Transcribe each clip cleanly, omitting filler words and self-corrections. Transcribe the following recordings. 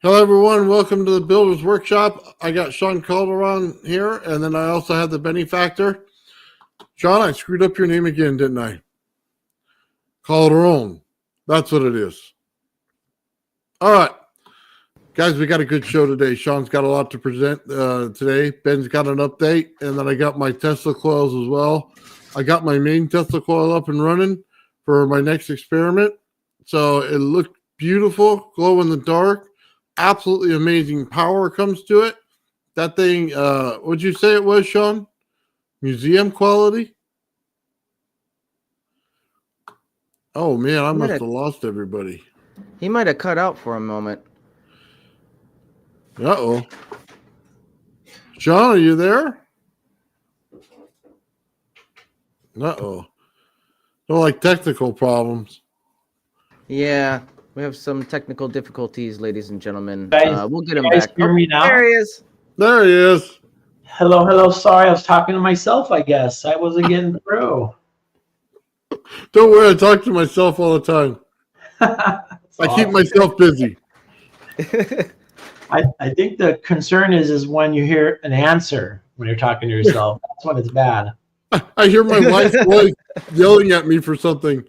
Hello, everyone. Welcome to the Builder's Workshop. I got Shawn Calderon here, and then I also have the benefactor. Shawn, I screwed up your name again, didn't I? Calderon. That's what it is. All right. Guys, we got a good show today. Shawn's got a lot to present today. Ben's got an update, and then I got my Tesla coils as well. I got my main Tesla coil up and running for my next experiment. So it looked beautiful, glow in the dark. Absolutely amazing power comes to it. That thing, what'd you say it was, Shawn? Museum quality? Oh, man, I must have lost everybody. He might have cut out for a moment. Uh-oh. Shawn, are you there? Uh-oh. Don't like technical problems. Yeah, we have some technical difficulties, ladies and gentlemen. Guys, we'll get him back. Hear me now? There he is. There he is. Hello, hello. Sorry, I was talking to myself, I guess. I wasn't getting through. Don't worry, I talk to myself all the time. I keep myself busy. I think the concern is when you hear an answer when you're talking to yourself. That's when it's bad. I hear my wife's voice yelling at me for something.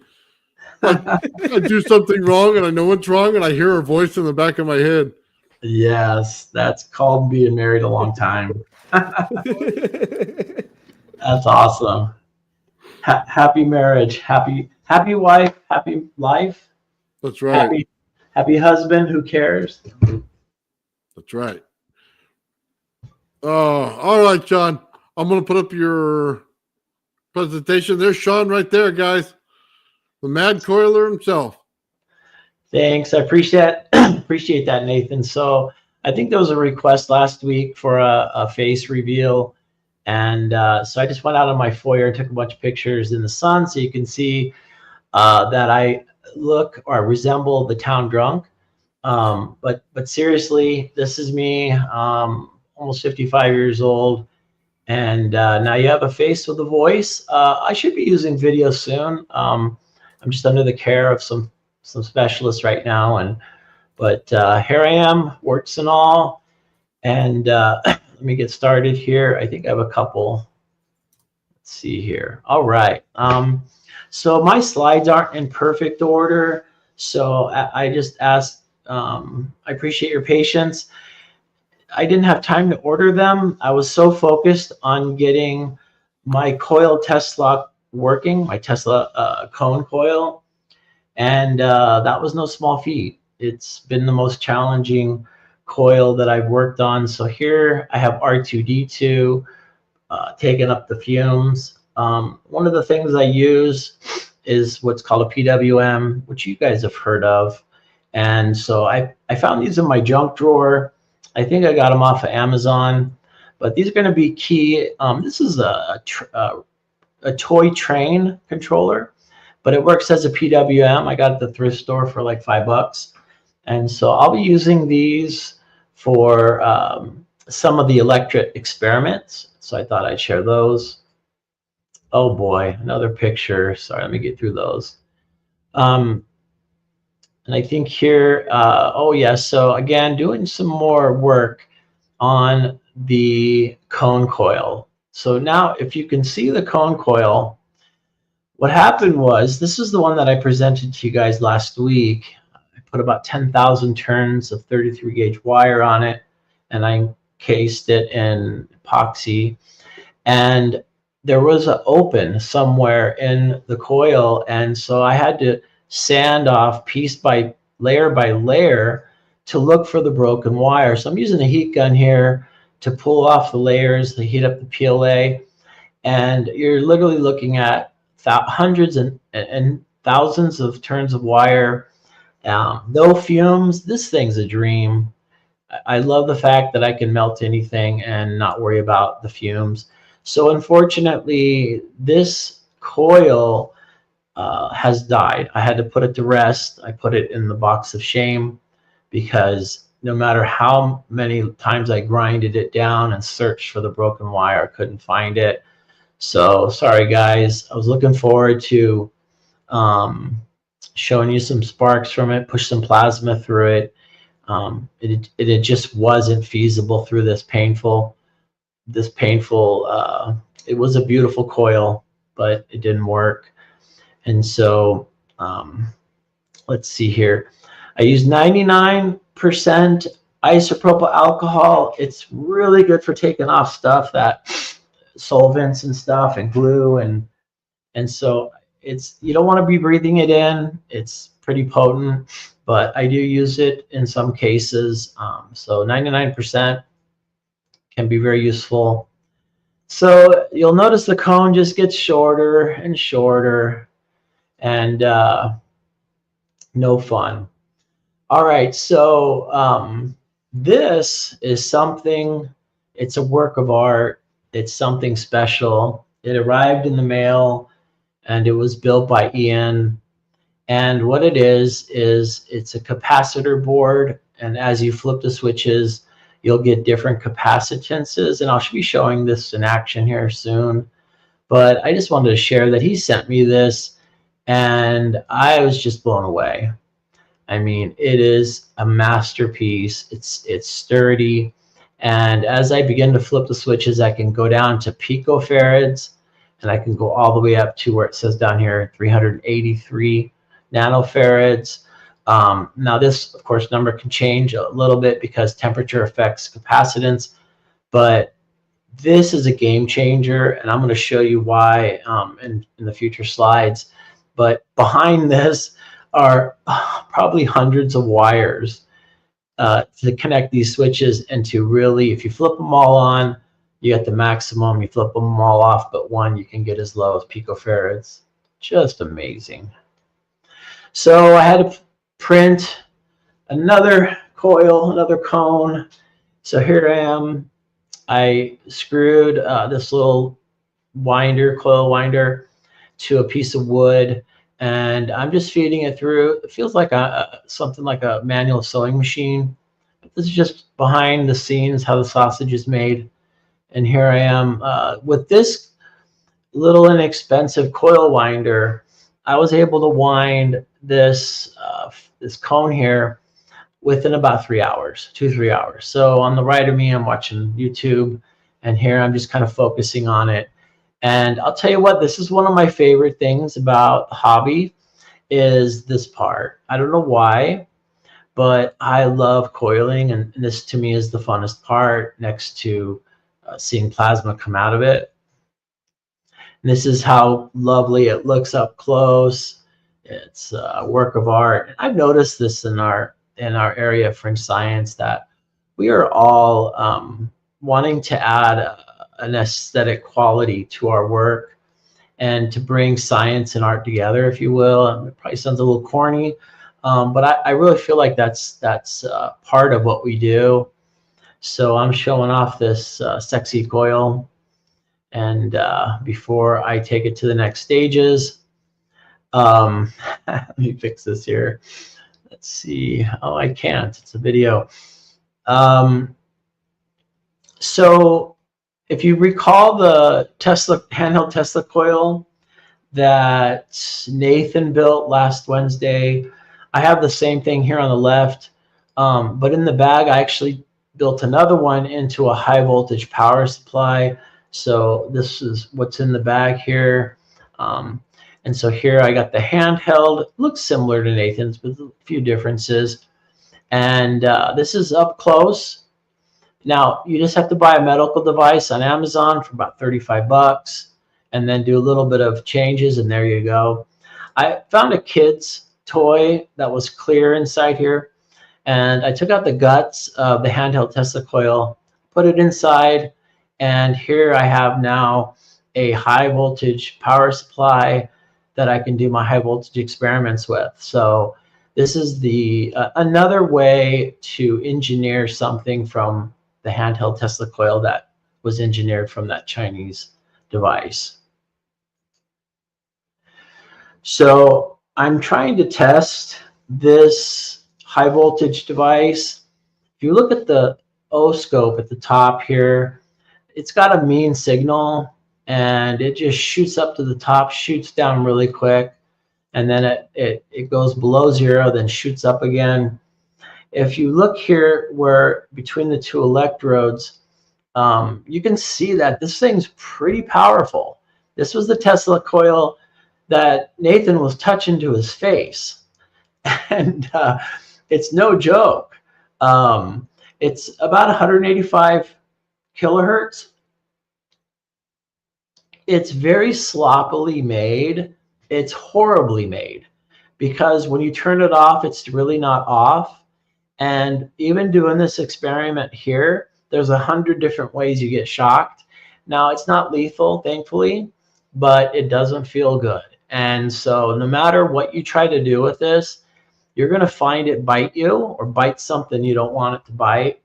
I do something wrong, and I know what's wrong, and I hear her voice in the back of my head. Yes, that's called being married a long time. That's awesome. Happy marriage, happy wife, happy life. That's right. Happy husband who cares. That's right. All right, Shawn. I'm going to put up your presentation. There's Shawn right there, guys. The mad coiler himself. Thanks. I appreciate that, Nathan. So I think there was a request last week for a face reveal. And so I just went out on my foyer, took a bunch of pictures in the sun so you can see that I look or resemble the town drunk. But seriously, this is me, almost 55 years old. And now you have a face with a voice. I should be using video soon. I'm just under the care of some specialists right now, but here I am, warts and all. And let me get started here. I think I have a couple. Let's see here. All right. So my slides aren't in perfect order, so I just ask. I appreciate your patience. I didn't have time to order them. I was so focused on getting my coil test lock working, my Tesla cone coil, and that was no small feat. It's been the most challenging coil that I've worked on. So here I have R2D2 taking up the fumes. One of the things I use is what's called a PWM, which you guys have heard of. And so I found these in my junk drawer. I think I got them off of Amazon, but these are going to be key. This is a toy train controller, but it works as a PWM. I got it at the thrift store for like $5. And so I'll be using these for some of the electret experiments. So I thought I'd share those. Oh boy, another picture. Sorry, let me get through those. And I think here, oh yes, so again, doing some more work on the cone coil. So now if you can see the cone coil, what happened was, this is the one that I presented to you guys last week. I put about 10,000 turns of 33 gauge wire on it, and I encased it in epoxy. And there was an open somewhere in the coil, and so I had to sand off piece by layer to look for the broken wire. So I'm using a heat gun here to pull off the layers, to heat up the PLA, and you're literally looking at hundreds and thousands of turns of wire. No fumes. This thing's a dream. I love the fact that I can melt anything and not worry about the fumes. So unfortunately, this coil has died. I had to put it to rest. I put it in the box of shame because no matter how many times I grinded it down and searched for the broken wire, I couldn't find it. So sorry guys, I was looking forward to showing you some sparks from it, push some plasma through it. It just wasn't feasible through this painful. It was a beautiful coil, but it didn't work. And so let's see here. I use 99% isopropyl alcohol. It's really good for taking off stuff, that solvents and stuff and glue, and so you don't want to be breathing it in. It's pretty potent, but I do use it in some cases. So 99% can be very useful. So you'll notice the cone just gets shorter and shorter, and no fun. All right, so this is something, it's a work of art. It's something special. It arrived in the mail, and it was built by Ian. And what it is it's a capacitor board. And as you flip the switches, you'll get different capacitances. And I'll be showing this in action here soon. But I just wanted to share that he sent me this, and I was just blown away. I mean, it is a masterpiece. It's sturdy. And as I begin to flip the switches, I can go down to picofarads, and I can go all the way up to where it says down here 383 nanofarads. Now this, of course, number can change a little bit because temperature affects capacitance, but this is a game changer, and I'm going to show you why in the future slides. But behind this are probably hundreds of wires to connect these switches, and to really, if you flip them all on, you get the maximum. You flip them all off but one, you can get as low as picofarads. Just amazing. So I had to print another coil, another cone. So here I am. I screwed this little winder, coil winder, to a piece of wood, and I'm just feeding it through. It feels like something like a manual sewing machine. This is just behind the scenes how the sausage is made. And here I am with this little inexpensive coil winder. I was able to wind this this cone here within about 3 hours, 2-3 hours. So on the right of me, I'm watching YouTube, and here I'm just kind of focusing on it. And I'll tell you what, this is one of my favorite things about the hobby, is this part. I don't know why, but I love coiling, and this to me is the funnest part, next to seeing plasma come out of it. And this is how lovely it looks up close. It's a work of art. I've noticed this in our area of French science, that we are all wanting to add an aesthetic quality to our work, and to bring science and art together, if you will. It probably sounds a little corny, but I really feel like that's part of what we do. So I'm showing off this sexy coil, and before I take it to the next stages, let me fix this here. Let's see. Oh, I can't. It's a video. So if you recall the handheld Tesla coil that Nathan built last Wednesday, I have the same thing here on the left, but in the bag I actually built another one into a high voltage power supply. So this is what's in the bag here. And so here I got the handheld. It looks similar to Nathan's, but a few differences. And this is up close. Now, you just have to buy a medical device on Amazon for about 35 bucks, and then do a little bit of changes, and there you go. I found a kid's toy that was clear inside here, and I took out the guts of the handheld Tesla coil, put it inside, and here I have now a high voltage power supply that I can do my high voltage experiments with. So this is the another way to engineer something from the handheld Tesla coil that was engineered from that Chinese device. So I'm trying to test this high voltage device. If you look at the O-scope at the top here, it's got a mean signal, and it just shoots up to the top, shoots down really quick, and then it goes below zero, then shoots up again. if you look here where between the two electrodes, you can see that this thing's pretty powerful. This was the Tesla coil that Nathan was touching to his face. And it's no joke. It's about 185 kilohertz. It's very sloppily made. It's horribly made because when you turn it off, it's really not off. And even doing this experiment here, there's 100 different ways you get shocked. Now, it's not lethal, thankfully, but it doesn't feel good. And so no matter what you try to do with this, you're going to find it bite you or bite something you don't want it to bite.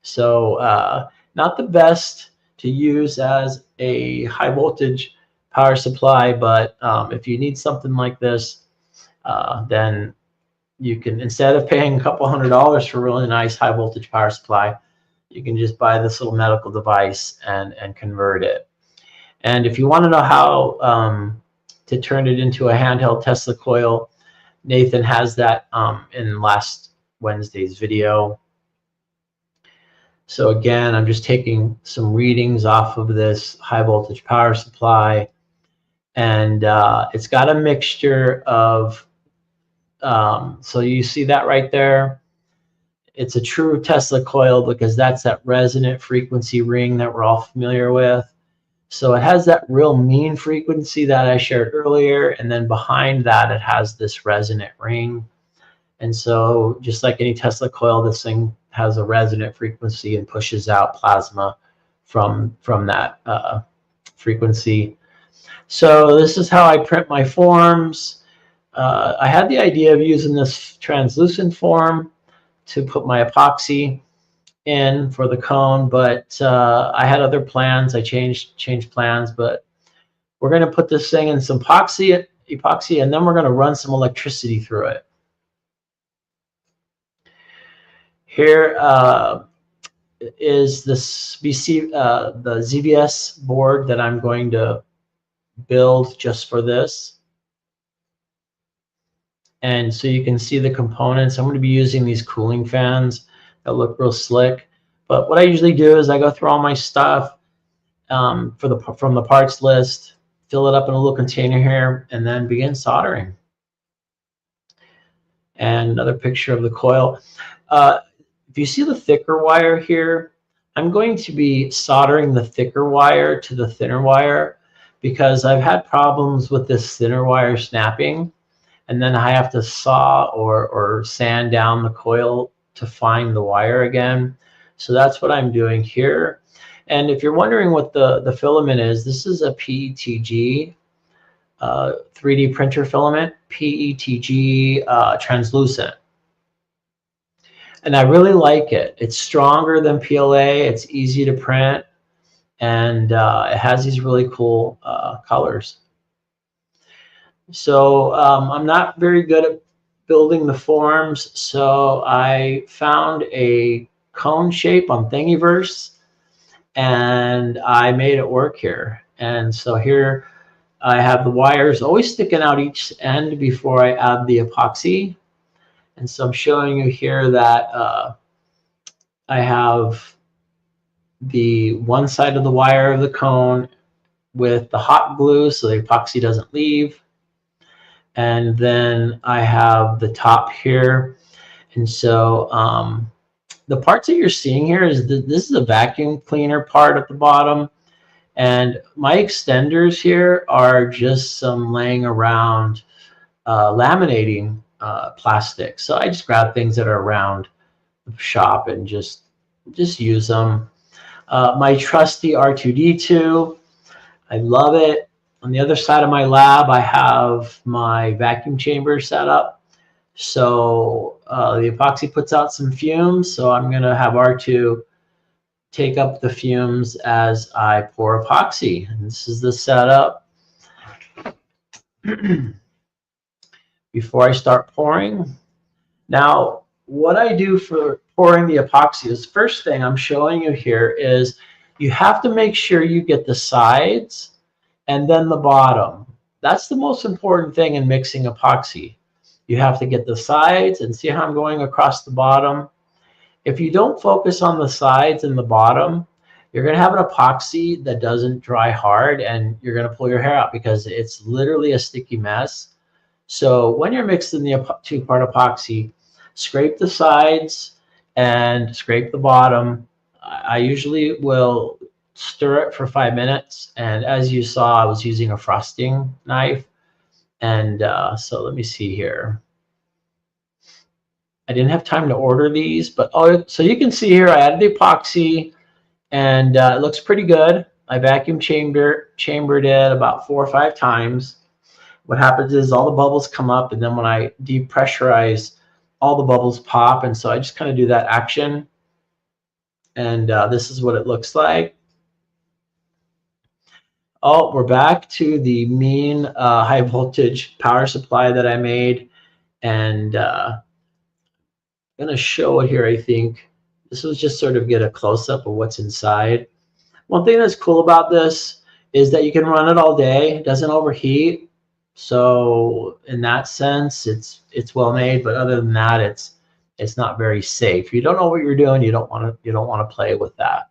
So not the best to use as a high voltage power supply, but if you need something like this, then you can, instead of paying a couple $100s for a really nice high voltage power supply, you can just buy this little medical device and convert it. And if you want to know how to turn it into a handheld Tesla coil, Nathan has that in last Wednesday's video. So again, I'm just taking some readings off of this high voltage power supply, and it's got a mixture of, so you see that right there. It's a true Tesla coil because that's that resonant frequency ring that we're all familiar with. So it has that real mean frequency that I shared earlier, and then behind that it has this resonant ring. And so just like any Tesla coil, this thing has a resonant frequency and pushes out plasma from that frequency. So this is how I print my forms. I had the idea of using this translucent form to put my epoxy in for the cone, but I had other plans. I changed plans, but we're going to put this thing in some epoxy, and then we're going to run some electricity through it. Here is this the ZVS board that I'm going to build just for this. And so you can see the components. I'm going to be using these cooling fans that look real slick. But what I usually do is I go through all my stuff from the parts list, fill it up in a little container here, and then begin soldering. And another picture of the coil. If you see the thicker wire here, I'm going to be soldering the thicker wire to the thinner wire because I've had problems with this thinner wire snapping. And then I have to saw or sand down the coil to find the wire again. So that's what I'm doing here. And if you're wondering what the filament is, this is a PETG 3D printer filament, PETG translucent. And I really like it. It's stronger than PLA. It's easy to print. And it has these really cool colors. So I'm not very good at building the forms, so I found a cone shape on Thingiverse, and I made it work here. And so here I have the wires always sticking out each end before I add the epoxy. And so I'm showing you here that I have the one side of the wire of the cone with the hot glue so the epoxy doesn't leave. And then I have the top here. And so the parts that you're seeing here is this is a vacuum cleaner part at the bottom. And my extenders here are just some laying around laminating plastic. So I just grab things that are around the shop and just use them. My trusty R2D2, I love it. On the other side of my lab, I have my vacuum chamber set up. So the epoxy puts out some fumes. So I'm going to have R2 take up the fumes as I pour epoxy. And this is the setup. Before I start pouring. Now, what I do for pouring the epoxy is first thing I'm showing you here is you have to make sure you get the sides and then the bottom. That's the most important thing in mixing epoxy. You have to get the sides, and see how I'm going across the bottom. If you don't focus on the sides and the bottom, you're going to have an epoxy that doesn't dry hard, and you're going to pull your hair out because it's literally a sticky mess. So when you're mixing the two-part epoxy, scrape the sides and scrape the bottom. I usually will stir it for 5 minutes, and as you saw, I was using a frosting knife. And so let me see here. I didn't have time to order these, but so you can see here I added the epoxy, and it looks pretty good. I vacuum chambered it about 4 or 5 times. What happens is all the bubbles come up, and then when I depressurize, all the bubbles pop, and so I just kind of do that action. And this is what it looks like. Oh, we're back to the mean high voltage power supply that I made, and I'm going to show it here. I think this was just sort of get a close-up of what's inside. One thing that's cool about this is that you can run it all day. It doesn't overheat. So in that sense, it's well made, but other than that, it's not very safe. If you don't know what you're doing, you don't want to play with that.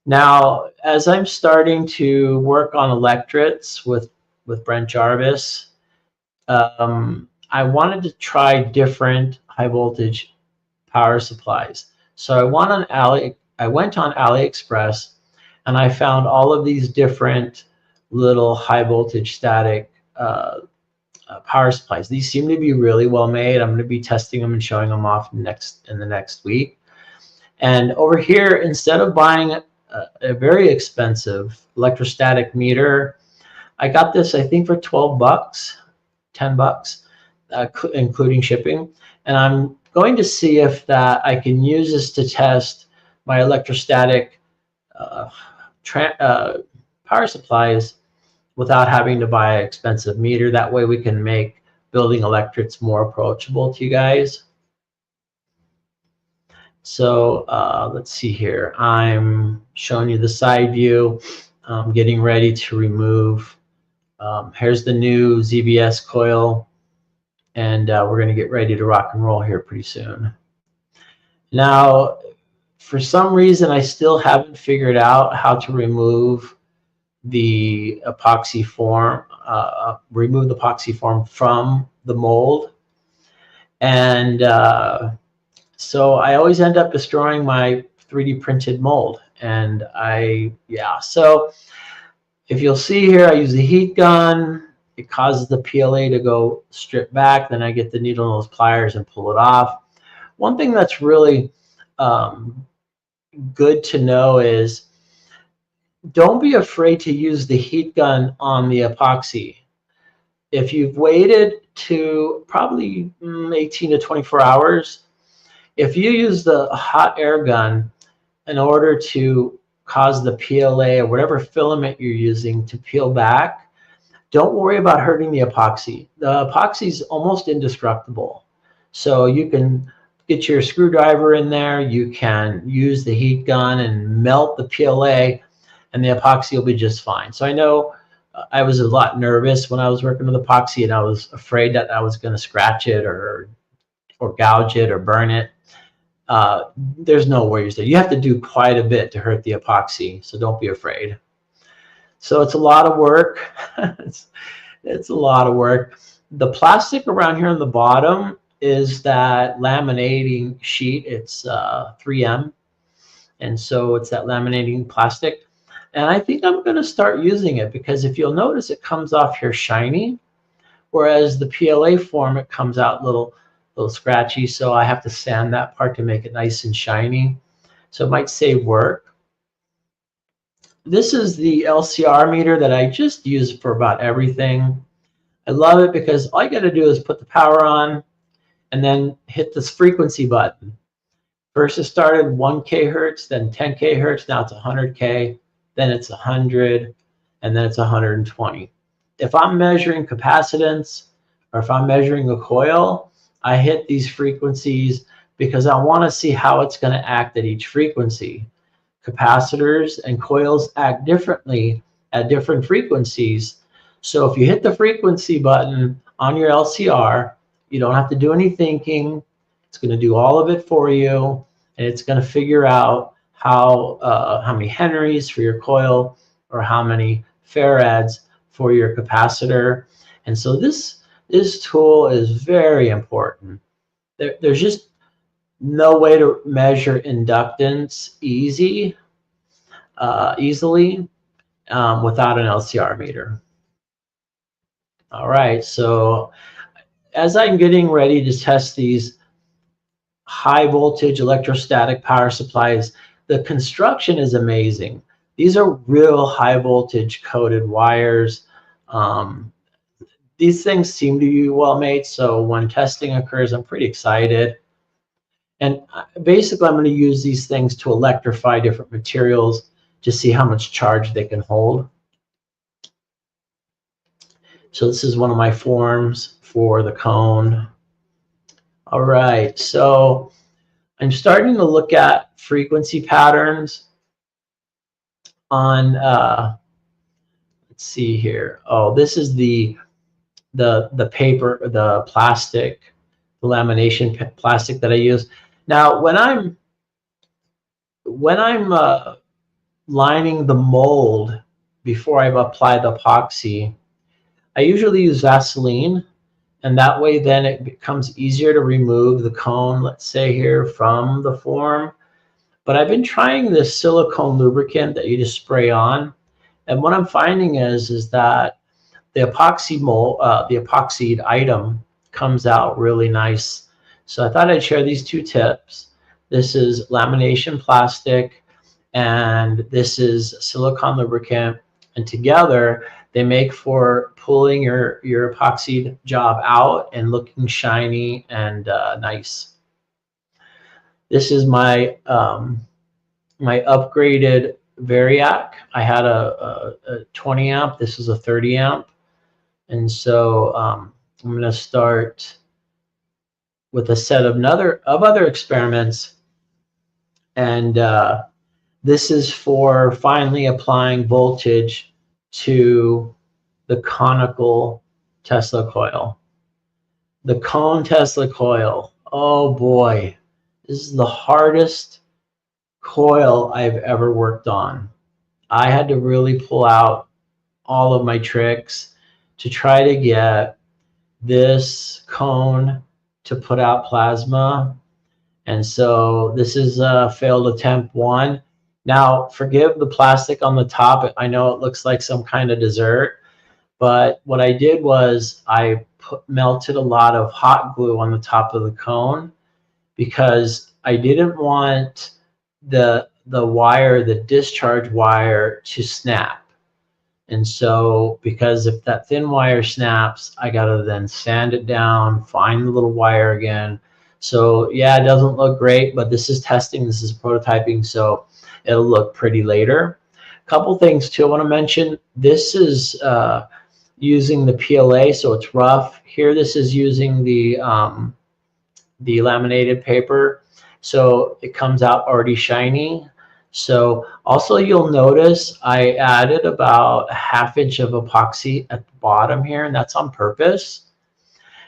Now, as I'm starting to work on electrets with Brent Jarvis, I wanted to try different high voltage power supplies. So I went on AliExpress, and I found all of these different little high voltage static power supplies. These seem to be really well made. I'm going to be testing them and showing them off in the next week. And over here, instead of buying a very expensive electrostatic meter, I got this, I think, for 12 bucks, 10 bucks, including shipping. And I'm going to see if I can use this to test my electrostatic power supplies without having to buy an expensive meter. That way we can make building electrets more approachable to you guys. So let's see here. I'm showing you the side view. I'm getting ready to remove. Here's the new ZBS coil, and we're going to get ready to rock and roll here pretty soon. Now, for some reason, I still haven't figured out how to remove the epoxy form, from the mold, and so I always end up destroying my 3D printed mold. And so if you'll see here, I use the heat gun. It causes the PLA to go strip back. Then I get the needle nose pliers and pull it off. One thing that's really good to know is don't be afraid to use the heat gun on the epoxy. If you've waited to probably 18 to 24 hours, if you use the hot air gun in order to cause the PLA or whatever filament you're using to peel back, don't worry about hurting the epoxy. The epoxy is almost indestructible. So you can get your screwdriver in there, you can use the heat gun and melt the PLA, and the epoxy will be just fine. So I know I was a lot nervous when I was working with epoxy, and I was afraid that I was going to scratch it or gouge it or burn it. There's no worries there. You have to do quite a bit to hurt the epoxy, so don't be afraid. So it's a lot of work. it's a lot of work. The plastic around here on the bottom is that laminating sheet. It's 3M, and so it's that laminating plastic. And I think I'm going to start using it because if you'll notice, it comes off here shiny, whereas the PLA form, it comes out little scratchy, so I have to sand that part to make it nice and shiny. So it might save work. This is the LCR meter that I just use for about everything. I love it because all you got to do is put the power on and then hit this frequency button. First it started 1 kHz, then 10 kHz, now it's 100 K, then it's 100, and then it's 120. If I'm measuring capacitance or if I'm measuring a coil, I hit these frequencies because I want to see how it's going to act at each frequency. Capacitors and coils act differently at different frequencies. So if you hit the frequency button on your LCR, You don't have to do any thinking. It's going to do all of it for you, and it's going to figure out how many henries for your coil or how many farads for your capacitor. And so this tool is very important. There's just no way to measure inductance easily without an LCR meter. All right, so as I'm getting ready to test these high voltage electrostatic power supplies, the construction is amazing. These are real high voltage coated wires. These things seem to be well made, so when testing occurs, I'm pretty excited. And basically, I'm going to use these things to electrify different materials to see how much charge they can hold. So this is one of my forms for the cone. All right, so I'm starting to look at frequency patterns on, let's see here. Oh, this is the paper, the plastic, the lamination plastic that I use. Now, when I'm lining the mold before I've applied the epoxy, I usually use Vaseline, and that way then it becomes easier to remove the cone, let's say here, from the form. But I've been trying this silicone lubricant that you just spray on, and what I'm finding is that the epoxy mold, the epoxied item comes out really nice. So I thought I'd share these two tips. This is lamination plastic, and this is silicone lubricant, and together they make for pulling your epoxy job out and looking shiny and nice. This is my my upgraded Variac. I had a 20 amp. This is a 30 amp. And so I'm going to start with a set of other experiments. And this is for finally applying voltage to the conical Tesla coil. The cone Tesla coil. Oh boy, this is the hardest coil I've ever worked on. I had to really pull out all of my tricks to try to get this cone to put out plasma. And so this is a failed attempt 1. Now, forgive the plastic on the top. I know it looks like some kind of dessert, but what I did was I melted a lot of hot glue on the top of the cone because I didn't want the wire, the discharge wire, to snap. And so, because if that thin wire snaps, I gotta then sand it down, find the little wire again. So yeah, it doesn't look great, but this is testing, this is prototyping, so it'll look pretty later. A couple things too I want to mention. This is using the PLA, so it's rough. Here, this is using the laminated paper, so it comes out already shiny. So also you'll notice I added about a ½ inch of epoxy at the bottom here, and that's on purpose.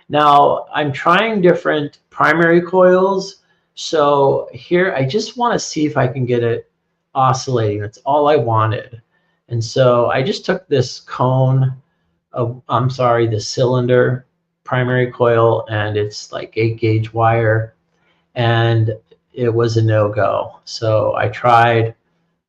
Now I'm trying different primary coils. So here I just want to see if I can get it oscillating. That's all I wanted. And so I just took this cone of, the cylinder primary coil, and it's like 8-gauge wire, and it was a no-go. So I tried.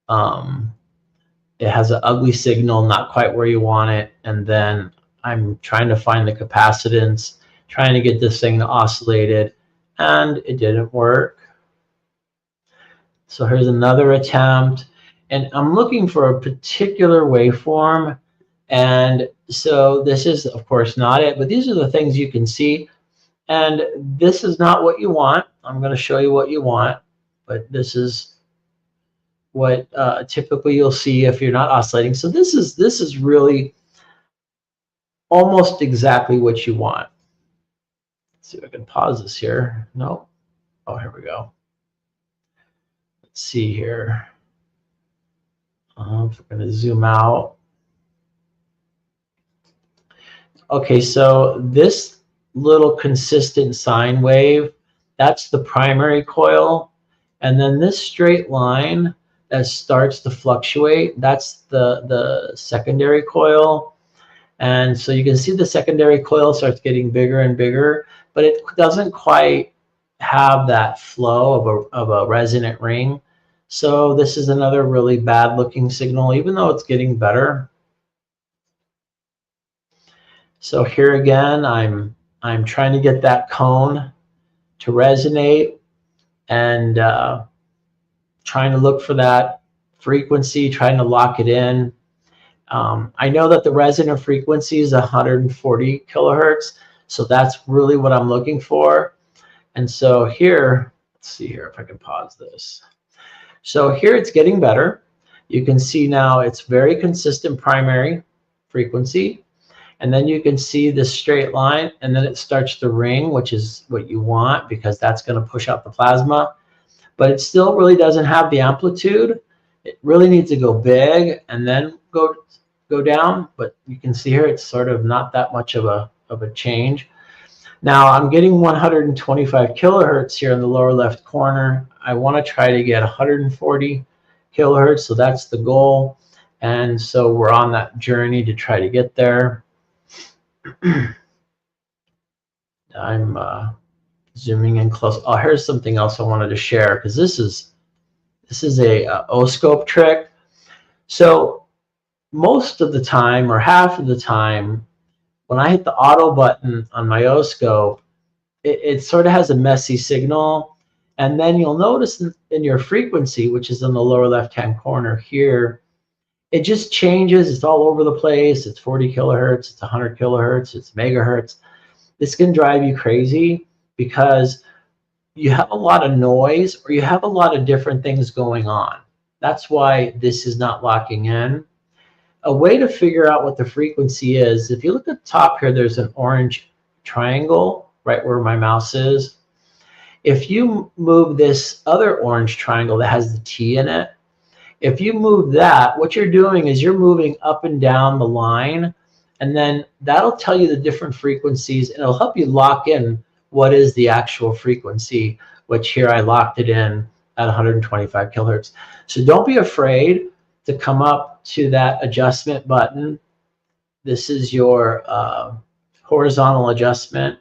It has an ugly signal, not quite where you want it. And then I'm trying to find the capacitance, trying to get this thing oscillated, and it didn't work. So here's another attempt, and I'm looking for a particular waveform. And so this is, of course, not it, but these are the things you can see. And this is not what you want. I'm going to show you what you want, but this is what typically you'll see if you're not oscillating. So this is really almost exactly what you want. Let's see if I can pause this here. No. Oh, here we go. Let's see here. We're going to zoom out. Okay, so this little consistent sine wave, that's the primary coil. And then this straight line that starts to fluctuate, that's the secondary coil. And so you can see the secondary coil starts getting bigger and bigger, but it doesn't quite have that flow of a resonant ring. So this is another really bad looking signal, even though it's getting better. So here again, I'm trying to get that cone to resonate and trying to look for that frequency, trying to lock it in. I know that the resonant frequency is 140 kilohertz, so that's really what I'm looking for. And so here, let's see here if I can pause this. So here it's getting better. You can see now it's very consistent primary frequency. And then you can see this straight line, and then it starts to ring, which is what you want because that's going to push out the plasma. But it still really doesn't have the amplitude. It really needs to go big and then go down. But you can see here it's sort of not that much of a change. Now I'm getting 125 kilohertz here in the lower left corner. I want to try to get 140 kilohertz, so that's the goal. And so we're on that journey to try to get there. I'm zooming in close. Oh, here's something else I wanted to share because this is a O-scope trick. So most of the time, or half of the time, when I hit the auto button on my O-scope, it sort of has a messy signal. And then you'll notice in your frequency, which is in the lower left-hand corner here, it just changes. It's all over the place. It's 40 kilohertz. It's 100 kilohertz. It's megahertz. This can drive you crazy because you have a lot of noise or you have a lot of different things going on. That's why this is not locking in. A way to figure out what the frequency is, if you look at the top here, there's an orange triangle right where my mouse is. If you move this other orange triangle that has the T in it, if you move that, what you're doing is you're moving up and down the line, and then that'll tell you the different frequencies, and it'll help you lock in what is the actual frequency, which here I locked it in at 125 kilohertz. So don't be afraid to come up to that adjustment button. This is your horizontal adjustment,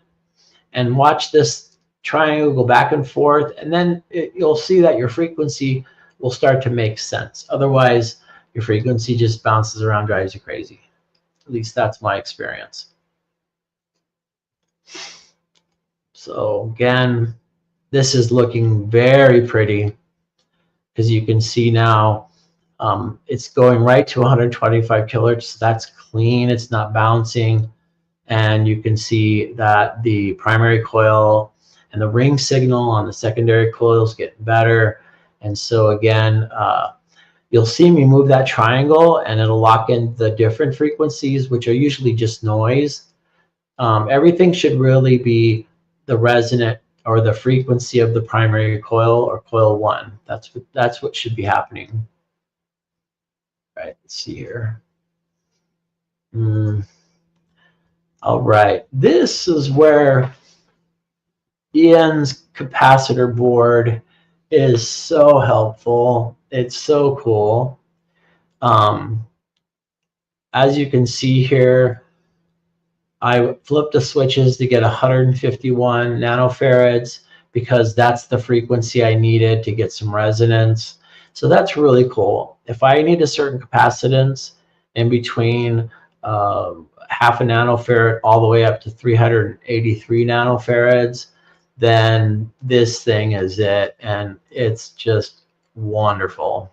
and watch this triangle go back and forth, and then you'll see that your frequency will start to make sense. Otherwise, your frequency just bounces around, drives you crazy. At least that's my experience. So again, this is looking very pretty because you can see now it's going right to 125 kilohertz. So that's clean. It's not bouncing. And you can see that the primary coil and the ring signal on the secondary coil is getting better. And so again, you'll see me move that triangle and it'll lock in the different frequencies, which are usually just noise. Everything should really be the resonant or the frequency of the primary coil or coil 1. That's what should be happening. Right, let's see here. All right, this is where Ian's capacitor board is so helpful. It's so cool. As you can see here, I flipped the switches to get 151 nanofarads because that's the frequency I needed to get some resonance. So that's really cool. If I need a certain capacitance in between half a nanofarad all the way up to 383 nanofarads, then this thing is it, and it's just wonderful.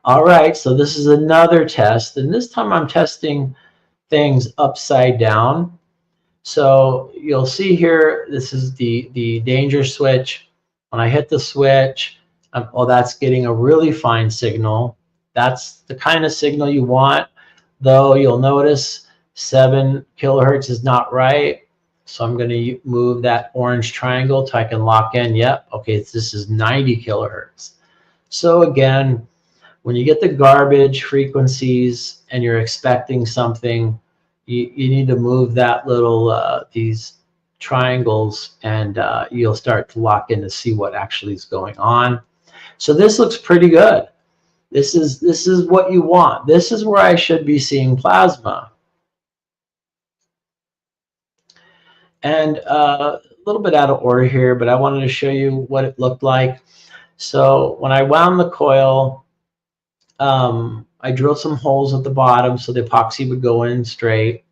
All right, so this is another test, and this time I'm testing things upside down. So you'll see here, this is the danger switch. When I hit the switch, oh, that's getting a really fine signal. That's the kind of signal you want, though you'll notice 7 kilohertz is not right. So I'm going to move that orange triangle so I can lock in. Yep, okay, this is 90 kilohertz. So again, when you get the garbage frequencies and you're expecting something, you need to move that little, these triangles, and you'll start to lock in to see what actually is going on. So this looks pretty good. This is what you want. This is where I should be seeing plasma. And a little bit out of order here, but I wanted to show you what it looked like. So when I wound the coil, I drilled some holes at the bottom so the epoxy would go in straight.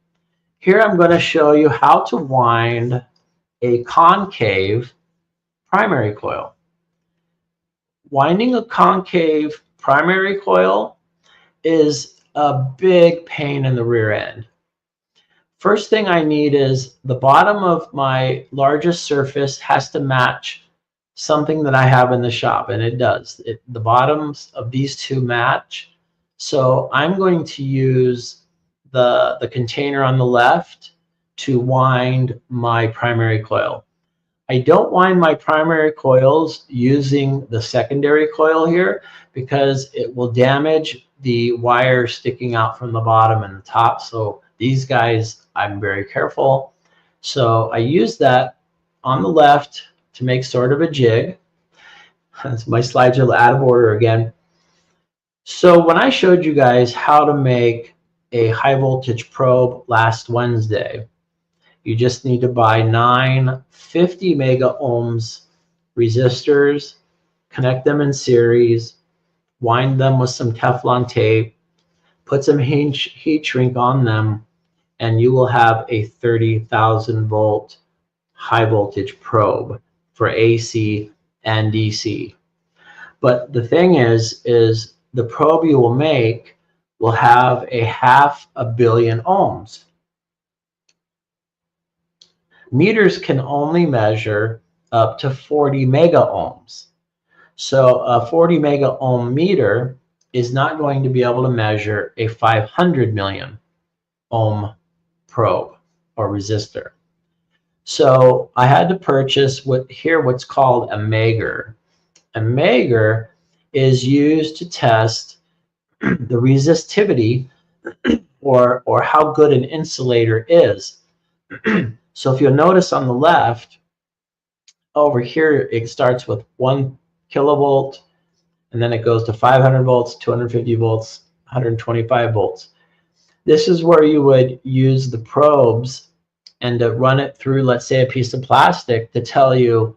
Here I'm going to show you how to wind a concave primary coil. Winding a concave primary coil is a big pain in the rear end. First thing I need is the bottom of my largest surface has to match something that I have in the shop, and it does. The bottoms of these two match. So I'm going to use the container on the left to wind my primary coil. I don't wind my primary coils using the secondary coil here because it will damage the wire sticking out from the bottom and the top. So these guys, I'm very careful. So I use that on the left to make sort of a jig. My slides are out of order again. So when I showed you guys how to make a high voltage probe last Wednesday, you just need to buy 9 50 mega ohms resistors, connect them in series, wind them with some Teflon tape, put some heat shrink on them, and you will have a 30,000 volt high voltage probe for AC and DC. But the thing is the probe you will make will have a 500 million ohms. Meters can only measure up to 40 mega ohms. So a 40 mega ohm meter is not going to be able to measure a 500 million ohm probe or resistor. So I had to purchase what's called a Mager. A Mager is used to test the resistivity or how good an insulator is. So if you'll notice on the left, over here, it starts with 1 kilovolt, and then it goes to 500 volts, 250 volts, 125 volts. This is where you would use the probes and to run it through, let's say, a piece of plastic to tell you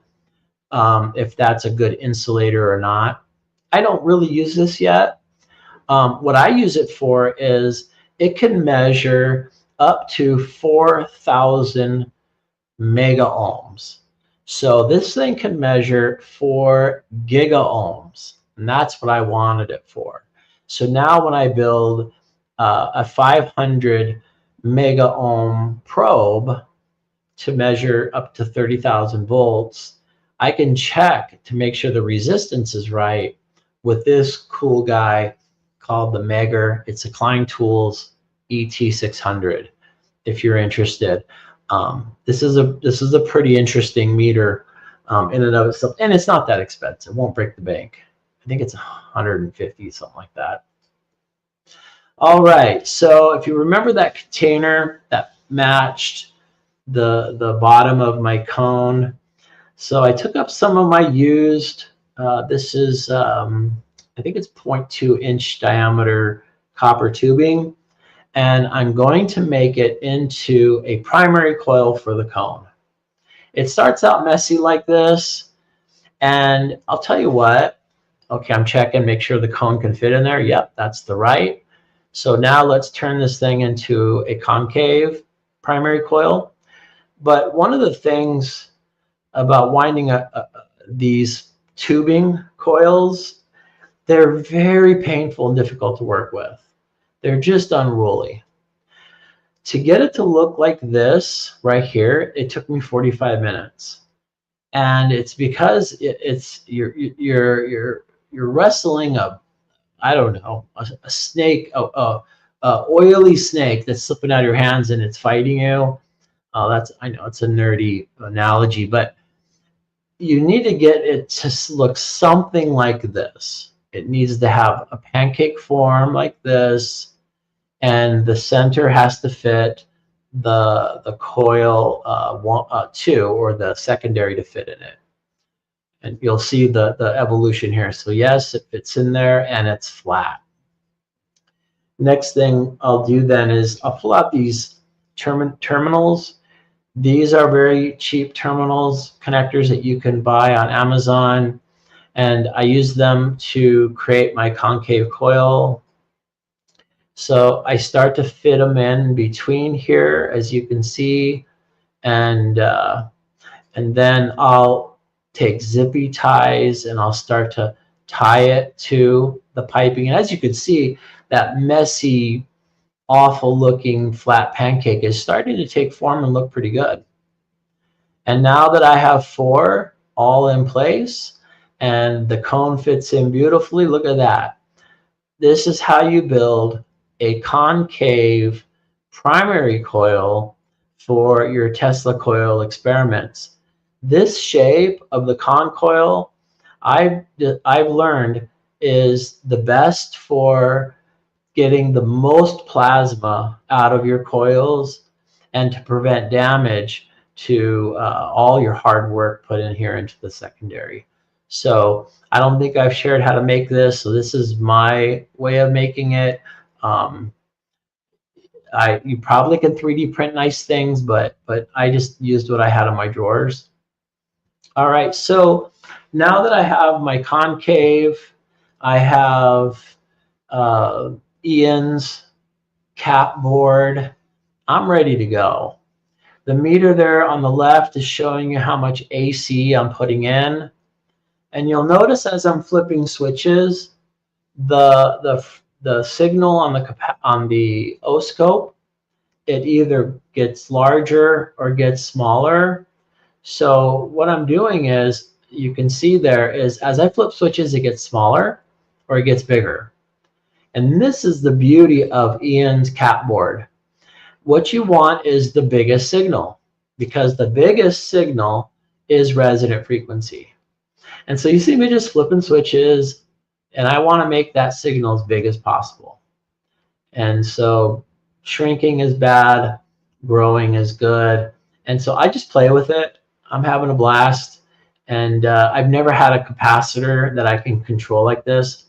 if that's a good insulator or not. I don't really use this yet. What I use it for is it can measure up to 4,000 mega ohms. So this thing can measure 4 giga ohms, and that's what I wanted it for. So now when I build a 500 mega ohm probe to measure up to 30,000 volts, I can check to make sure the resistance is right with this cool guy called the Mager. It's a Klein Tools ET600. If you're interested, this is a pretty interesting meter in and of itself, and it's not that expensive. It won't break the bank. I think it's 150, something like that. All right, so if you remember that container that matched the bottom of my cone, so I took up some of my used. This is I think it's 0.2 inch diameter copper tubing. And I'm going to make it into a primary coil for the cone. It starts out messy like this, and I'll tell you what, okay, I'm checking, make sure the cone can fit in there. Yep, that's the right. So now let's turn this thing into a concave primary coil. But one of the things about winding these tubing coils, they're very painful and difficult to work with. They're just unruly. To get it to look like this right here, it took me 45 minutes. And it's because you're wrestling I don't know, a snake, a oily snake that's slipping out of your hands and it's fighting you. I know it's a nerdy analogy, but you need to get it to look something like this. It needs to have a pancake form like this, and the center has to fit the coil 2 or the secondary to fit in it. And you'll see the evolution here. So yes, it fits in there and it's flat. Next thing I'll do then is I'll pull out these terminals. These are very cheap terminals, connectors that you can buy on Amazon. And I use them to create my concave coil. So I start to fit them in between here, as you can see. And then I'll take zippy ties and I'll start to tie it to the piping. And as you can see, that messy, awful looking flat pancake is starting to take form and look pretty good. And now that I have 4 all in place and the cone fits in beautifully, look at that. This is how you build a concave primary coil for your Tesla coil experiments. This shape of the con coil, I've learned, is the best for getting the most plasma out of your coils and to prevent damage to all your hard work put in here into the secondary. So I don't think I've shared how to make this, so this is my way of making it. You probably can 3D print nice things, but I just used what I had in my drawers. All right, so now that I have my concave, I have Ian's cap board, I'm ready to go. The meter there on the left is showing you how much AC I'm putting in. And you'll notice as I'm flipping switches, the signal on the oscope, it either gets larger or gets smaller. So what I'm doing is, you can see there is, as I flip switches, it gets smaller or it gets bigger. And this is the beauty of Ian's cap board. What you want is the biggest signal, because the biggest signal is resonant frequency. And so you see me just flipping switches, and I want to make that signal as big as possible. And so shrinking is bad, growing is good. And so I just play with it. I'm having a blast. And I've never had a capacitor that I can control like this.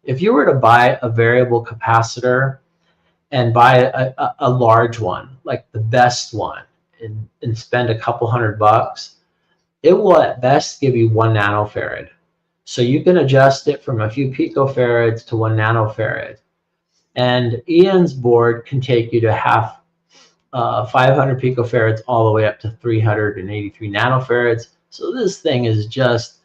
If you were to buy a variable capacitor and buy a large one, like the best one, and spend a couple $100, it will at best give you 1 nanofarad. So you can adjust it from a few picofarads to 1 nanofarad. And Ian's board can take you to 500 picofarads all the way up to 383 nanofarads. So this thing is just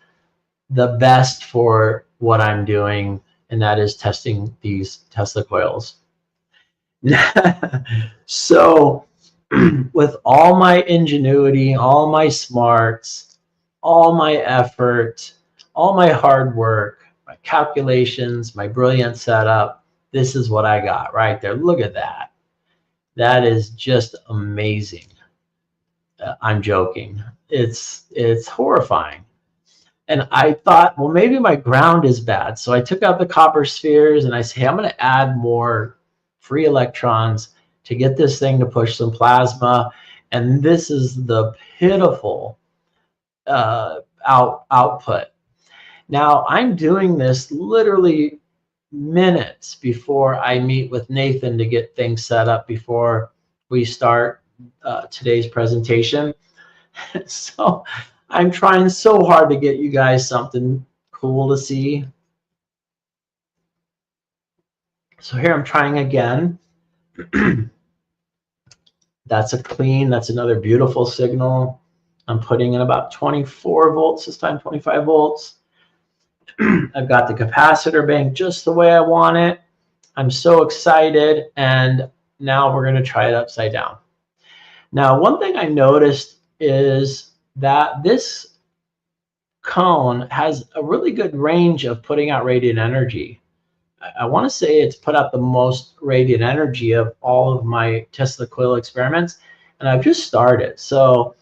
the best for what I'm doing, and that is testing these Tesla coils. So with all my ingenuity, all my smarts, all my effort, all my hard work, my calculations, my brilliant setup, this is what I got right there. Look at that. That is just amazing. I'm joking. It's horrifying. And I thought, well, maybe my ground is bad. So I took out the copper spheres and I said, hey, I'm going to add more free electrons to get this thing to push some plasma. And this is the pitiful output. Now I'm doing this literally minutes before I meet with Nathan to get things set up before we start today's presentation. So I'm trying so hard to get you guys something cool to see. So here I'm trying again. That's another beautiful signal. I'm putting in about 24 volts this time, 25 volts. I've got the capacitor bank just the way I want it. I'm so excited, and now we're going to try it upside down. Now, one thing I noticed is that this cone has a really good range of putting out radiant energy. I want to say it's put out the most radiant energy of all of my Tesla coil experiments, and I've just started. So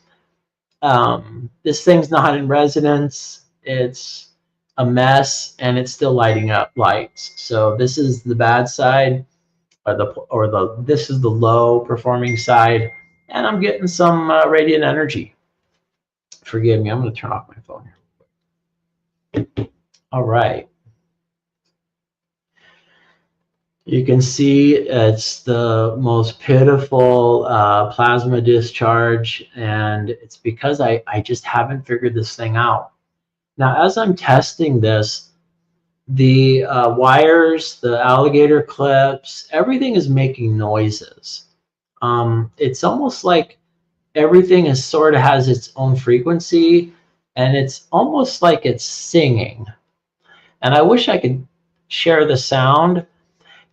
this thing's not in resonance. It's a mess, and it's still lighting up lights. So this is the bad side. this is the low performing side, and I'm getting some radiant energy. Forgive me, I'm going to turn off my phone here. All right. You can see it's the most pitiful plasma discharge, and it's because I just haven't figured this thing out. Now, as I'm testing this, the wires, the alligator clips, everything is making noises. It's almost like everything is sort of has its own frequency, and it's almost like it's singing. And I wish I could share the sound.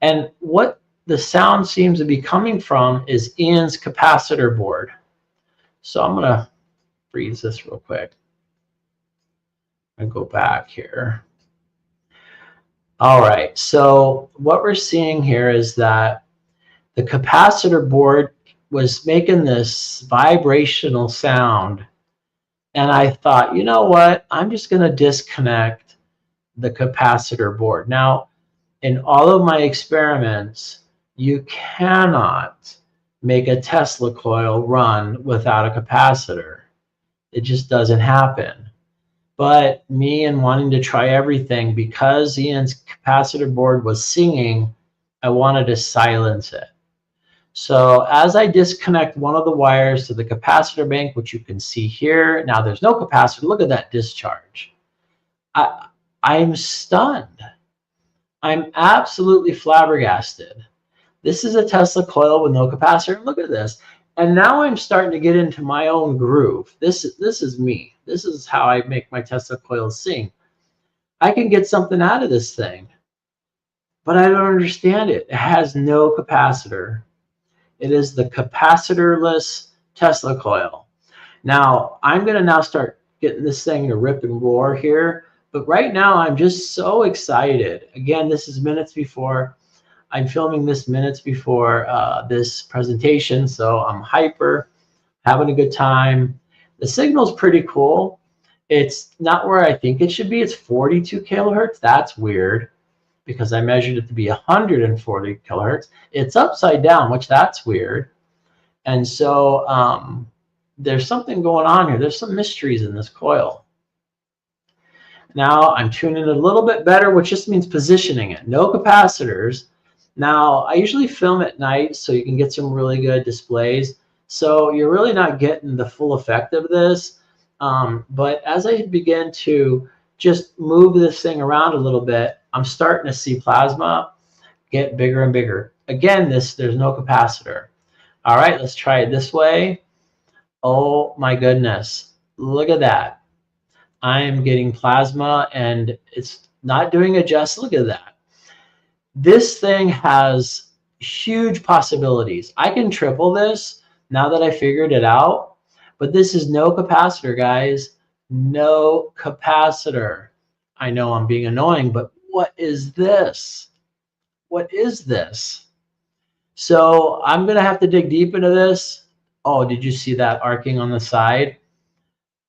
And what the sound seems to be coming from is Ian's capacitor board. So I'm going to freeze this real quick and go back here. All right, so what we're seeing here is that the capacitor board was making this vibrational sound. And I thought, you know what? I'm just going to disconnect the capacitor board. Now, in all of my experiments, you cannot make a Tesla coil run without a capacitor. It just doesn't happen. But me and wanting to try everything, because Ian's capacitor board was singing, I wanted to silence it. So as I disconnect one of the wires to the capacitor bank, which you can see here, now there's no capacitor. Look at that discharge. I'm stunned. I'm absolutely flabbergasted. This is a Tesla coil with no capacitor. Look at this. And now I'm starting to get into my own groove. This is me. This is how I make my Tesla coils sing. I can get something out of this thing, but I don't understand it. It has no capacitor. It is the capacitorless Tesla coil. Now, I'm going to now start getting this thing to rip and roar here. But right now, I'm just so excited. Again, this is minutes before. I'm filming this minutes before this presentation, so I'm hyper, having a good time. The signal's pretty cool. It's not where I think it should be. It's 42 kilohertz. That's weird because I measured it to be 140 kilohertz. It's upside down, which that's weird. And so there's something going on here. There's some mysteries in this coil. Now I'm tuning it a little bit better, which just means positioning it. No capacitors. Now, I usually film at night so you can get some really good displays. So you're really not getting the full effect of this. But as I begin to just move this thing around a little bit, I'm starting to see plasma get bigger and bigger. Again, there's no capacitor. All right, let's try it this way. Oh my goodness, look at that. I am getting plasma and it's not doing a just, look at that. This thing has huge possibilities. I can triple this now that I figured it out, but this is no capacitor, guys. No capacitor. I know I'm being annoying, but what is this? What is this? So I'm going to have to dig deep into this. Oh, did you see that arcing on the side?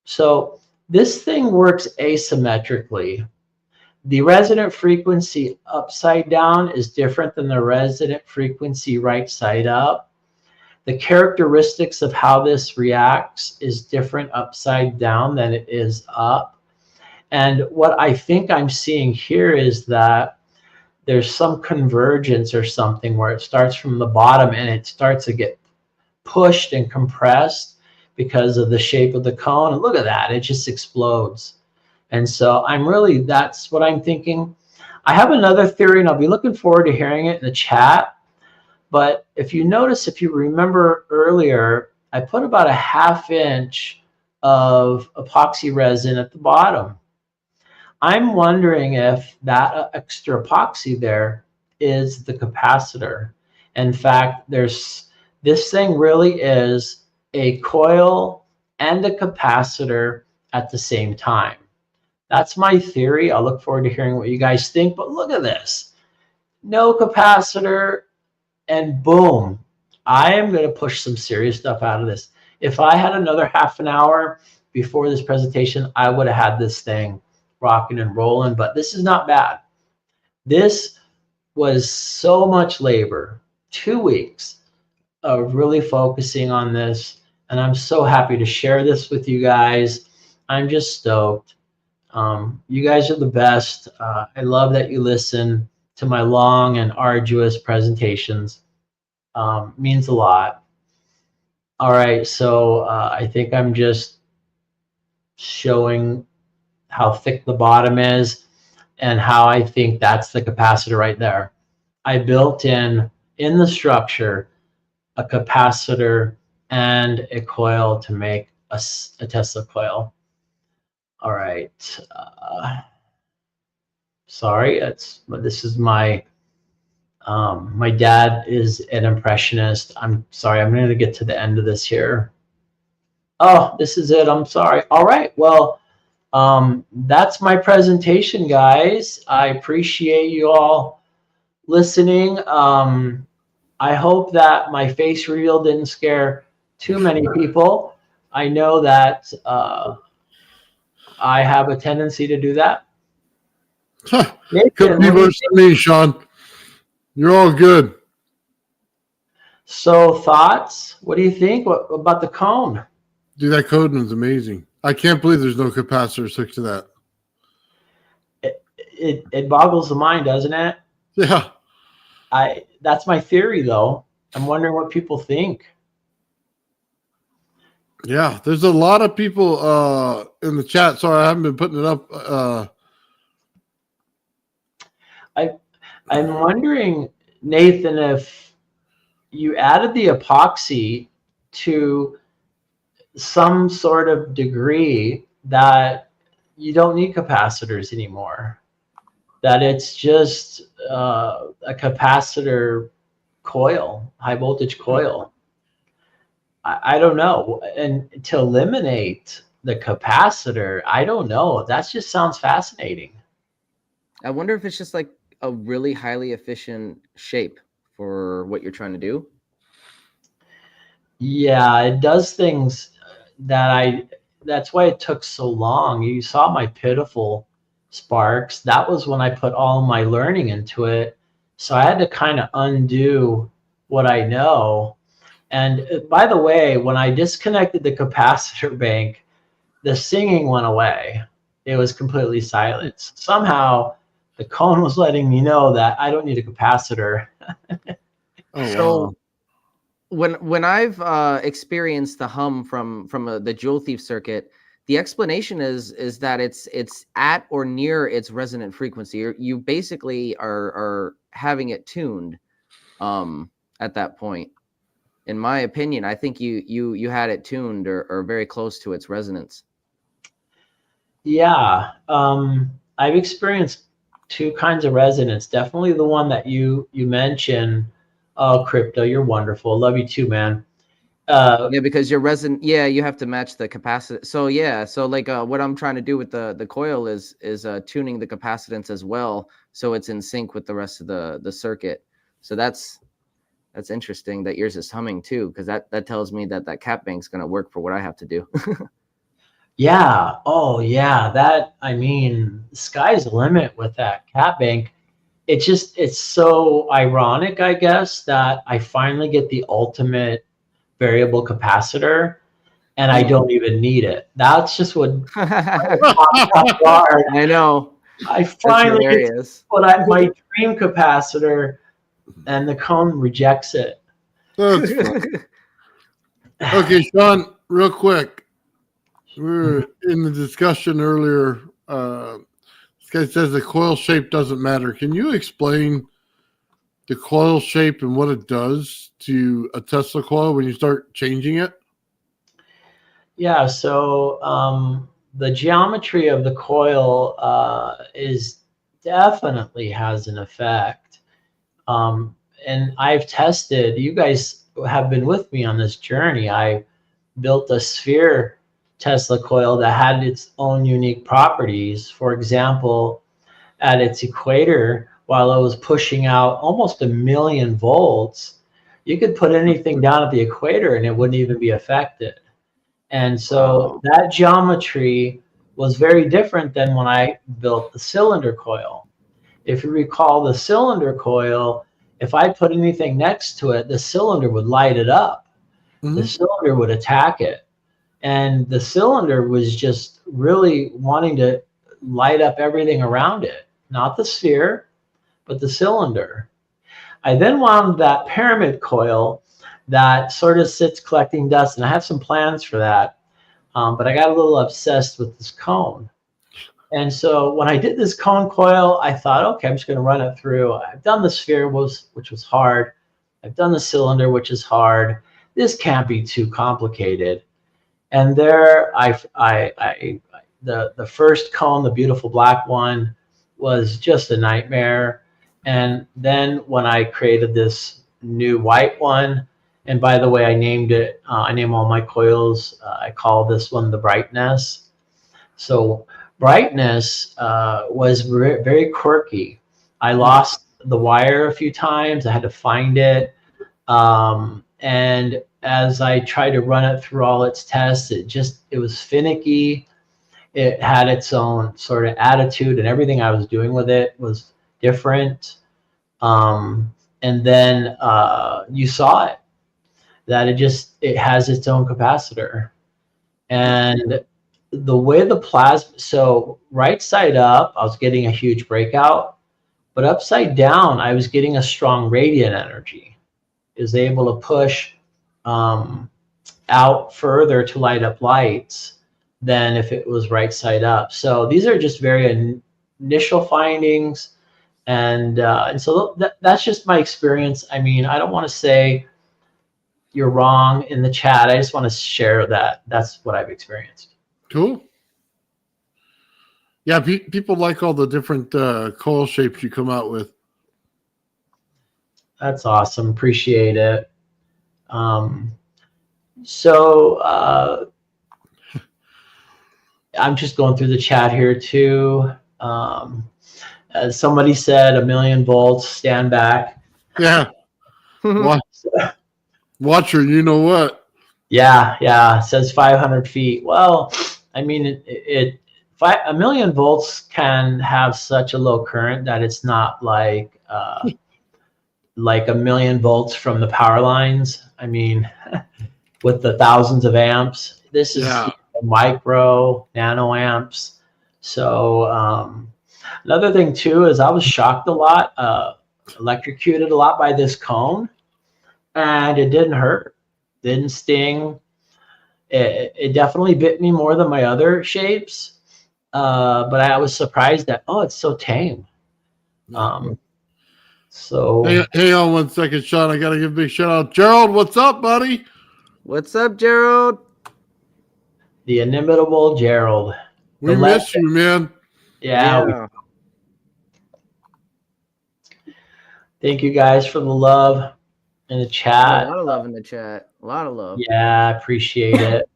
So this thing works asymmetrically. The resonant frequency upside down is different than the resonant frequency right side up. The characteristics of how this reacts is different upside down than it is up. And what I think I'm seeing here is that there's some convergence or something where it starts from the bottom and it starts to get pushed and compressed because of the shape of the cone. And look at that, it just explodes. And so that's what I'm thinking. I have another theory and I'll be looking forward to hearing it in the chat. But if you notice, if you remember earlier, I put about a ½ inch of epoxy resin at the bottom. I'm wondering if that extra epoxy there is the capacitor. In fact, this thing really is a coil and a capacitor at the same time. That's my theory. I'll look forward to hearing what you guys think. But look at this. No capacitor, and boom. I am going to push some serious stuff out of this. If I had another ½ an hour before this presentation, I would have had this thing rocking and rolling. But this is not bad. This was so much labor. 2 weeks of really focusing on this, and I'm so happy to share this with you guys. I'm just stoked. You guys are the best. I love that you listen to my long and arduous presentations. Means a lot. All right, so I think I'm just showing how thick the bottom is and how I think that's the capacitor right there. I built in the structure a capacitor and a coil to make a Tesla coil. All right. Sorry, this is my my dad is an impressionist. I'm sorry, I'm going to get to the end of this here. Oh, this is it. I'm sorry. All right. Well, that's my presentation, guys. I appreciate you all listening. I hope that my face reveal didn't scare too many people. I know that I have a tendency to do that. Could be worse than me, Shawn. You're all good. So thoughts? What do you think? What about the cone? Dude, that code is amazing. I can't believe there's no capacitor stuck to that. It boggles the mind, doesn't it? Yeah. That's my theory, though. I'm wondering what people think. Yeah, there's a lot of people in the chat. Sorry, I haven't been putting it up. I'm wondering, Nathan, if you added the epoxy to some sort of degree that you don't need capacitors anymore, that it's just a capacitor coil, high voltage coil. I don't know. And to eliminate the capacitor, I don't know. That just sounds fascinating. I wonder if it's just like a really highly efficient shape for what you're trying to do. Yeah, it does things that's why it took so long. You saw my pitiful sparks. That was when I put all my learning into it. So I had to kind of undo what I know. And by the way, when I disconnected the capacitor bank, the singing went away. It was completely silent. Somehow the cone was letting me know that I don't need a capacitor. So when I've experienced the hum from the Joule Thief circuit, the explanation is that it's at or near its resonant frequency. You basically are having it tuned at that point. In my opinion, I think you had it tuned or very close to its resonance. Yeah, I've experienced two kinds of resonance. Definitely the one that you mentioned. Oh, Crypto, you're wonderful. Love you too, man. Yeah, because your you have to match the capacitance. So yeah, so like what I'm trying to do with the coil is tuning the capacitance as well, so it's in sync with the rest of the circuit. So that's interesting that yours is humming too, because that tells me that cap bank's going to work for what I have to do. Yeah. Oh, yeah. I mean, the sky's the limit with that cap bank. It's so ironic, I guess, that I finally get the ultimate variable capacitor and I don't even need it. That's just what I know. I finally get my dream capacitor and the cone rejects it. That's fun. Okay, Shawn, real quick. We were in the discussion earlier. This guy says the coil shape doesn't matter. Can you explain the coil shape and what it does to a Tesla coil when you start changing it? Yeah, so the geometry of the coil is definitely has an effect. And I've tested, you guys have been with me on this journey. I built a sphere Tesla coil that had its own unique properties. For example, at its equator, while it was pushing out almost 1,000,000 volts, you could put anything down at the equator and it wouldn't even be affected. And so that geometry was very different than when I built the cylinder coil. If you recall the cylinder coil, if I put anything next to it, the cylinder would light it up. The cylinder would attack it. And the cylinder was just really wanting to light up everything around it, not the sphere, but the cylinder. I then wound that pyramid coil that sort of sits collecting dust, and I have some plans for that. But I got a little obsessed with this cone. And so when I did this cone coil, I thought, okay, I'm just going to run it through. I've done the sphere, which was hard. I've done the cylinder, which is hard. This can't be too complicated. And there, the first cone, the beautiful black one, was just a nightmare. And then when I created this new white one, and by the way, I named it, I name all my coils, I call this one the brightness. So brightness was very quirky. I lost the wire a few times. I had to find it. And as I tried to run it through all its tests, it was finicky. It had its own sort of attitude, and everything I was doing with it was different. And then you saw it, that it has its own capacitor. And the way the plasma, so right side up, I was getting a huge breakout, but upside down, I was getting a strong radiant energy. It was able to push out further to light up lights than if it was right side up. So these are just very initial findings. And so that's just my experience. I mean, I don't want to say you're wrong in the chat. I just want to share that that's what I've experienced. Cool. Yeah, people like all the different coil shapes you come out with. That's awesome. Appreciate it. So I'm just going through the chat here too. As somebody said, 1,000,000 volts, stand back. Yeah. Watcher, you know what? Yeah. It says 500 feet. Well, I mean, 1,000,000 volts can have such a low current that it's not like 1,000,000 volts from the power lines. I mean, with the thousands of amps, this is micro nanoamps. So another thing too is I was shocked a lot, electrocuted a lot by this cone, and it didn't hurt, didn't sting. It definitely bit me more than my other shapes, but I was surprised that, oh, it's so tame. So hang on 1 second, Shawn. I gotta give a big shout out. Gerald, what's up, buddy? What's up, Gerald? The inimitable Gerald. We miss you, man. Yeah. Thank you guys for the love in the chat. A lot of love in the chat. A lot of love. Yeah, I appreciate it.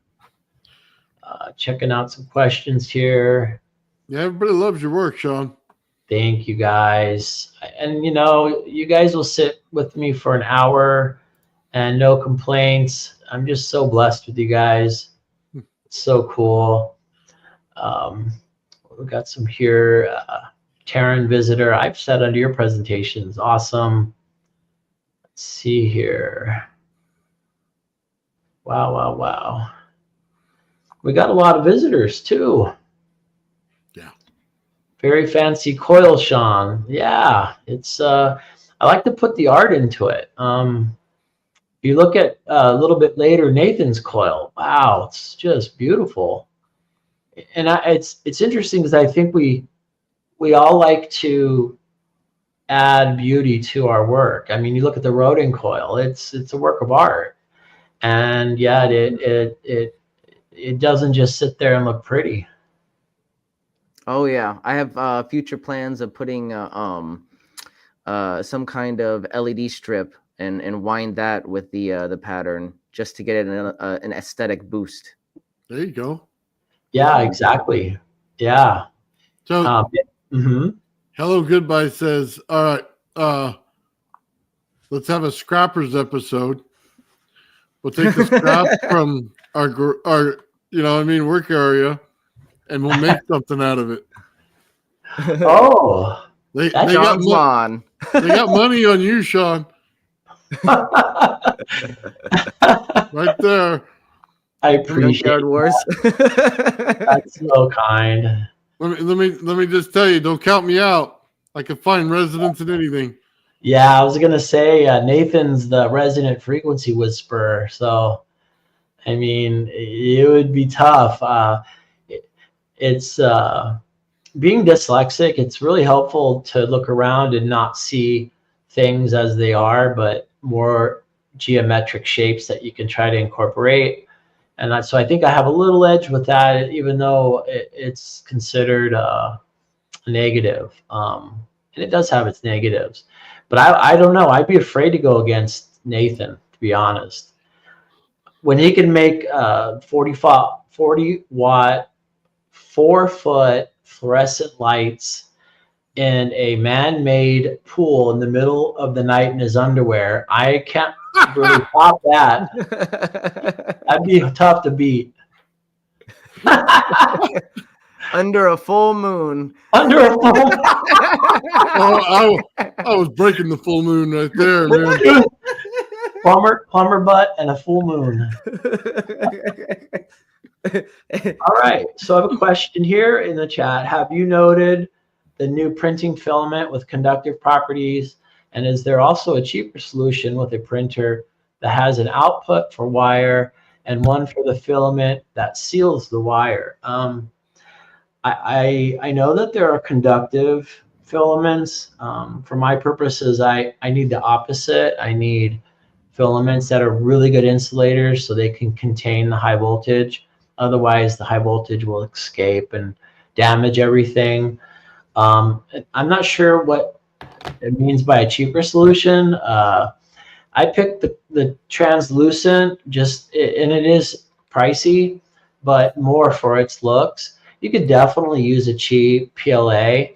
Checking out some questions here. Yeah, everybody loves your work, Shawn. Thank you guys. And you guys will sit with me for an hour and no complaints. I'm just so blessed with you guys. It's so cool. We got some here. Taryn Visitor, I've sat under your presentations. Awesome. Let's see here. Wow. We got a lot of visitors too. Yeah. Very fancy coil, Shawn. Yeah, it's I like to put the art into it. If you look at a little bit later, Nathan's coil. Wow, it's just beautiful. And it's interesting because I think we all like to add beauty to our work. I mean, you look at the Rodin coil; it's a work of art, and yeah, it doesn't just sit there and look pretty. Oh yeah, I have future plans of putting some kind of LED strip and wind that with the pattern just to get it an aesthetic boost. There you go. Yeah, exactly. Yeah. So, Hello Goodbye says, all right, let's have a scrappers episode. We'll take the scrap from our work area, and we'll make something out of it. Oh, they got They got money on you, Shawn. Right there. I appreciate Junkyard Wars. that's so kind. Let me just tell you, don't count me out. I can find residents in anything. Yeah, I was gonna say Nathan's the resident frequency whisperer, so I mean it would be tough. It's being dyslexic. It's really helpful to look around and not see things as they are, but more geometric shapes that you can try to incorporate. And so I think I have a little edge with that, even though it's considered negative. And it does have its negatives. But I don't know. I'd be afraid to go against Nathan, to be honest. When he can make 40 watt, 4-foot fluorescent lights in a man-made pool in the middle of the night in his underwear, I can't really top that. That'd be tough to beat. Under a full moon. Under a full moon. Oh, I was breaking the full moon right there, man. Plumber butt and a full moon. All right. So I have a question here in the chat. Have you noted the new printing filament with conductive properties? And is there also a cheaper solution with a printer that has an output for wire and one for the filament that seals the wire? I know that there are conductive filaments. For my purposes, I need the opposite. I need filaments that are really good insulators so they can contain the high voltage. Otherwise, the high voltage will escape and damage everything. I'm not sure what it means by a cheaper solution. I picked the translucent, and it is pricey, but more for its looks. You could definitely use a cheap PLA,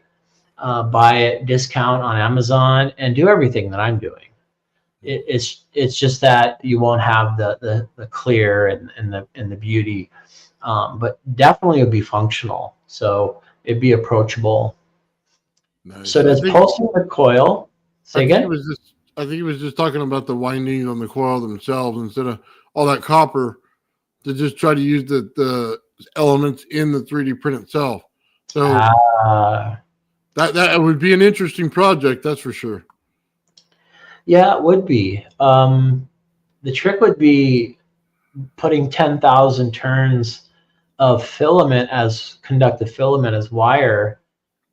buy it discount on Amazon, and do everything that I'm doing. It's just that you won't have the clear and the beauty, but definitely it would be functional. So it'd be approachable. Nice. So does pulsing the coil? Say again? I think he was just talking about the windings on the coil themselves instead of all that copper, to just try to use the elements in the 3D print itself. So that would be an interesting project, that's for sure. Yeah, it would be. The trick would be putting 10,000 turns of filament as conductive filament as wire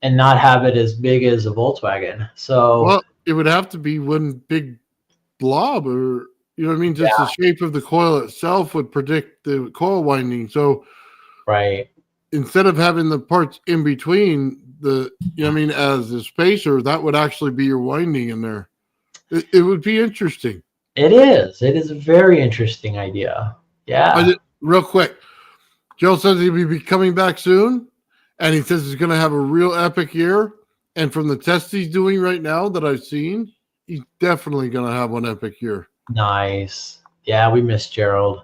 and not have it as big as a Volkswagen. So well, it would have to be one big blob, or you know what I mean? Just the shape of the coil itself would predict the coil winding. So right. Instead of having the parts in between as a spacer, that would actually be your winding in there. It would be interesting. It is. It is a very interesting idea. Yeah. Real quick, Joe says he'll be coming back soon, and he says he's going to have a real epic year. And from the tests he's doing right now that I've seen, he's definitely going to have one epic year. Nice. Yeah, we miss Gerald.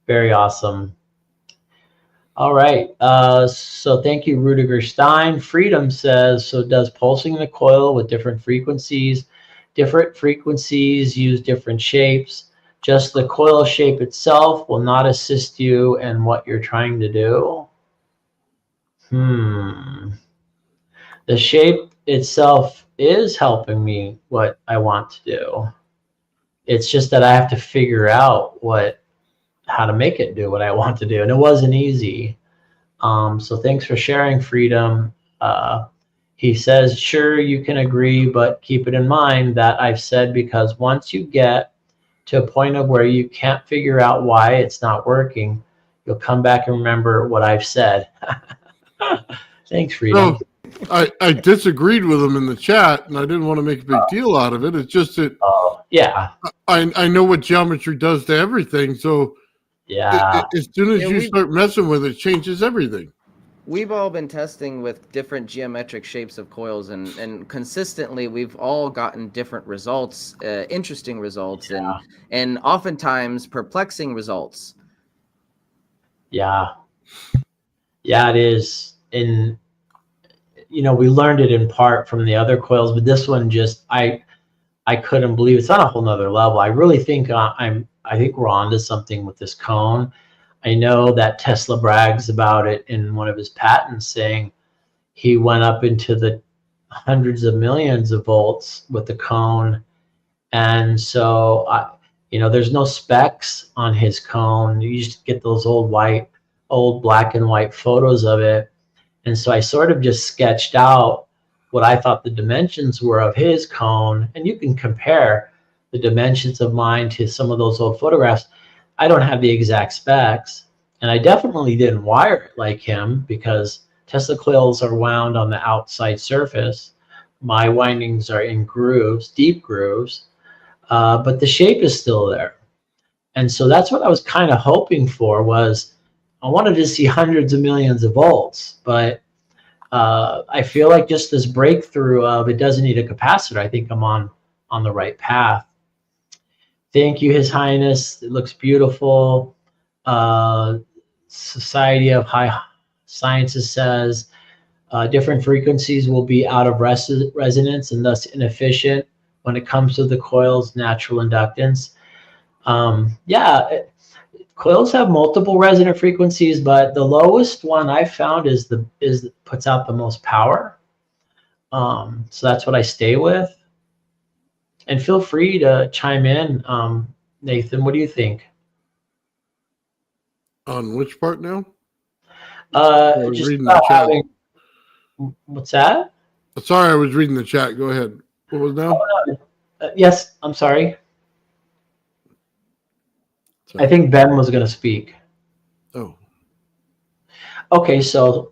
Very awesome. All right. So thank you, Rudiger Stein. Freedom says, so does pulsing the coil with different frequencies use different shapes? Just the coil shape itself will not assist you in what you're trying to do? The shape itself is helping me what I want to do. It's just that I have to figure out how to make it do what I want to do. And it wasn't easy. So thanks for sharing, Freedom. He says, sure, you can agree, but keep it in mind that I've said, because once you get to a point of where you can't figure out why it's not working, you'll come back and remember what I've said. Thanks, Freedom. So, I disagreed with him in the chat, and I didn't want to make a big deal out of it. It's just that I know what geometry does to everything. So as soon as you start messing with it, it changes everything. We've all been testing with different geometric shapes of coils, and consistently we've all gotten different results, interesting results, and oftentimes perplexing results. Yeah, it is. And you know, we learned it in part from the other coils, but this one just, I couldn't believe it's on a whole nother level. I really think I think we're onto something with this cone. I know that Tesla brags about it in one of his patents, saying he went up into the hundreds of millions of volts with the cone. And so, you know, there's no specs on his cone. You just get those old black and white photos of it. And so I sort of just sketched out what I thought the dimensions were of his cone. And you can compare the dimensions of mine to some of those old photographs. I don't have the exact specs, and I definitely didn't wire it like him, because Tesla coils are wound on the outside surface. My windings are in grooves, deep grooves, but the shape is still there. And so that's what I was kind of hoping for, was I wanted to see hundreds of millions of volts, but I feel like just this breakthrough of it doesn't need a capacitor. I think I'm on the right path. Thank you, His Highness. It looks beautiful. Society of High Sciences says different frequencies will be out of resonance and thus inefficient when it comes to the coil's natural inductance. Yeah, coils have multiple resonant frequencies, but the lowest one I found puts out the most power. So that's what I stay with. And feel free to chime in, Nathan. What do you think? On which part now? Just reading the chat. What's that? Sorry, I was reading the chat. Go ahead. What was now? Oh, no. Yes, I'm sorry. Sorry. I think Ben was going to speak. Oh. Okay, so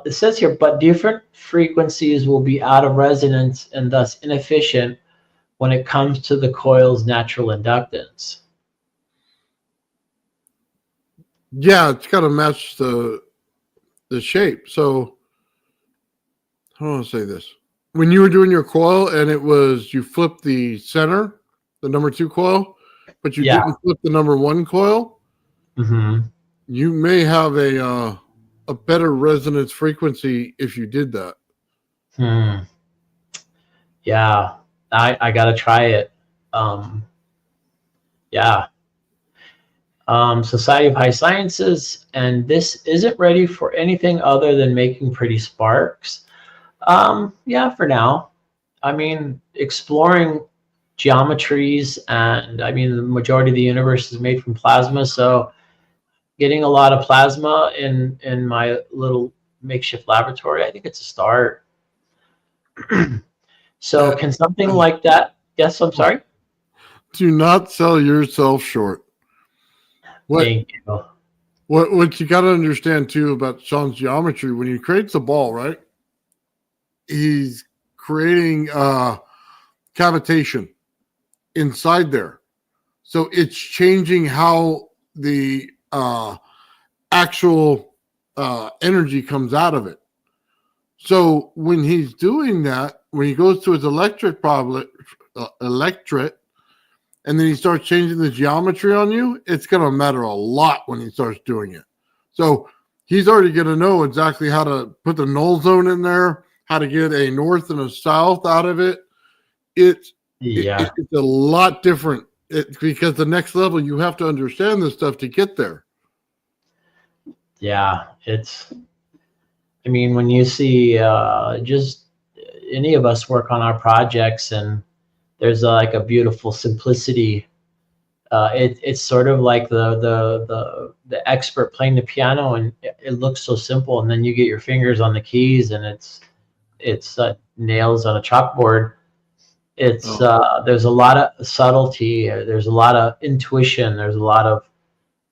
it says here, but different frequencies will be out of resonance and thus inefficient when it comes to the coil's natural inductance. Yeah, it's got to match the shape. So how do I say this? When you were doing your coil and you flipped the center, the number 2 coil, but you didn't flip the number 1 coil, you may have a better resonance frequency if you did that. Yeah, I gotta try it. Yeah. Society of High Sciences, and this isn't ready for anything other than making pretty sparks. Yeah, for now. I mean, exploring geometries, and I mean, the majority of the universe is made from plasma, so getting a lot of plasma in my little makeshift laboratory, I think it's a start. So can something like that? Yes, I'm sorry. Do not sell yourself short. Thank you. What you got to understand too about Shawn's geometry, when he creates a ball, right? He's creating cavitation inside there, so it's changing how the actual energy comes out of it. So when he's doing that, when he goes to his electret, and then he starts changing the geometry on you, it's going to matter a lot when he starts doing it. So he's already going to know exactly how to put the null zone in there, how to get a north and a south out of it. It's a lot different because the next level, you have to understand this stuff to get there. Yeah, I mean, when you see just any of us work on our projects, and there's like a beautiful simplicity. It's sort of like the expert playing the piano, and it looks so simple, and then you get your fingers on the keys, and it's nails on a chalkboard. It's there's a lot of subtlety. There's a lot of intuition. There's a lot of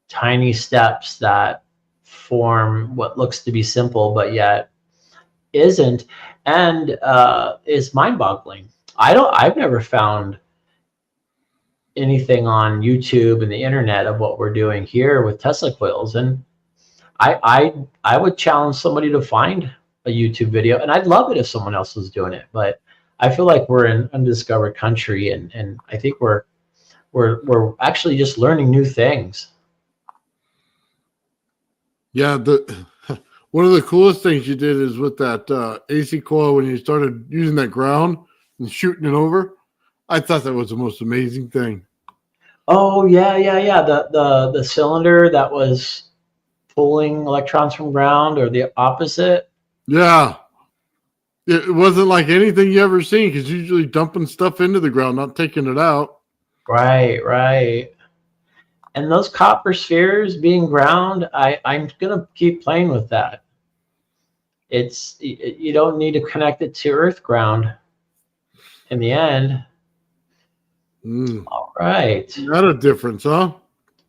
tiny steps that form what looks to be simple, but yet isn't, and is mind-boggling. I've never found anything on YouTube and the internet of what we're doing here with Tesla coils, and I would challenge somebody to find a YouTube video, and I'd love it if someone else was doing it, but I feel like we're in undiscovered country, and I think we're actually just learning new things. Yeah, One of the coolest things you did is with that AC coil when you started using that ground and shooting it over. I thought that was the most amazing thing. Oh yeah. The cylinder that was pulling electrons from ground, or the opposite. Yeah. It wasn't like anything you ever seen, because usually dumping stuff into the ground, not taking it out. Right. And those copper spheres being ground, I'm gonna keep playing with that. You don't need to connect it to earth ground in the end. All right. Not a difference, huh?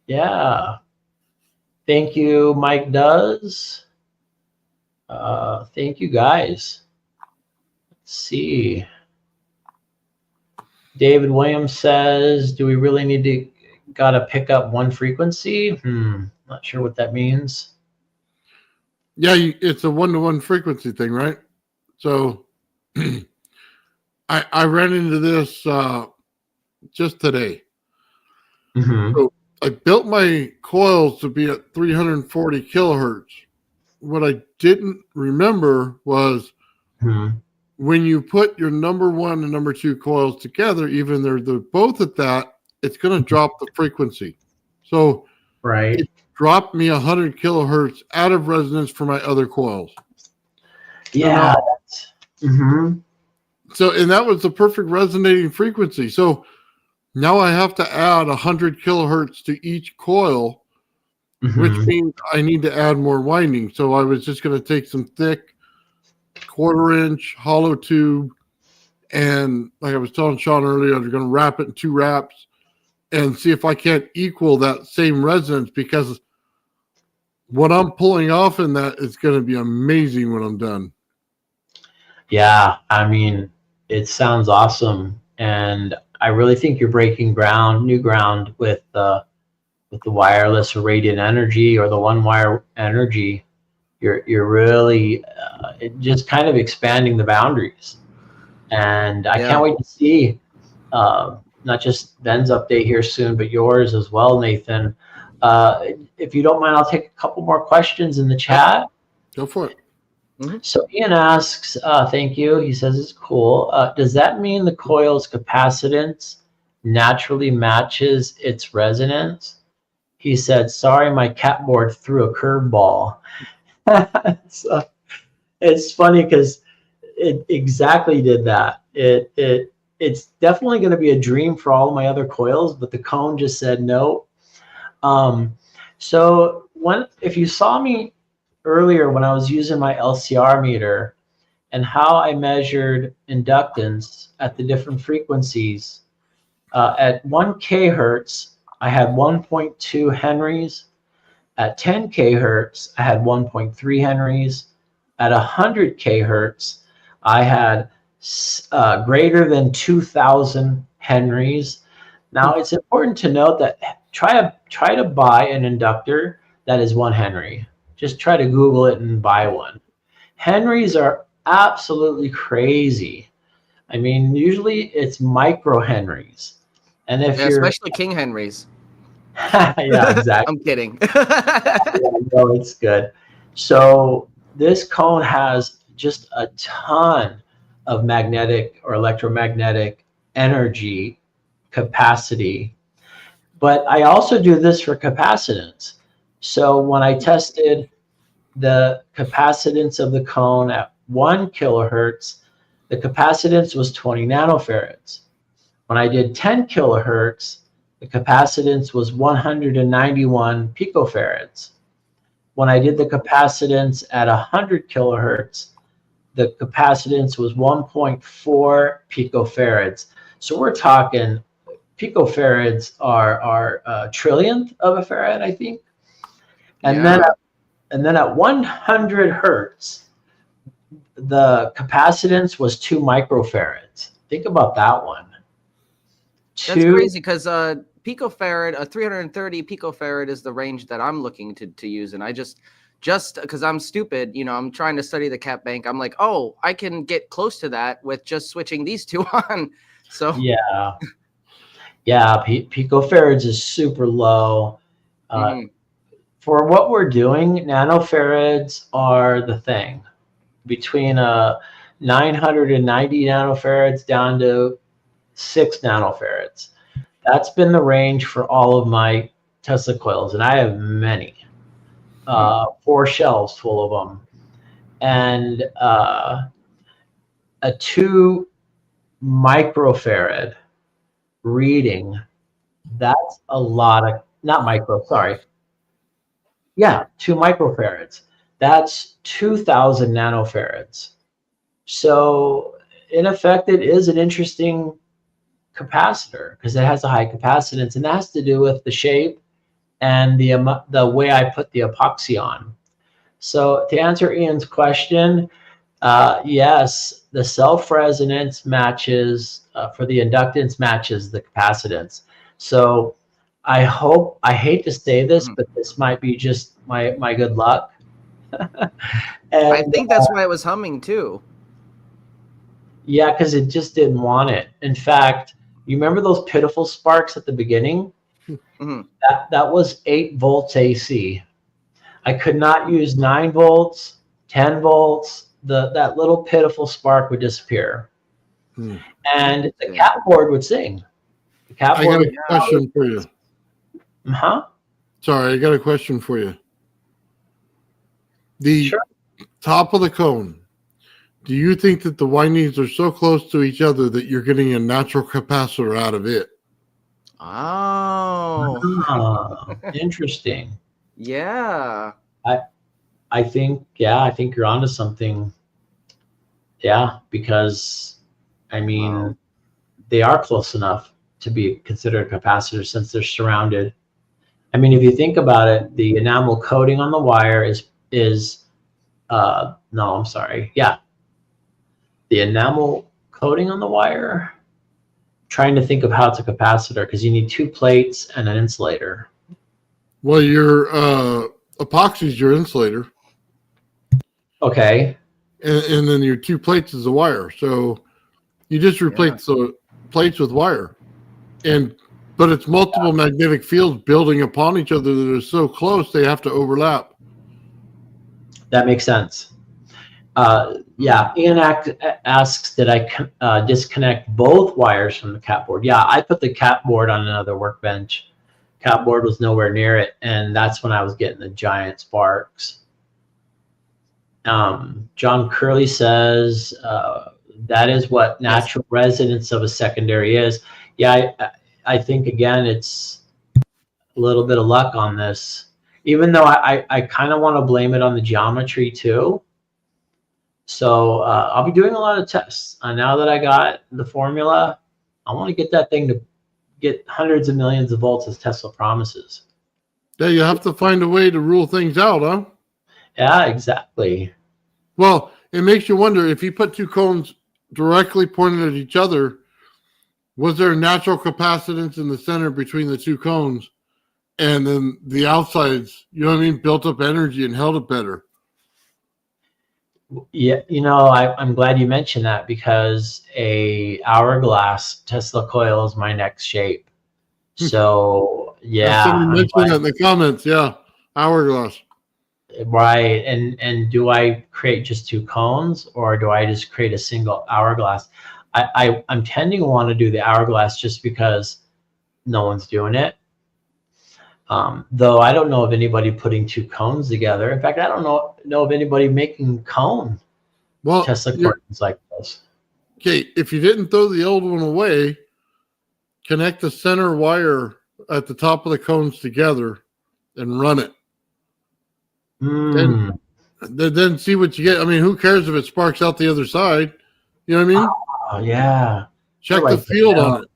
Yeah. Thank you, Mike does. Thank you, guys. Let's see. David Williams says, do we really need to gotta pick up one frequency? Not sure what that means. Yeah, it's a 1-to-1 frequency thing, right? So I ran into this just today. So I built my coils to be at 340 kilohertz. What I didn't remember was when you put your number 1 and number 2 coils together, even though they're both at that, it's going to drop the frequency. So it dropped me 100 kilohertz out of resonance for my other coils. Yeah. So, and that was the perfect resonating frequency. So now I have to add 100 kilohertz to each coil, which means I need to add more winding. So I was just going to take some thick 1/4 inch hollow tube, and like I was telling Shawn earlier, I'm going to wrap it in 2 wraps and see if I can't equal that same resonance, because what I'm pulling off in that is going to be amazing when I'm done. Yeah, I mean, it sounds awesome, and I really think you're breaking new ground with the wireless or radiant energy, or the one wire energy. You're really just kind of expanding the boundaries, and I can't wait to see not just Ben's update here soon, but yours as well, Nathan. If you don't mind, I'll take a couple more questions in the chat. Go for it. So Ian asks, thank you. He says it's cool. Does that mean the coil's capacitance naturally matches its resonance? He said, sorry, my cat board threw a curveball. So, it's funny because it exactly did that. It's definitely going to be a dream for all of my other coils, but the cone just said no. So if you saw me earlier when I was using my LCR meter and how I measured inductance at the different frequencies, at 1 kHz, I had 1.2 henries. At 10 kHz, I had 1.3 henries. At 100 kHz, I had greater than 2,000 henries. Now, it's important to note that try to buy an inductor that is 1 henry. Just try to Google it and buy one. Henries are absolutely crazy. I mean, usually it's micro henries. And if you're especially King Henrys. Yeah, exactly. I'm kidding. No, it's good. So this cone has just a ton of magnetic or electromagnetic energy capacity. But I also do this for capacitance. So when I tested the capacitance of the cone at 1 kilohertz, the capacitance was 20 nanofarads. When I did 10 kilohertz, the capacitance was 191 picofarads. When I did the capacitance at 100 kilohertz, the capacitance was 1.4 picofarads. So we're talking picofarads are a trillionth of a farad, I think. And then at 100 hertz, the capacitance was 2 microfarads. Think about that one. That's crazy, because picofarad, a 330 picofarad is the range that I'm looking to use, and I just because I'm stupid, I'm trying to study the cap bank. I'm like, oh, I can get close to that with just switching these two on. So yeah, picofarads is super low. for what we're doing, nanofarads are the thing. Between 990 nanofarads down to 6 nanofarads. That's been the range for all of my Tesla coils, and I have many. 4 shelves full of them. And a 2 microfarad reading, that's a lot of, not micro, sorry. Yeah, 2 microfarads. That's 2,000 nanofarads. So in effect, it is an interesting capacitor because it has a high capacitance, and that has to do with the shape and the way I put the epoxy on. So to answer Ian's question, yes, the self-resonance matches for the inductance matches the capacitance. So I hate to say this, but this might be just my good luck. And, I think that's why it was humming too. Yeah, because it just didn't want it. In fact, you remember those pitiful sparks at the beginning? That was 8 volts AC. I could not use 9 volts, 10 volts. That little pitiful spark would disappear. And the cat board would sing. The cat I board got a question for you. Sorry, I got a question for you. The top of the cone, do you think that the windings are so close to each other that you're getting a natural capacitor out of it? Oh, interesting. Yeah. I think you're onto something. Yeah, because I mean, they are close enough to be considered capacitors since they're surrounded. I mean, if you think about it, the enamel coating on the wire is no, I'm sorry. Yeah. The enamel coating on the wire, trying to think of how it's a capacitor because you need 2 plates and an insulator. Well, your epoxy is your insulator. Okay. And then your 2 plates is the wire. So you just replace the plates with wire. But it's multiple magnetic fields building upon each other that are so close they have to overlap. That makes sense. Yeah, Ian asks, did I disconnect both wires from the cat board? Yeah, I put the cat board on another workbench. Cat board was nowhere near it, and that's when I was getting the giant sparks. John Curley says, that is what natural resonance of a secondary is. Yeah, I think, again, it's a little bit of luck on this, even though I kind of want to blame it on the geometry too. So I'll be doing a lot of tests. Now that I got the formula, I want to get that thing to get hundreds of millions of volts as Tesla promises. Yeah, you have to find a way to rule things out, huh? Yeah, exactly. Well, it makes you wonder, if you put 2 cones directly pointed at each other, was there a natural capacitance in the center between the 2 cones, and then the outsides, you know what I mean, built up energy and held it better? Yeah, I'm glad you mentioned that because a hourglass Tesla coil is my next shape. So yeah, somebody mentioned that in the comments. Yeah, hourglass. Right, and do I create just 2 cones, or do I just create a single hourglass? I'm tending to want to do the hourglass just because no one's doing it. Though I don't know of anybody putting 2 cones together. In fact, I don't know of anybody making cone Tesla coils like this. Okay, if you didn't throw the old one away, connect the center wire at the top of the cones together and run it. Then see what you get. I mean, who cares if it sparks out the other side? You know what I mean? Oh, yeah. Check the field on it.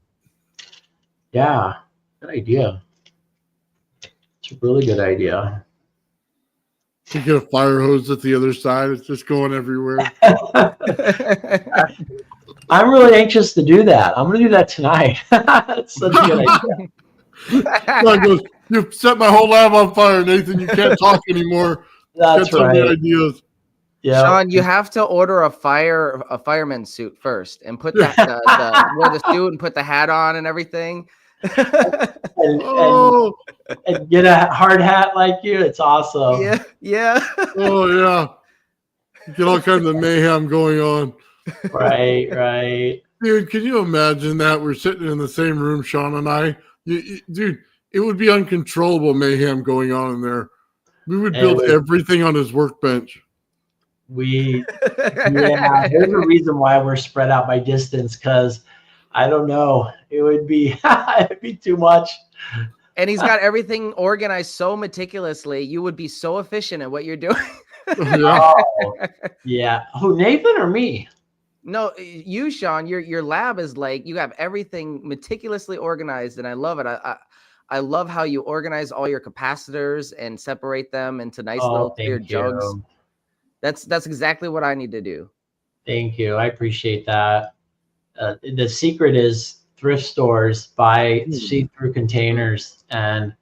Yeah, good idea. It's a really good idea. You get a fire hose at the other side. It's just going everywhere. I'm really anxious to do that. I'm going to do that tonight. That's such a good idea. You've set my whole lab on fire, Nathan. You can't talk anymore. That's right. Ideas. Yeah. Shawn, you have to order a fireman suit first and put wear the suit and put the hat on and everything. and, Oh, and get a hard hat like you. It's awesome. Yeah, yeah. oh yeah. You get all kinds of mayhem going on. Right. Dude, can you imagine that? We're sitting in the same room, Shawn and I. Dude, it would be uncontrollable mayhem going on in there. We would build everything on his workbench. There's a reason why we're spread out by distance, because I don't know, it would be it'd be too much. And he's got everything organized so meticulously. You would be so efficient at what you're doing. Yeah. Oh, yeah. Who, Nathan or me? No, you, Shawn, your lab is like, you have everything meticulously organized, and I love it. I love how you organize all your capacitors and separate them into nice little clear jugs. That's exactly what I need to do. Thank you. I appreciate that. The secret is thrift stores, buy see-through containers, and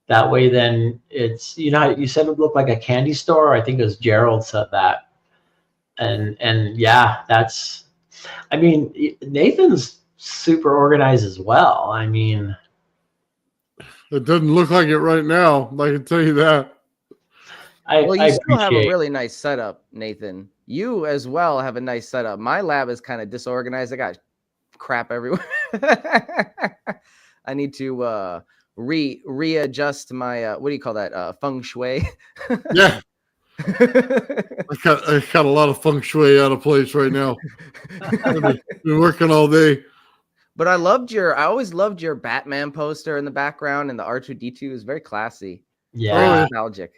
that way then it's, you know, you said it looked like a candy store. I think it was Gerald said that. And yeah, that's, I mean, Nathan's super organized as well. I mean, it doesn't look like it right now. I can tell you that. Well, you still have a really nice setup, Nathan. You as well have a nice setup. My lab is kind of disorganized. I got crap everywhere. I need to readjust my what do you call that? Feng shui. Yeah. I got a lot of feng shui out of place right now. I've been working all day. But I always loved your Batman poster in the background, and the R2-D2 is very classy. Yeah. Nostalgic.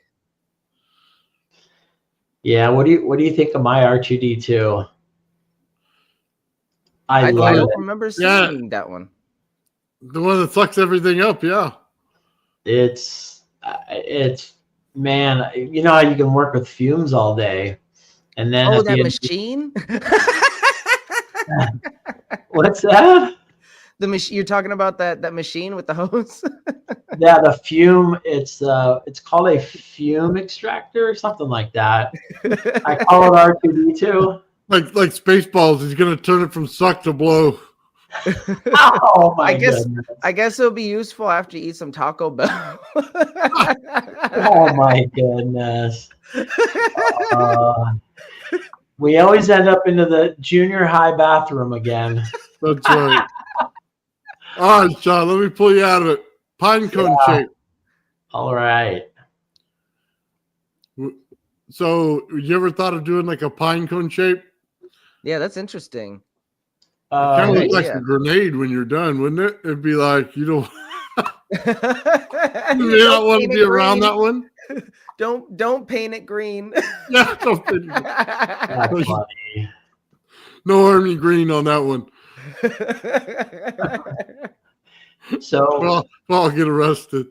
Yeah, what do you think of my R2-D2? I don't remember seeing that one. The one that sucks everything up, yeah. It's man, you know how you can work with fumes all day, and then that machine. What's that? The machine you're talking about, that machine with the hose. Yeah, the fume. It's called a fume extractor or something like that. I call it R2-D2. Like Spaceballs, he's gonna turn it from suck to blow. Oh my goodness. I guess it'll be useful after you eat some Taco Bell. Oh my goodness. We always end up into the junior high bathroom again. That's right. All right, Shawn, let me pull you out of it. Pine cone shape. All right. So, you ever thought of doing like a pine cone shape? Yeah, that's interesting. It kind of looks like a grenade when you're done, wouldn't it? It'd be like, you know, you may not want to be around that one. Don't paint it green. Yeah, don't paint it green. That's funny. No army green on that one. So I'll get arrested.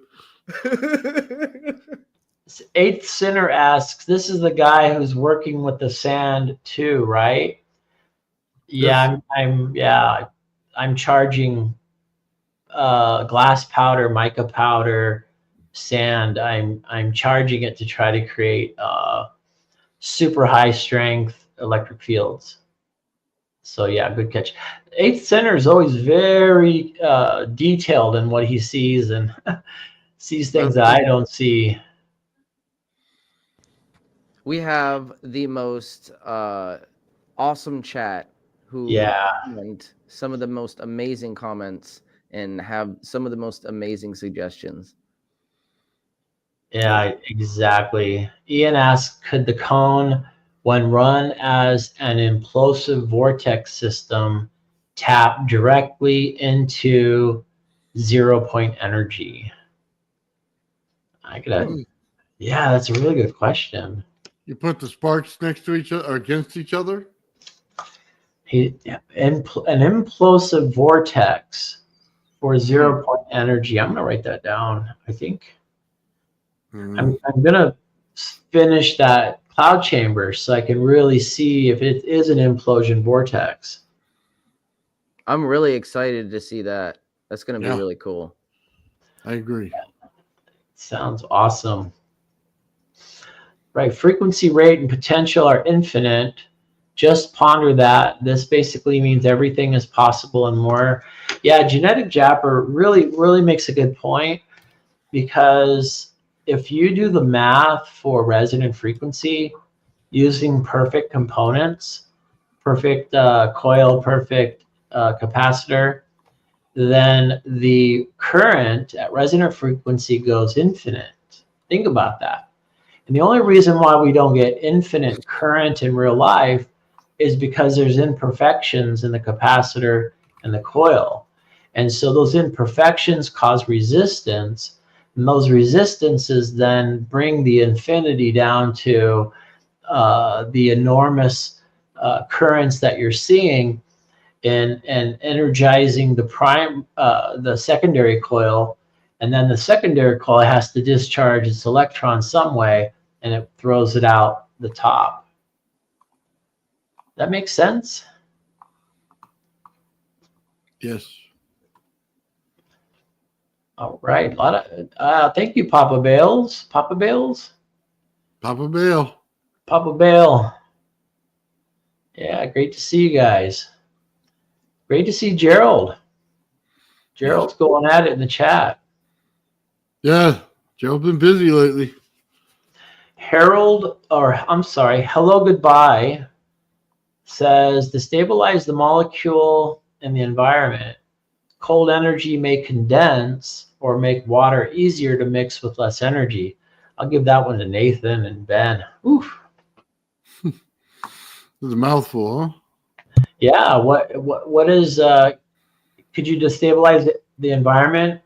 Eighth Sinner asks, this is the guy who's working with the sand too, right? Yeah, I'm charging glass powder, mica powder, sand. I'm charging it to try to create super high strength electric fields. So yeah, good catch. Eighth Sinner is always very detailed in what he sees and sees things that I don't see. We have the most awesome chat and some of the most amazing comments and have some of the most amazing suggestions. Yeah, exactly. Ian asks, could the cone, when run as an implosive vortex system, tap directly into 0-point energy? Yeah, that's a really good question. You put the sparks next to each other or against each other? An implosive vortex for 0-point energy. I'm going to write that down, I think. I'm going to finish that cloud chamber so I can really see if it is an implosion vortex. I'm really excited to see that. That's going to be really cool. I agree. Sounds awesome. Right. Frequency, rate, and potential are infinite. Just ponder that. This basically means everything is possible and more. Yeah, genetic jabber really makes a good point, because if you do the math for resonant frequency using perfect components, perfect coil, perfect capacitor, then the current at resonant frequency goes infinite. Think about that. And the only reason why we don't get infinite current in real life is because there's imperfections in the capacitor and the coil. And so those imperfections cause resistance, and those resistances then bring the infinity down to the enormous currents that you're seeing, and energizing the secondary coil, and then the secondary coil has to discharge its electrons some way, and it throws it out the top. That makes sense? Yes. All right. A lot of thank you, Papa Bales. Papa Bales? Papa Bale. Papa Bale. Yeah, great to see you guys. Great to see Gerald. Gerald's going at it in the chat. Yeah, Gerald's been busy lately. Hello Goodbye says, to stabilize the molecule in the environment, cold energy may condense or make water easier to mix with less energy. I'll give that one to Nathan and Ben. Oof. It's a mouthful, huh? Yeah. What is? Could you destabilize the environment?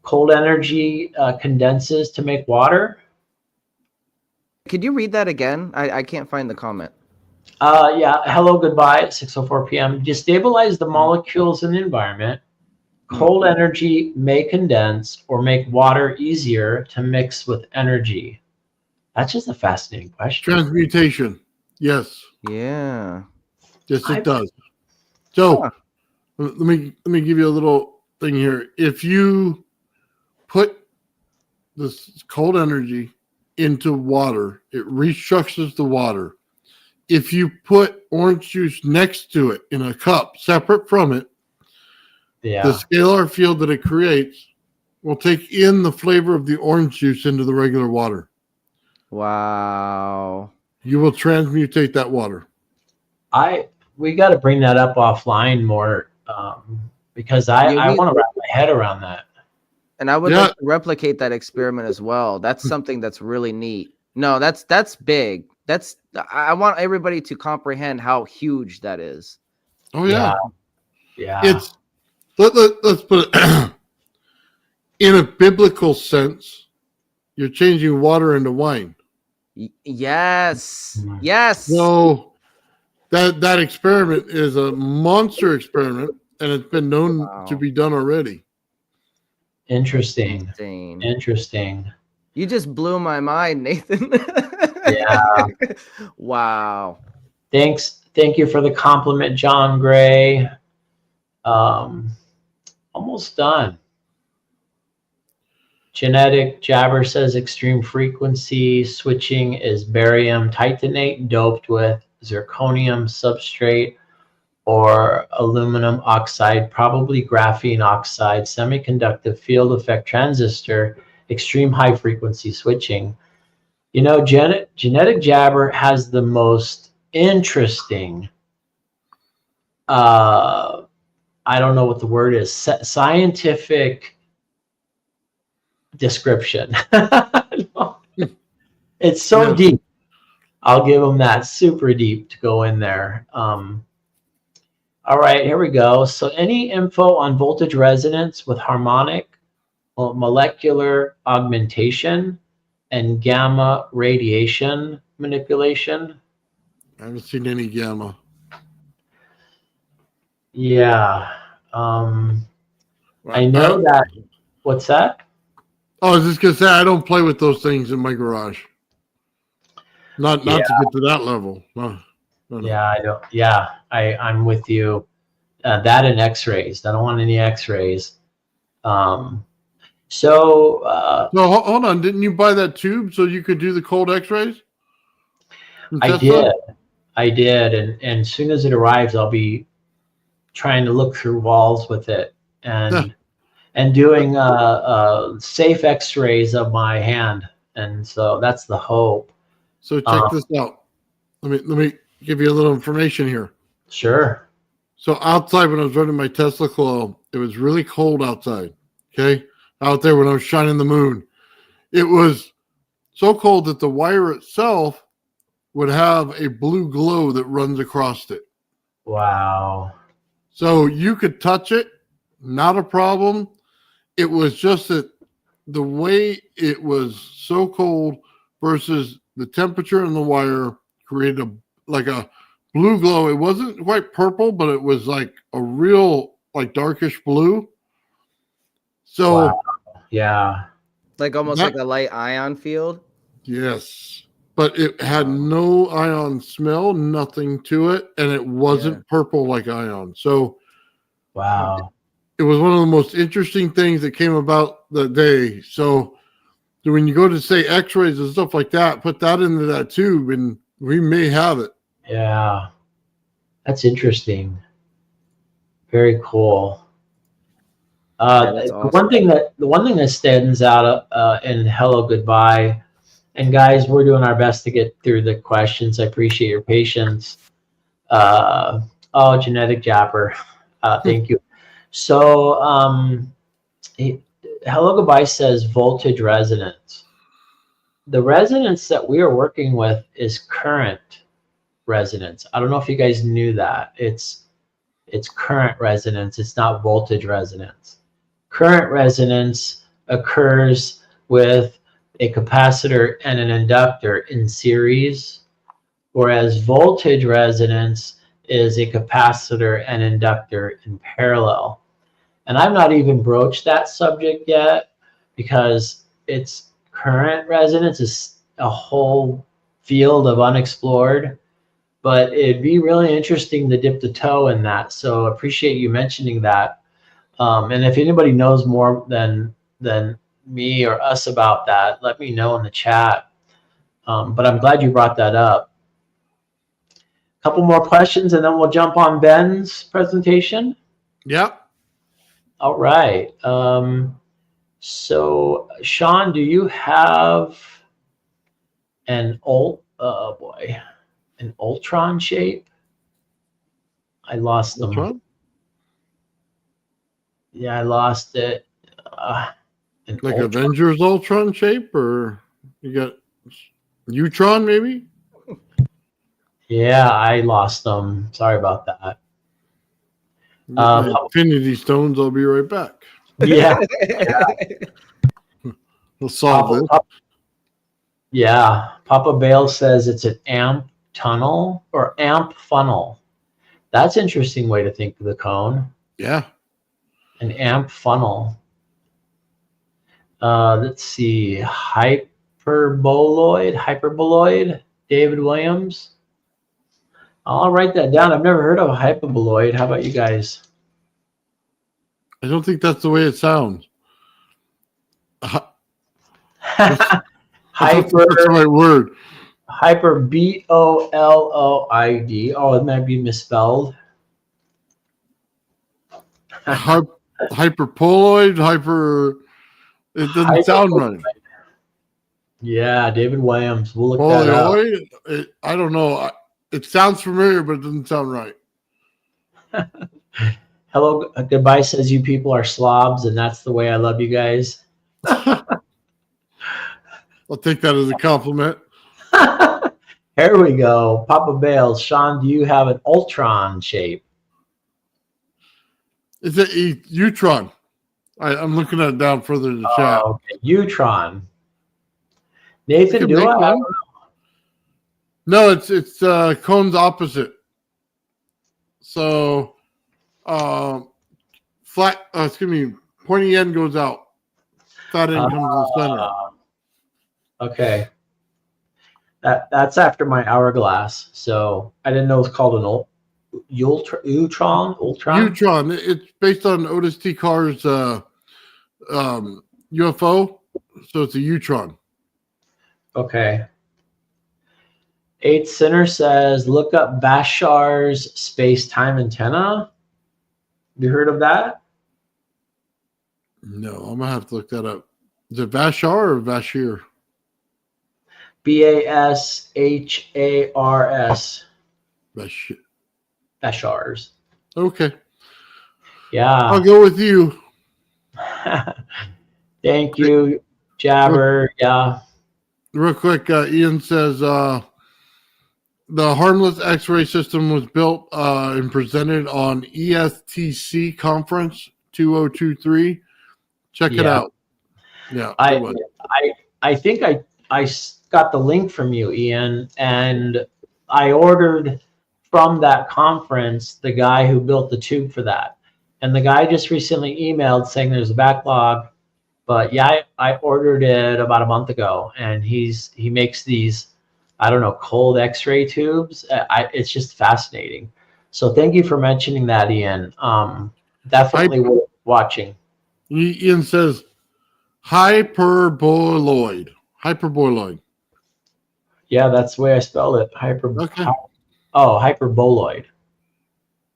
Cold energy condenses to make water. Could you read that again? I can't find the comment. Yeah. Hello, goodbye at 6:04 p.m. Destabilize the molecules in the environment. Cold energy may condense or make water easier to mix with energy. That's just a fascinating question. Transmutation. Yes. Yeah. Yes, it does. So let me give you a little thing here. If you put this cold energy into water, it restructures the water. If you put orange juice next to it in a cup, separate from it, Yeah. the scalar field that it creates will take in the flavor of the orange juice into the regular water. Wow. You will transmutate that water. We got to bring that up offline more, because I want to wrap my head around that. And I would like to replicate that experiment as well. That's something that's really neat. No, that's big. I want everybody to comprehend how huge that is. Oh yeah. Yeah. Let's put it in a biblical sense. You're changing water into wine. Yes. Yes. So that experiment is a monster experiment, and it's been known to be done already. Interesting. You just blew my mind, Nathan. Yeah. Wow. Thank you for the compliment, John Gray. Almost done. Genetic Jabber says extreme frequency switching is barium titanate doped with zirconium substrate or aluminum oxide, probably graphene oxide, semiconductive field effect transistor, extreme high frequency switching. You know, Genetic Jabber has the most interesting, I don't know what the word is, scientific description. It's so deep. I'll give them that, super deep to go in there. All right, here we go. So any info on voltage resonance with harmonic molecular augmentation and gamma radiation manipulation? I haven't seen any gamma. Yeah. I know that. What's that? Oh, I was just going to say, I don't play with those things in my garage. Not to get to that level. No. Yeah, I don't. Yeah, I'm with you. That and X-rays. I don't want any X-rays. So hold on. Didn't you buy that tube so you could do the cold X-rays? I did, and as soon as it arrives, I'll be trying to look through walls with it and doing safe X-rays of my hand, and so that's the hope. So check this out. Let me give you a little information here. Sure. So outside when I was running my Tesla coil, it was really cold outside. Okay, out there when I was shining the moon, it was so cold that the wire itself would have a blue glow that runs across it. Wow. So you could touch it, not a problem. It was just that the way it was so cold versus the temperature in the wire created a blue glow. It wasn't quite purple, but it was like a real like darkish blue. So wow. Yeah. Like almost like a light ion field. Yes. But it had no ion smell, nothing to it, and it wasn't purple like ion. So wow. It was one of the most interesting things that came about that day. So when you go to say x-rays and stuff like that, put that into that tube and we may have it. Yeah. That's interesting. Very cool. That's awesome. The one thing that stands out in Hello Goodbye, and guys, we're doing our best to get through the questions. I appreciate your patience. Genetic Japper, thank you. So Hello Goodbye says voltage resonance. The resonance that we are working with is current resonance. I don't know if you guys knew that. It's current resonance. It's not voltage resonance. Current resonance occurs with a capacitor and an inductor in series, whereas voltage resonance is a capacitor and inductor in parallel. And I've not even broached that subject yet because it's current resonance is a whole field of unexplored, but it'd be really interesting to dip the toe in that. So appreciate you mentioning that. And if anybody knows more than me or us about that, let me know in the chat. But I'm glad you brought that up. A couple more questions and then we'll jump on Ben's presentation. Yep. All right. So Shawn, do you have an Ultron shape? I lost them. Ultron? Yeah, I lost it. Like Ultron. Avengers Ultron shape, or you got Utron maybe? Yeah, I lost them. Sorry about that. Infinity Stones. I'll be right back. Yeah. We'll solve this. Yeah. Papa Bale says it's an amp tunnel or amp funnel. That's an interesting way to think of the cone. Yeah. An amp funnel. Let's see. Hyperboloid. David Williams. I'll write that down. I've never heard of a hyperboloid. How about you guys? I don't think that's the way it sounds. Hyper. That's the right word. Hyper BOLOID. Oh, it might be misspelled. Hyperpoloid. It doesn't sound right. Yeah, David Williams. We'll look that up. I don't know. It sounds familiar, but it doesn't sound right. Hello Goodbye says you people are slobs, and that's the way I love you guys. I'll take that as a compliment. Here we go. Papa Bales. Shawn, do you have an Ultron shape? It's a Utron. I'm looking at it down further in the chat. Okay. Utron. Nathan, do I? Have No, it's cone's opposite. So, flat. Pointy end goes out. Flat end comes to the center. Okay. That's after my hourglass. So I didn't know it was called an Ultron. Utron. It's based on Otis T. Carr's UFO. So it's a Utron. Okay. 8 Sinner says, look up Bashar's space-time antenna. You heard of that? No, I'm gonna have to look that up. Is it Vashar or Vashir? Bashars. Vashir. Bashars. Okay, Yeah. I'll go with you. Thank you, Jabber. Yeah. Real quick, Ian says the harmless X-ray system was built and presented on ESTC conference 2023. Check it out. Yeah, I think I got the link from you, Ian, and I ordered from that conference the guy who built the tube for that. And the guy just recently emailed saying there's a backlog. But yeah, I ordered it about a month ago, and he makes these, I don't know, cold X-ray tubes. It's just fascinating. So thank you for mentioning that, Ian. Definitely worth watching. Ian says hyperboloid. Hyperboloid. Yeah, that's the way I spelled it. Okay. Hyperboloid.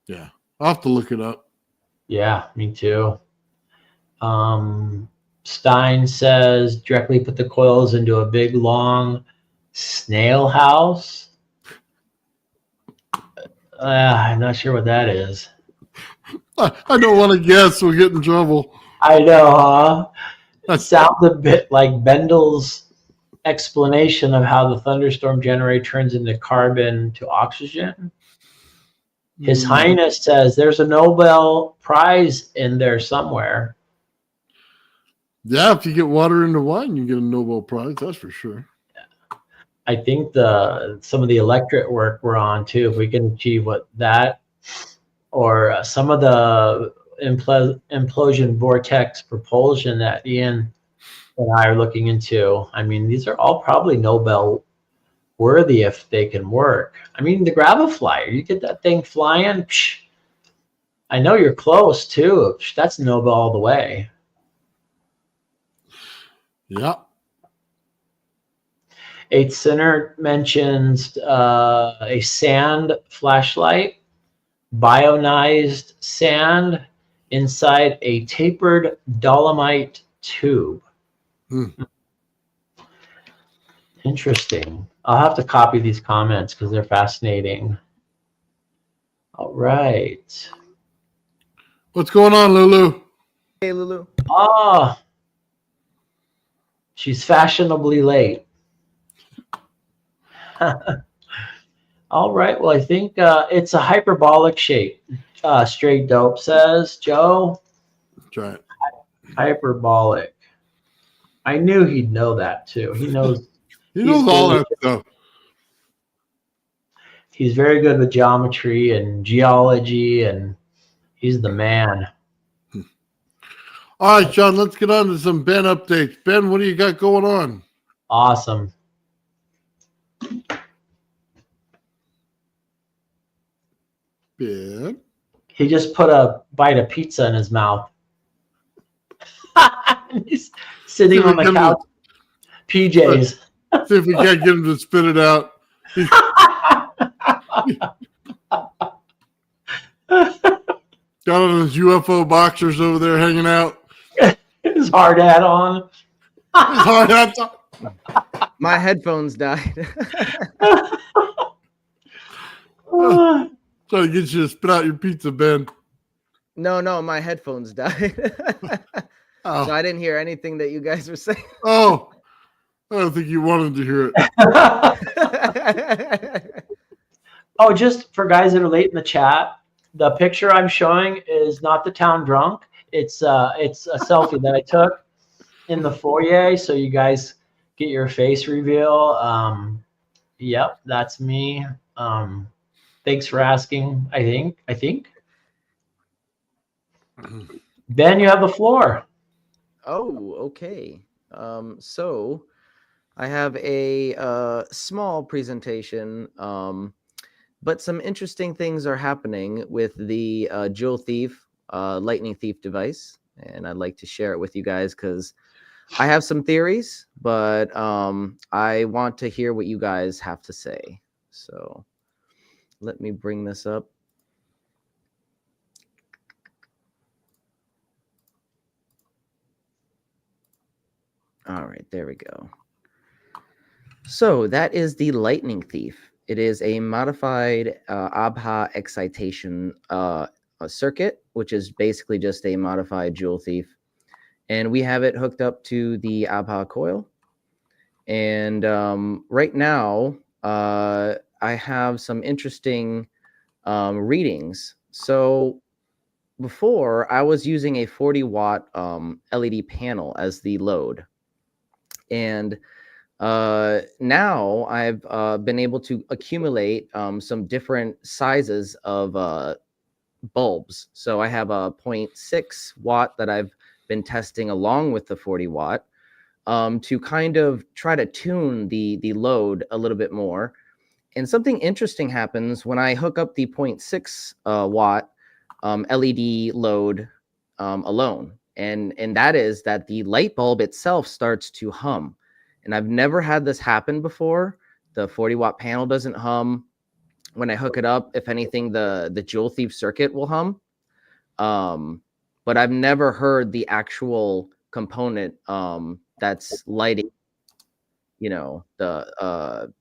Yeah, I'll have to look it up. Yeah, me too. Stein says directly put the coils into a big long snail house. I'm not sure what that is. I don't want to guess. We'll get in trouble. I know, huh? It sounds a bit like Bendel's explanation of how the thunderstorm generator turns into carbon to oxygen. His Highness says there's a Nobel Prize in there somewhere. Yeah, if you get water into wine, you get a Nobel Prize. That's for sure. I think some of the electret work we're on too, if we can achieve what that, or some of the implosion vortex propulsion that Ian and I are looking into. I mean, these are all probably Nobel worthy if they can work. I mean, the Graviflyer, you get that thing flying. Psh, I know you're close too. Psh, that's Nobel all the way. Yeah. 8th Sinner mentions a sand flashlight, bionized sand inside a tapered dolomite tube. Interesting. I'll have to copy these comments because they're fascinating. All right. What's going on, Lulu? Hey, Lulu. Ah, she's fashionably late. All right. Well, I think it's a hyperbolic shape. Straight Dope says, Joe. That's right. Hyperbolic. I knew he'd know that too. He knows. He knows all that stuff. He's very good with geometry and geology, and he's the man. All right, Shawn, let's get on to some Ben updates. Ben, what do you got going on? Awesome. Ben? He just put a bite of pizza in his mouth. He's sitting on the couch. PJs. See if we can't get him to spit it out. Got on his UFO boxers over there hanging out. His hard hat on. His hard hat's on. My headphones died. Trying to get you to spit out your pizza, Ben. No, my headphones died. Oh. So I didn't hear anything that you guys were saying. Oh, I don't think you wanted to hear it. Oh, just for guys that are late in the chat, the picture I'm showing is not the town drunk. It's a selfie that I took in the foyer, so you guys get your face reveal. Yep, that's me. Thanks for asking. I think. Ben, you have the floor. Oh, okay. So I have a small presentation, but some interesting things are happening with the Jewel Thief, Lightning Thief device, and I'd like to share it with you guys because I have some theories, but I want to hear what you guys have to say. So let me bring this up. All right, there we go. So that is the Lightning Thief. It is a modified ABHA excitation circuit, which is basically just a modified Joule Thief. And we have it hooked up to the ABHA coil. And right now, I have some interesting readings. So before, I was using a 40-watt LED panel as the load. And now I've been able to accumulate some different sizes of bulbs. So I have a 0.6 watt that I've been testing along with the 40 watt to kind of try to tune the load a little bit more. And something interesting happens when I hook up the 0.6 watt LED load alone. And that is that the light bulb itself starts to hum. And I've never had this happen before. The 40-watt panel doesn't hum. When I hook it up, if anything, the Joule Thief circuit will hum. But I've never heard the actual component that's lighting, the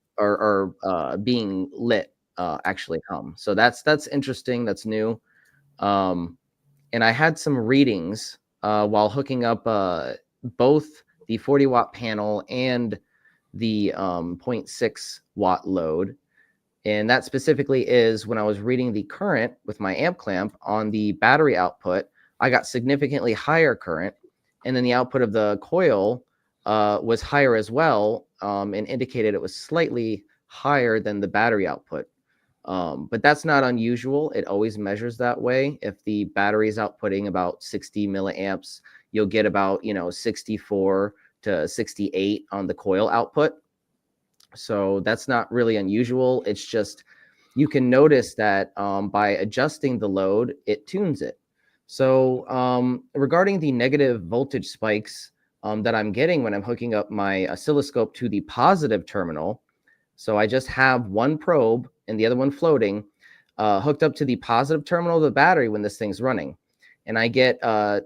being lit actually hum. So that's interesting. That's new. And I had some readings while hooking up both the 40-watt panel and the 0.6 watt load. And that specifically is when I was reading the current with my amp clamp on the battery output, I got significantly higher current. And then the output of the coil was higher as well, and indicated it was slightly higher than the battery output. But that's not unusual. It always measures that way. If the battery is outputting about 60 milliamps, you'll get about 64 to 68 on the coil output. So that's not really unusual. It's just you can notice that by adjusting the load, it tunes it. So regarding the negative voltage spikes that I'm getting when I'm hooking up my oscilloscope to the positive terminal, so I just have one probe and the other one floating, hooked up to the positive terminal of the battery when this thing's running. And I get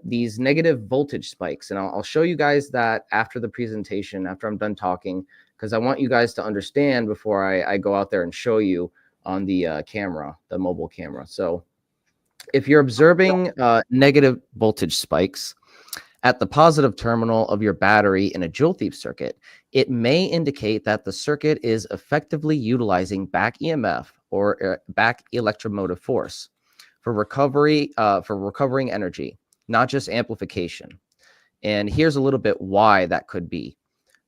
these negative voltage spikes. And I'll show you guys that after the presentation, after I'm done talking, because I want you guys to understand before I go out there and show you on the camera, the mobile camera. So if you're observing negative voltage spikes at the positive terminal of your battery in a Joule Thief circuit, it may indicate that the circuit is effectively utilizing back EMF or back electromotive force for recovering energy, not just amplification. And here's a little bit why that could be.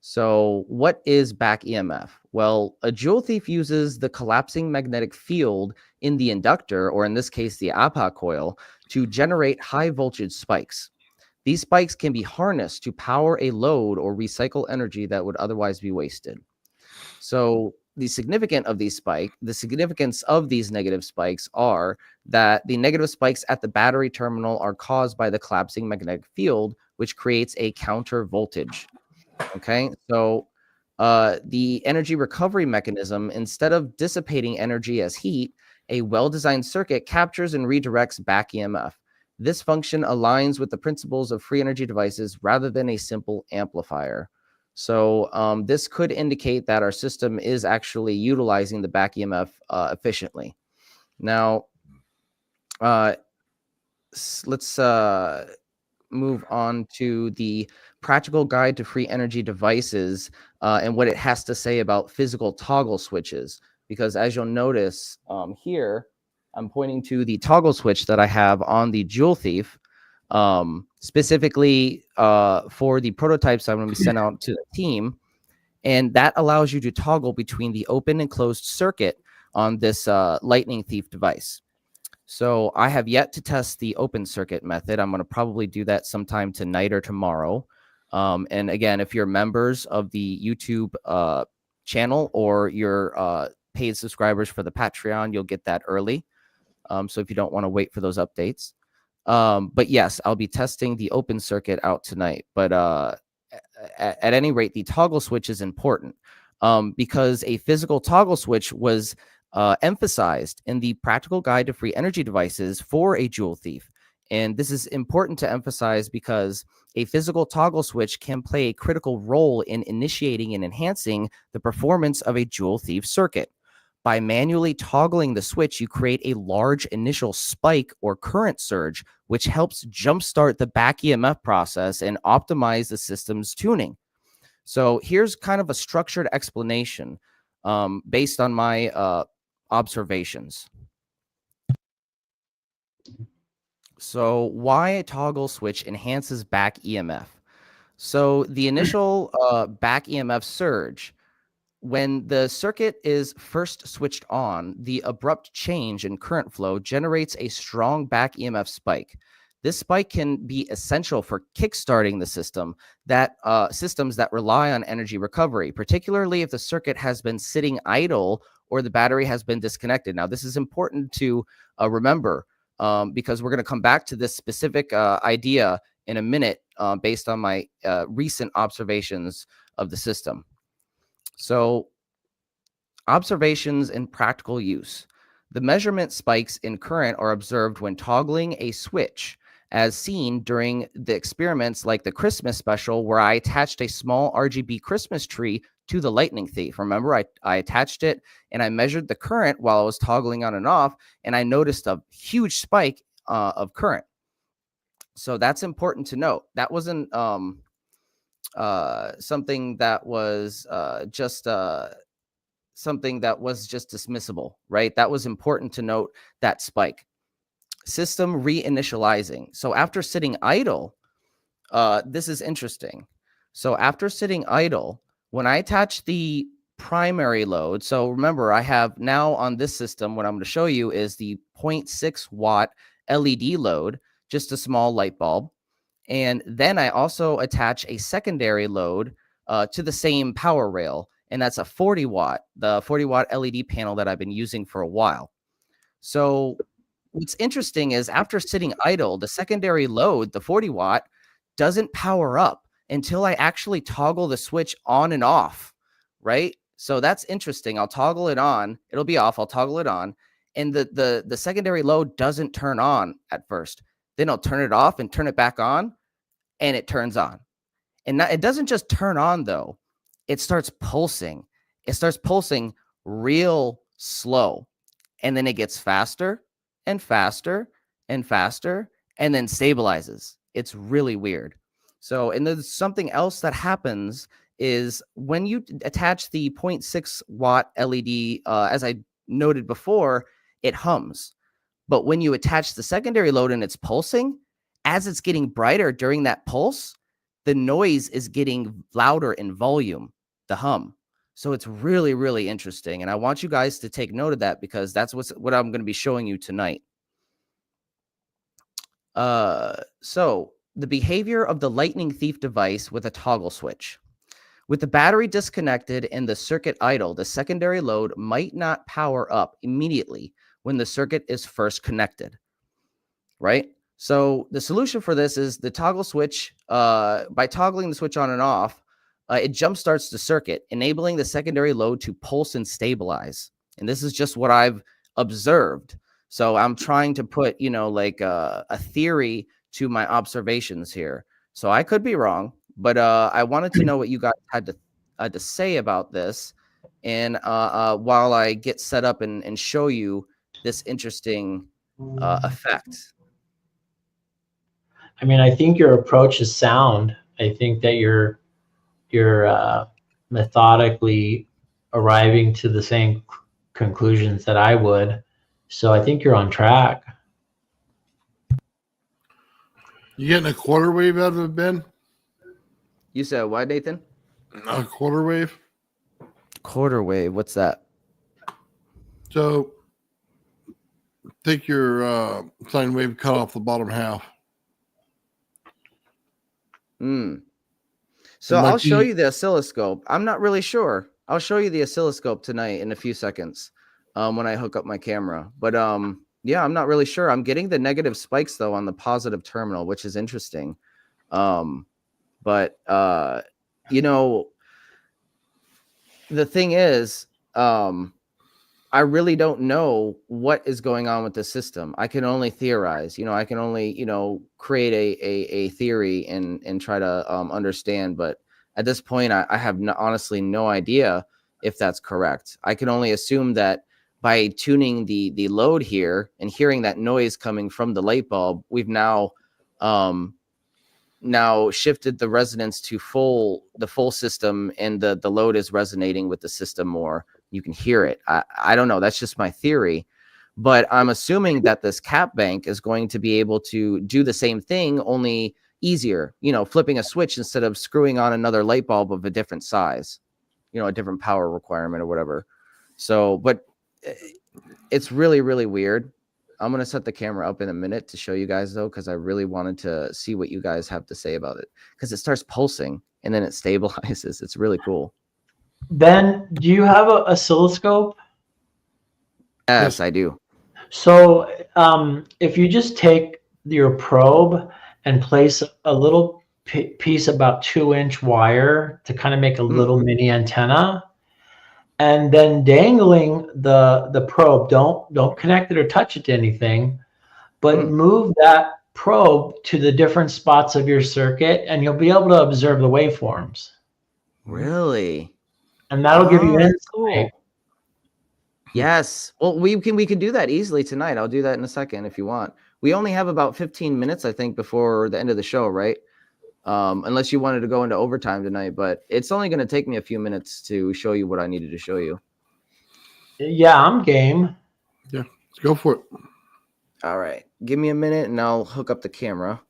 So what is back EMF? Well, a Joule Thief uses the collapsing magnetic field in the inductor, or in this case, the ABHA coil, to generate high voltage spikes. These spikes can be harnessed to power a load or recycle energy that would otherwise be wasted. So the significance of these negative spikes are that the negative spikes at the battery terminal are caused by the collapsing magnetic field, which creates a counter voltage. Okay, so the energy recovery mechanism, instead of dissipating energy as heat, a well-designed circuit captures and redirects back EMF. This function aligns with the principles of free energy devices rather than a simple amplifier. So this could indicate that our system is actually utilizing the back EMF efficiently. Now, let's move on to the practical guide to free energy devices and what it has to say about physical toggle switches. Because as you'll notice here, I'm pointing to the toggle switch that I have on the Joule Thief, specifically for the prototypes I'm going to be sent out to the team. And that allows you to toggle between the open and closed circuit on this Lightning Thief device. So I have yet to test the open circuit method. I'm going to probably do that sometime tonight or tomorrow. And again, if you're members of the YouTube channel or you're paid subscribers for the Patreon, you'll get that early. So if you don't want to wait for those updates. But yes, I'll be testing the open circuit out tonight. But at any rate, the toggle switch is important because a physical toggle switch was emphasized in the practical guide to free energy devices for a Joule Thief. And this is important to emphasize because a physical toggle switch can play a critical role in initiating and enhancing the performance of a joule thief circuit. By manually toggling the switch, you create a large initial spike or current surge, which helps jumpstart the back EMF process and optimize the system's tuning. So here's kind of a structured explanation based on my observations. So why a toggle switch enhances back EMF? So the initial back EMF surge, when the circuit is first switched on, the abrupt change in current flow generates a strong back EMF spike. This spike can be essential for kickstarting the system systems that rely on energy recovery, particularly if the circuit has been sitting idle or the battery has been disconnected. Now, this is important to remember because we're going to come back to this specific idea in a minute based on my recent observations of the system. So, observations and practical use. The measurement spikes in current are observed when toggling a switch, as seen during the experiments like the Christmas special, where I attached a small RGB Christmas tree to the lightning thief. Remember, I attached it and I measured the current while I was toggling on and off, and I noticed a huge spike of current. So that's important to note. That wasn't something that was just dismissible, right? That was important to note, that spike. System reinitializing. So after sitting idle, this is interesting. So after sitting idle, when I attach the primary load, so remember, I have now on this system, what I'm going to show you is the 0.6 watt LED load, just a small light bulb. And then I also attach a secondary load to the same power rail, and that's a 40 watt LED panel that I've been using for a while. So what's interesting is after sitting idle, the secondary load, the 40 watt, doesn't power up until I actually toggle the switch on and off, right? So that's interesting. I'll toggle it on. It'll be off. I'll toggle it on. And the secondary load doesn't turn on at first. Then I'll turn it off and turn it back on, and it turns on. And not, it doesn't just turn on, though. It starts pulsing. It starts pulsing real slow. And then it gets faster and faster and faster and then stabilizes. It's really weird. So, and there's something else that happens is when you attach the 0.6 watt LED, as I noted before, it hums. But when you attach the secondary load and it's pulsing, as it's getting brighter during that pulse, the noise is getting louder in volume, the hum. So it's really, really interesting. And I want you guys to take note of that because that's what I'm going to be showing you tonight. So the behavior of the lightning thief device with a toggle switch. With the battery disconnected and the circuit idle, the secondary load might not power up immediately when the circuit is first connected, right? So the solution for this is the toggle switch. By toggling the switch on and off, it jumpstarts the circuit, enabling the secondary load to pulse and stabilize. And this is just what I've observed. So I'm trying to put, like a theory to my observations here. So I could be wrong, but I wanted to know what you guys had to say about this. And while I get set up and show you this interesting effect. I mean, I think your approach is sound. I think that you're methodically arriving to the same conclusions that I would. So I think you're on track. You getting a quarter wave out of it, Ben? You said what, Nathan? A quarter wave? Quarter wave, what's that? So take your sine wave, cut off the bottom half. So I'll show you the oscilloscope. I'm not really sure. I'll show you the oscilloscope tonight in a few seconds when I hook up my camera. But yeah, I'm not really sure. I'm getting the negative spikes, though, on the positive terminal, which is interesting. But the thing is, I really don't know what is going on with the system. I can only theorize. I can only create a theory and try to understand. But at this point, I have honestly no idea if that's correct. I can only assume that by tuning the load here and hearing that noise coming from the light bulb, we've now shifted the resonance to the full system, and the load is resonating with the system more. You can hear it. I don't know. That's just my theory. But I'm assuming that this cap bank is going to be able to do the same thing, only easier, flipping a switch instead of screwing on another light bulb of a different size, a different power requirement or whatever. So, but it's really, really weird. I'm going to set the camera up in a minute to show you guys, though, because I really wanted to see what you guys have to say about it, because it starts pulsing and then it stabilizes. It's really cool. Ben, do you have an oscilloscope? Yes, I do. So if you just take your probe and place a little piece about 2-inch wire to kind of make a little mini antenna, and then dangling the probe, don't connect it or touch it to anything, but move that probe to the different spots of your circuit, and you'll be able to observe the waveforms. Really? And that'll give you insight. Cool. Yes. Well, we can do that easily tonight. I'll do that in a second if you want. We only have about 15 minutes, I think, before the end of the show, right? Unless you wanted to go into overtime tonight, but it's only going to take me a few minutes to show you what I needed to show you. Yeah, I'm game. Yeah, let's go for it. All right. Give me a minute and I'll hook up the camera.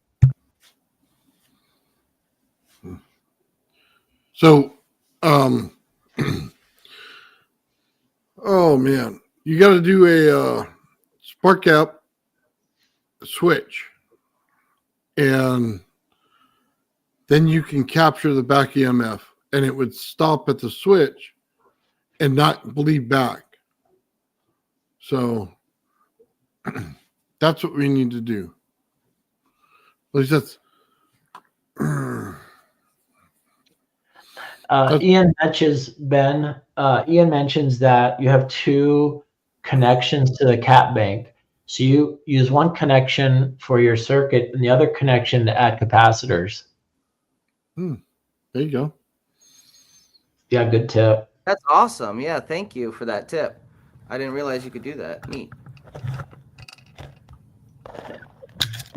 So, oh man, you got to do a spark gap switch, and then you can capture the back EMF, and it would stop at the switch and not bleed back. So that's what we need to do. At least that's. Ian mentions Ian mentions that you have 2 connections to the cap bank. So you use one connection for your circuit and the other connection to add capacitors. There you go. Yeah, good tip. That's awesome. Yeah, thank you for that tip. I didn't realize you could do that. Neat.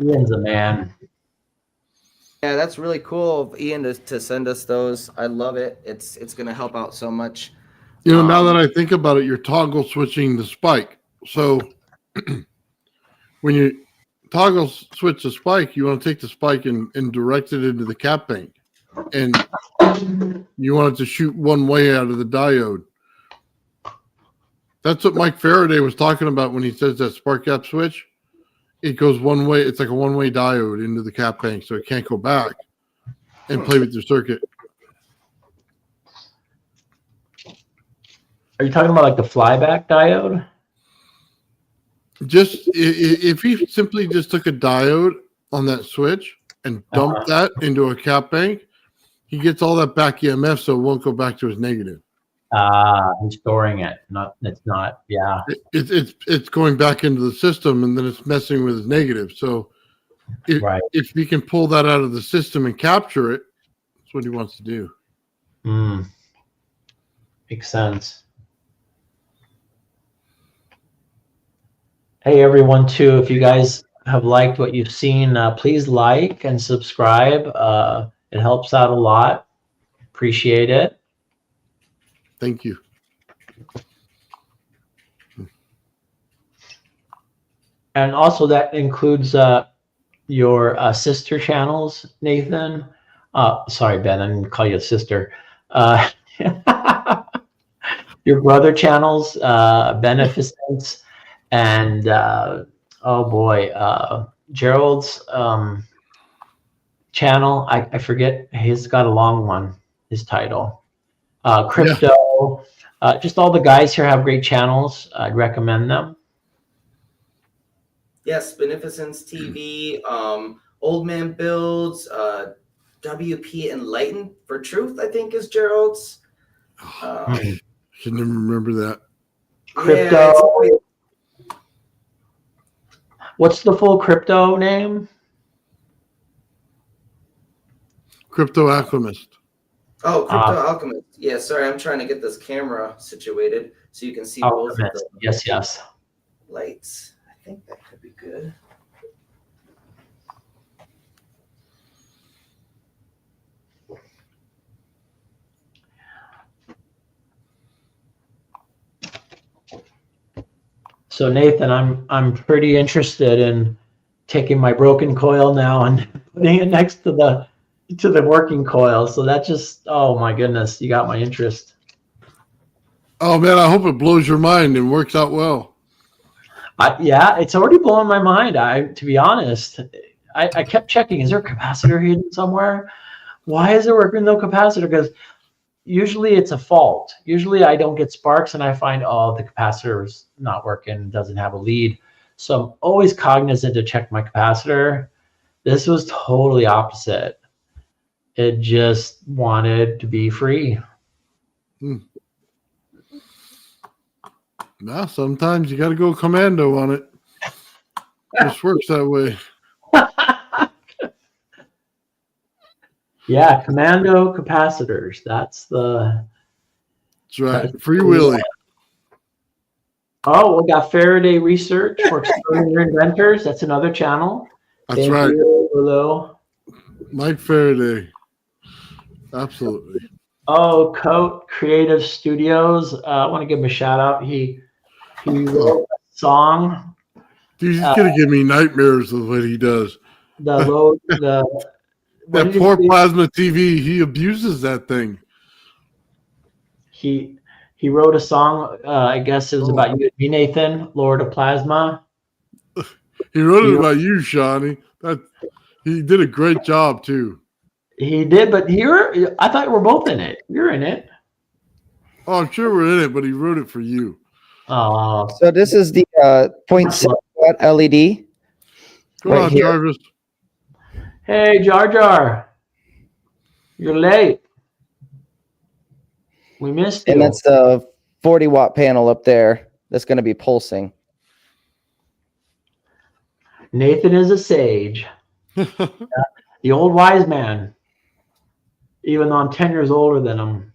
Ian's a man. Yeah, that's really cool of Ian to send us those. I love it. It's going to help out so much. Now that I think about it, you're toggle switching the spike. So when you toggle switch the spike, you want to take the spike and direct it into the cap bank. And you want it to shoot one way out of the diode. That's what Mike Faraday was talking about when he says that spark gap switch. It goes one way. It's like a one-way diode into the cap bank, so it can't go back and play with your circuit. Are you talking about like the flyback diode? Just if he simply just took a diode on that switch and dumped that into a cap bank, he gets all that back EMF, so it won't go back to his negative. He's storing it. It's not. Yeah. It's going back into the system, and then it's messing with his negative. So if he can pull that out of the system and capture it, that's what he wants to do. Makes sense. Hey everyone, too, if you guys have liked what you've seen, please like and subscribe. It helps out a lot. Appreciate it. Thank you. And also that includes your sister channels, Nathan. Sorry, Ben, I didn't call you a sister. Your brother channels, Beneficence, and Gerald's channel. I forget. He's got a long one, his title. Crypto. Just all the guys here have great channels. I'd recommend them. Yes, Beneficence TV, Old Man Builds, WP Enlightened for Truth, I think is Gerald's. I can never remember that. Crypto. Yeah, What's the full crypto name? Crypto Alchemist. Oh, Crypto Alchemist. Yeah, sorry, I'm trying to get this camera situated so you can see both of Alchemist. the Yes. lights. I think that could be good. So Nathan, I'm pretty interested in taking my broken coil now and putting it next to the working coil. So that just, oh my goodness, you got my interest. Oh man, I hope it blows your mind and works out well. Yeah, it's already blowing my mind. To be honest, I kept checking. Is there a capacitor hidden somewhere? Why is it working no capacitor? Because usually it's a fault. Usually I don't get sparks and I find, oh, the capacitor is not working, doesn't have a lead. So I'm always cognizant to check my capacitor. This was totally opposite. It just wanted to be free. Now, sometimes you got to go commando on it. Just works that way. Yeah, commando capacitors. That's right. That's Free Willy. Oh, we got Faraday Research for Exploding Your Inventors. That's another channel. That's right. You, Lilo. Mike Faraday. Absolutely. Oh, Coat Creative Studios. I want to give him a shout out. He wrote a song. Dude, he's gonna give me nightmares of what he does. That poor plasma TV. He abuses that thing. He wrote a song. I guess it was about you and me, Nathan, Lord of Plasma. He wrote it about you, Shawnee. He did a great job too. He did, but I thought we're both in it. You're in it. Oh, I'm sure we're in it, but he wrote it for you. Oh. So this is the 0.6 watt LED. Come on, here. Jarvis. Hey, Jar Jar. You're late. We missed you. And that's the 40 watt panel up there that's going to be pulsing. Nathan is a sage. The old wise man. Even though I'm 10 years older than him.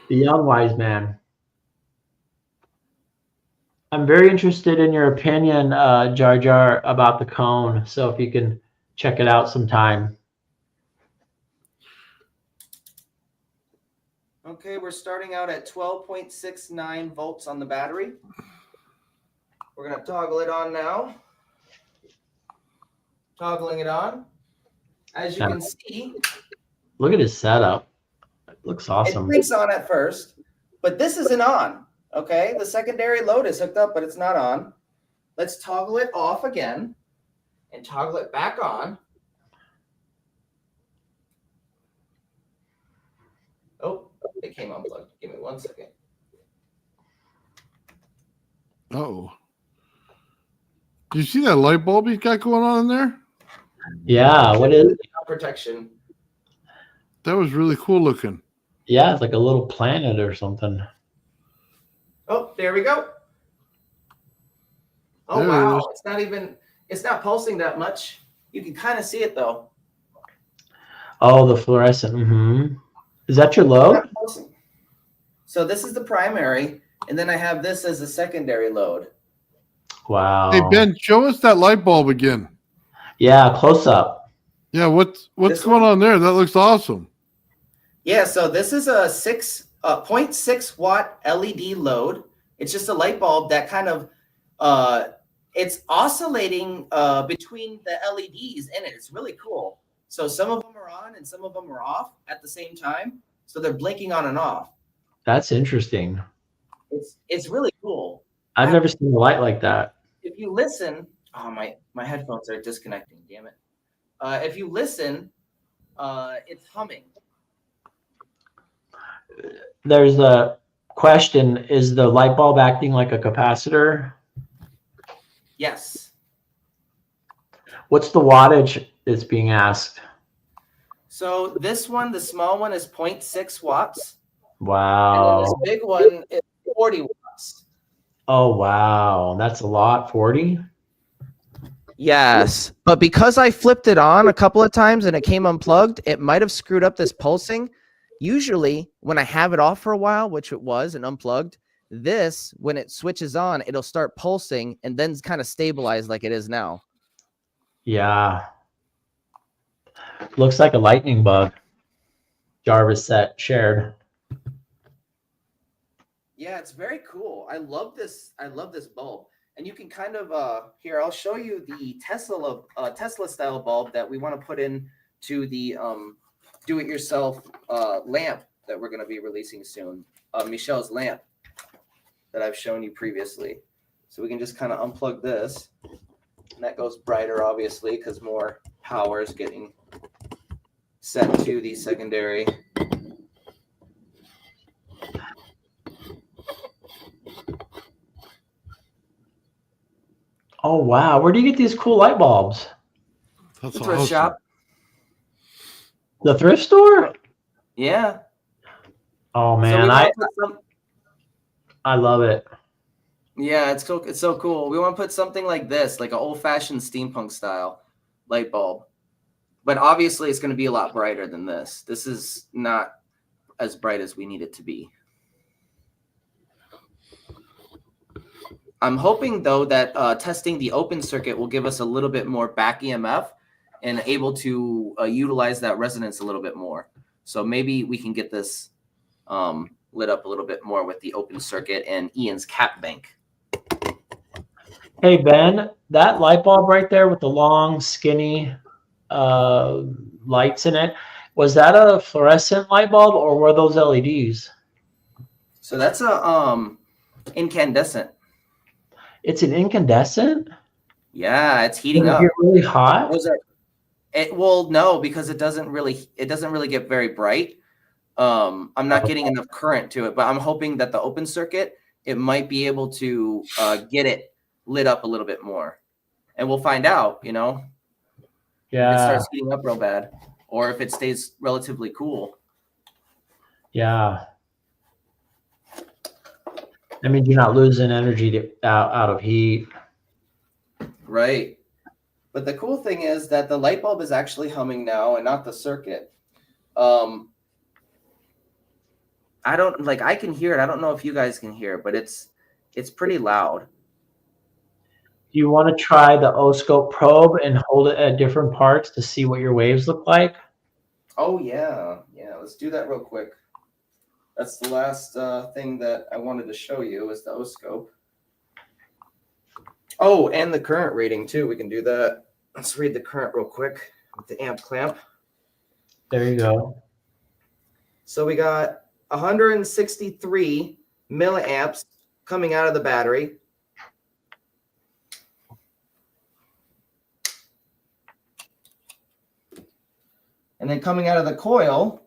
The young wise man. I'm very interested in your opinion, Jar Jar, about the cone. So if you can check it out sometime. Okay, we're starting out at 12.69 volts on the battery. We're going to toggle it on now. Toggling it on. As you can see, look at his setup. It looks awesome. It blinks on at first, but this isn't on. Okay, the secondary load is hooked up, but it's not on. Let's toggle it off again and toggle it back on. Oh, it came unplugged. Give me 1 second. Oh. Do you see that light bulb he's got going on in there? Yeah, what is it? Protection. That was really cool looking. Yeah, it's like a little planet or something. Oh, there we go. Oh, there wow. It's not pulsing that much. You can kind of see it though. Oh, the fluorescent. Mm-hmm. Is that your load? So this is the primary, and then I have this as a secondary load. Wow. Hey, Ben, show us that light bulb again. Yeah, close up. Yeah, what's going on there? That looks awesome. Yeah, so this is a 0.6 watt LED load. It's just a light bulb that kind of it's oscillating between the LEDs in it. It's really cool. So some of them are on and some of them are off at the same time. So they're blinking on and off. That's interesting. It's really cool. I've never seen a light like that. If you listen, oh my headphones are disconnecting. Damn it! If you listen, it's humming. There's a question: is the light bulb acting like a capacitor? Yes. What's the wattage that's being asked? So this one, the small one, is 0.6 watts. And then this Wow. big one is 40 watts. Oh, wow. That's a lot. 40? Yes, but because I flipped it on a couple of times and it came unplugged, it might have screwed up this pulsing. Usually, when I have it off for a while, which it was and unplugged, this, when it switches on, it'll start pulsing and then kind of stabilize like it is now. Yeah. Looks like a lightning bug. Jarvis shared. Yeah, it's very cool. I love this bulb. And you can kind of here, I'll show you the Tesla style bulb that we want to put in to the do-it-yourself lamp that we're going to be releasing soon. Michelle's lamp that I've shown you previously. So we can just kind of unplug this, and that goes brighter, obviously, because more power is getting set to the secondary. Oh, wow. Where do you get these cool light bulbs? That's Thrift awesome. shop. The thrift store? Yeah. Oh, So man. we want to put some. I love it. Yeah, it's so cool. We want to put something like this, like an old-fashioned steampunk style light bulb. But obviously it's going to be a lot brighter than this. This is not as bright as we need it to be. I'm hoping, though, that testing the open circuit will give us a little bit more back EMF and able to utilize that resonance a little bit more. So maybe we can get this lit up a little bit more with the open circuit and Ian's cap bank. Hey, Ben, that light bulb right there with the long, skinny lights in it, was that a fluorescent light bulb or were those LEDs? So that's a incandescent. It's an incandescent? Yeah, it's heating Does it up. get really hot? Well, no, because it doesn't really get very bright. I'm not getting enough current to it, but I'm hoping that the open circuit, it might be able to get it lit up a little bit more. And we'll find out, if it starts heating up real bad or if it stays relatively cool. Yeah. I mean, you're not losing energy out of heat. Right. But the cool thing is that the light bulb is actually humming now and not the circuit. I can hear it. I don't know if you guys can hear it, but it's pretty loud. Do you want to try the O-scope probe and hold it at different parts to see what your waves look like? Oh, yeah. Yeah, let's do that real quick. That's the last thing that I wanted to show you is the O-scope. Oh, and the current reading, too. We can do that. Let's read the current real quick with the amp clamp. There you go. So we got 163 milliamps coming out of the battery. And then coming out of the coil,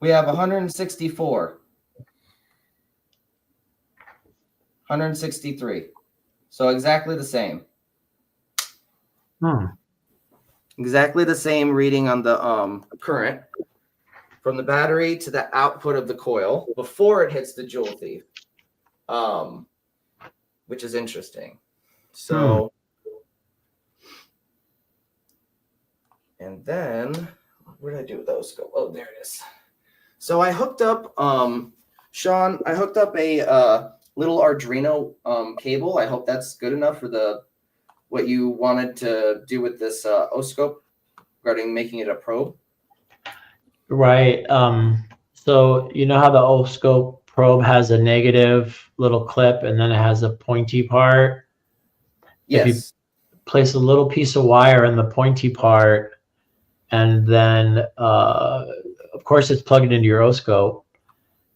we have 164. 163. So exactly the same. Exactly the same reading on the current from the battery to the output of the coil before it hits the Joule Thief, which is interesting. So, and then where did I do those go? Oh, there it is. So I hooked up, Shawn, I hooked up a little Arduino cable. I hope that's good enough for what you wanted to do with this O-scope regarding making it a probe. Right. So you know how the O-scope probe has a negative little clip and then it has a pointy part? Yes. If you place a little piece of wire in the pointy part, and then of course it's plugged into your O-scope,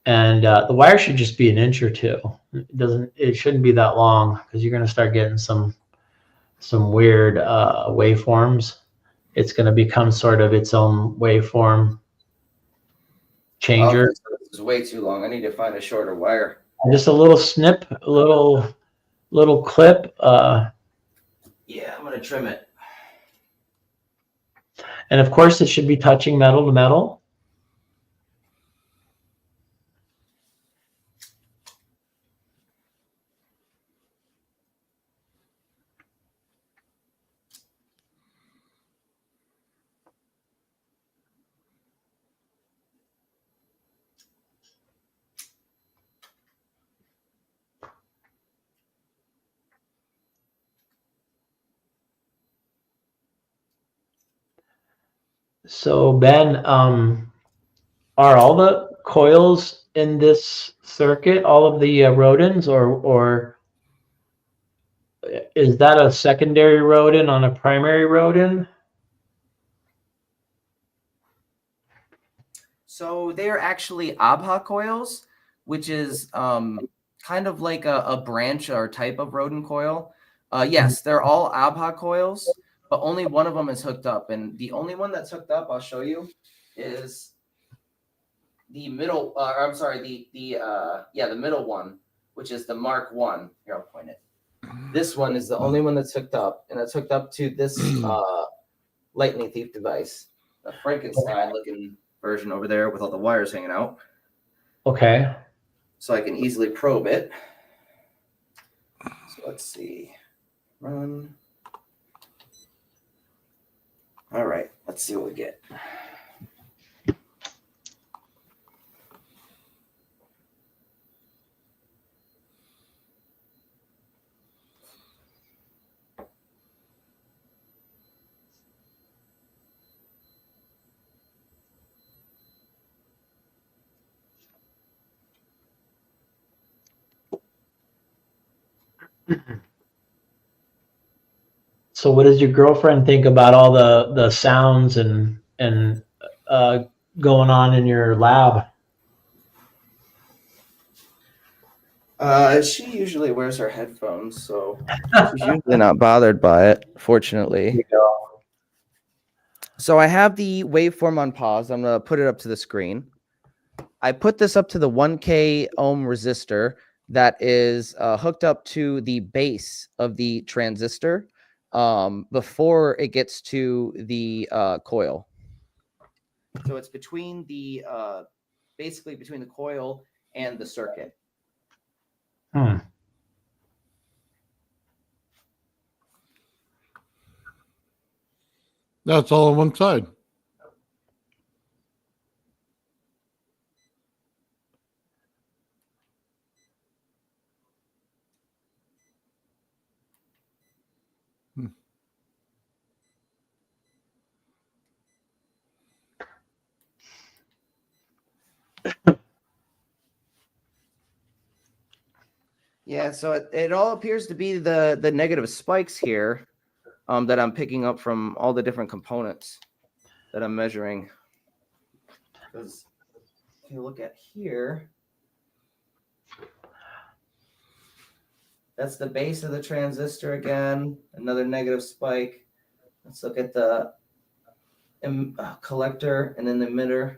and the wire should just be an inch or two. It shouldn't be that long because you're going to start getting some weird waveforms. It's going to become sort of its own waveform changer. Okay, so this is way too long. I need to find a shorter wire. Just a little snip, a little clip. Yeah, I'm going to trim it. And of course, it should be touching metal to metal. So Ben, are all the coils in this circuit all of the rodents, or is that a secondary rodent on a primary rodent? So they are actually ABHA coils, which is kind of like a branch or type of rodent coil. Yes, they're all ABHA coils, but only one of them is hooked up. And the only one that's hooked up, I'll show you, is the middle. I'm sorry, the middle one, which is the Mark 1. Here, I'll point it. This one is the only one that's hooked up, and it's hooked up to this lightning thief device, the Frankenstein-looking version over there with all the wires hanging out. Okay. So I can easily probe it. So let's see. Run. All right, let's see what we get. So what does your girlfriend think about all the sounds and going on in your lab? She usually wears her headphones, so She's usually not bothered by it, fortunately. There you go. So I have the waveform on pause. I'm going to put it up to the screen. I put this up to the 1K ohm resistor that is hooked up to the base of the transistor before it gets to the coil. So it's between the basically between the coil and the circuit. That's all on one side. Yeah, so it all appears to be the negative spikes here that I'm picking up from all the different components that I'm measuring. because if you look at here, that's the base of the transistor again, another negative spike. Let's look at the collector and then the emitter.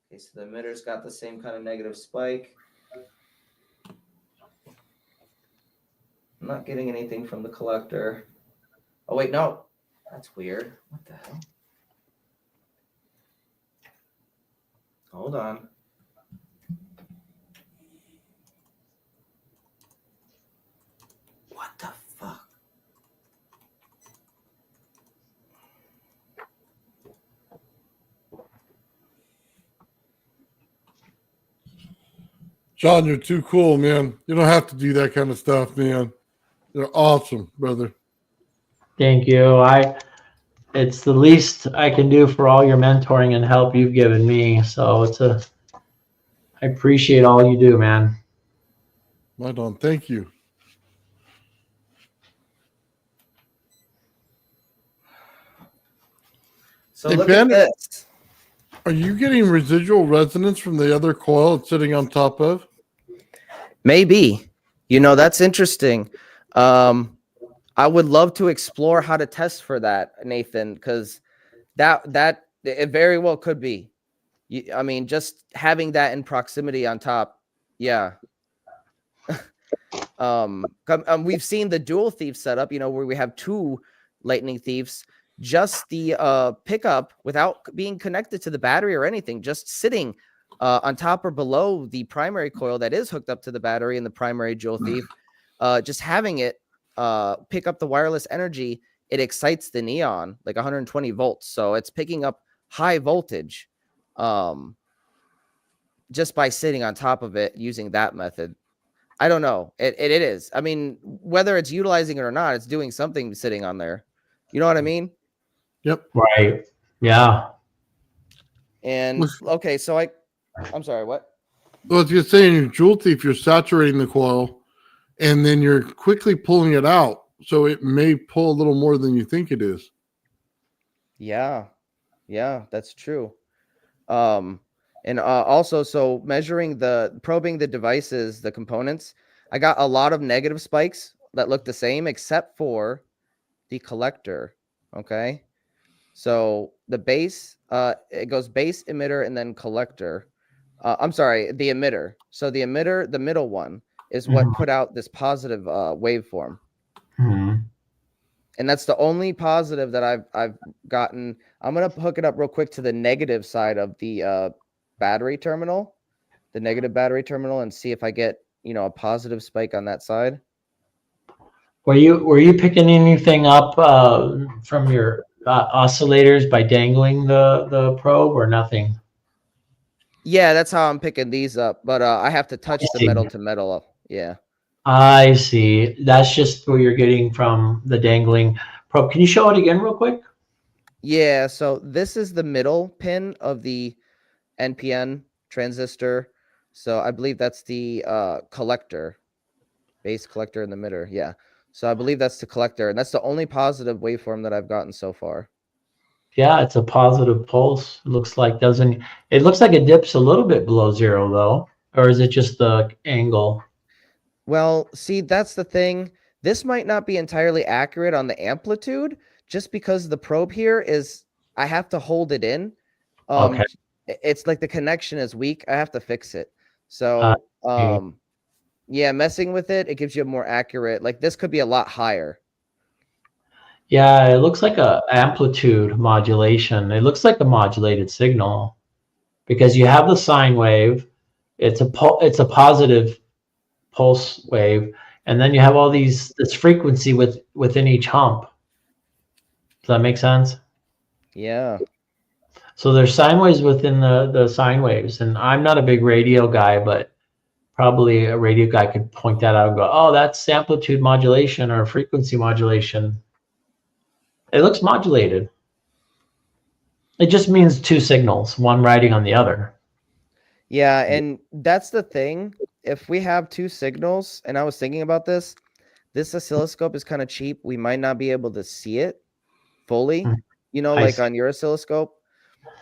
Okay, so the emitter's got the same kind of negative spike. I'm not getting anything from the collector. Oh, wait, no. That's weird. What the hell? Hold on. What the fuck? Shawn, you're too cool, man. You don't have to do that kind of stuff, man. You're awesome, brother. Thank you. It's the least I can do for all your mentoring and help you've given me. So I appreciate all you do, man. Right on. Thank you. So Hey, look Ben, at this. Are you getting residual resonance from the other coil it's sitting on top of? Maybe. You know, that's interesting. I would love to explore how to test for that, Nathan, because that it very well could be. I mean, just having that in proximity on top, yeah. We've seen the dual thief setup, you know, where we have 2 lightning thieves, just the pickup without being connected to the battery or anything, just sitting on top or below the primary coil that is hooked up to the battery and the primary dual thief, just having it pick up the wireless energy. It excites the neon like 120 volts, so it's picking up high voltage just by sitting on top of it using that method. I don't know. It is. I mean, whether it's utilizing it or not, it's doing something sitting on there. You know what I mean? Yep. Right. Yeah. And okay, so I'm sorry, what? Well, if you're saying your jewel thief, you're saturating the coil, and then you're quickly pulling it out, so it may pull a little more than you think it is. Yeah, that's true. And also, so probing the devices, the components, I got a lot of negative spikes that look the same, except for the collector. Okay, so the base, it goes base, emitter, and then collector. I'm sorry, the emitter. So the emitter, the middle one, is what put out this positive waveform. And that's the only positive that I've gotten. I'm gonna hook it up real quick to the negative side of the battery terminal, the negative battery terminal, and see if I get, you know, a positive spike on that side. Were you picking anything up from your oscillators by dangling the probe or nothing? Yeah, that's how I'm picking these up, but I have to touch the metal to metal. Yeah. I see. That's just what you're getting from the dangling probe. Can you show it again real quick? Yeah, so this is the middle pin of the NPN transistor. So I believe that's the collector, base collector in the emitter. Yeah. So I believe that's the collector, and that's the only positive waveform that I've gotten so far. Yeah, it's a positive pulse. It looks like it dips a little bit below 0 though, or is it just the angle? Well, see, that's the thing. This might not be entirely accurate on the amplitude, just because the probe here is, I have to hold it in. Okay. It's like the connection is weak. I have to fix it. So, yeah, messing with it, it gives you a more accurate, like this could be a lot higher. Yeah, it looks like a amplitude modulation. It looks like a modulated signal because you have the sine wave. It's a positive pulse wave, and then you have all this frequency within each hump. Does that make sense? Yeah. So there's sine waves within the sine waves, and I'm not a big radio guy, but probably a radio guy could point that out and go, "Oh, that's amplitude modulation or frequency modulation." It looks modulated. It just means 2 signals, one riding on the other. Yeah, and that's the thing. If we have 2 signals, and I was thinking about this oscilloscope is kind of cheap. We might not be able to see it fully, you know, like on your oscilloscope.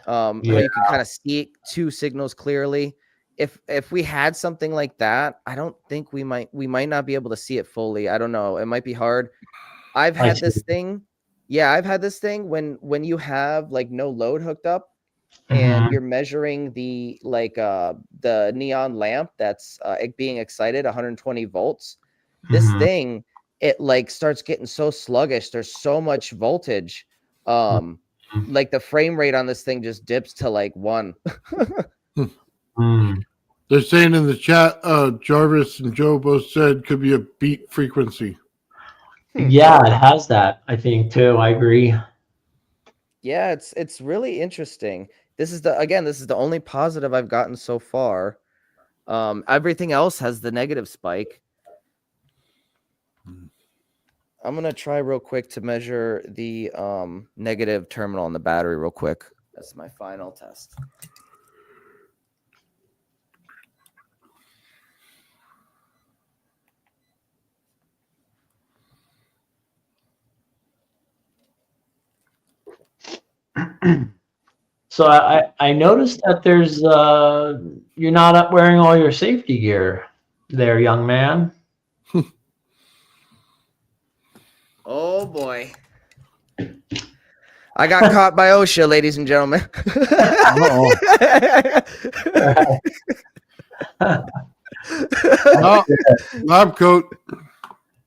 How you can kind of see 2 signals clearly. If we had something like that, I don't think we might not be able to see it fully. I don't know. It might be hard. I've had this thing. Yeah, I've had this thing when you have like no load hooked up and you're measuring the the neon lamp that's being excited 120 volts. This thing, it like starts getting so sluggish. There's so much voltage. Like the frame rate on this thing just dips to like 1. They're saying in the chat, Jarvis and Joe both said could be a beat frequency. Yeah, it has that, I think, too. I agree. Yeah, it's really interesting. This is the only positive I've gotten so far. Everything else has the negative spike. I'm gonna try real quick to measure the negative terminal on the battery real quick. That's my final test. So I noticed that there's you're not up wearing all your safety gear there, young man. Oh boy. I got caught by OSHA, ladies and gentlemen. Oh, lab coat.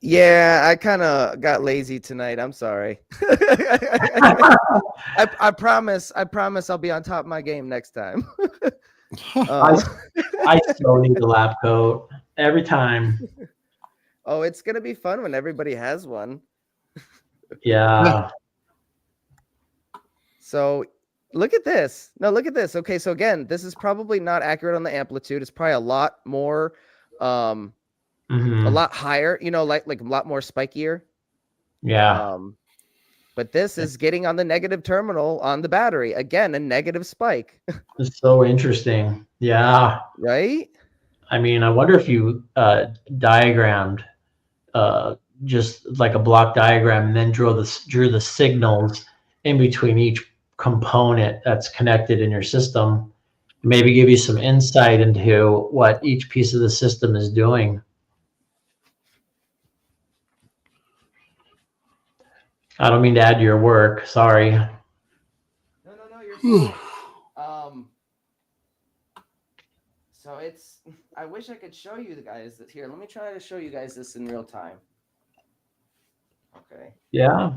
Yeah, I kind of got lazy tonight. I'm sorry. I promise I'll be on top of my game next time. I still need the lab coat every time. Oh, it's gonna be fun when everybody has one. Yeah. So look at this. No, look at this. Okay, so again, this is probably not accurate on the amplitude. It's probably a lot more, a lot higher. You know, like a lot more spikier. Yeah. But this is getting on the negative terminal on the battery. Again, a negative spike. It's so interesting. Yeah. Right? I mean, I wonder if you diagrammed just like a block diagram and then drew the signals in between each component that's connected in your system. Maybe give you some insight into what each piece of the system is doing. I don't mean to add to your work. Sorry. No, you're fine. So it's, I wish I could show you guys that here. Let me try to show you guys this in real time. Okay. Yeah.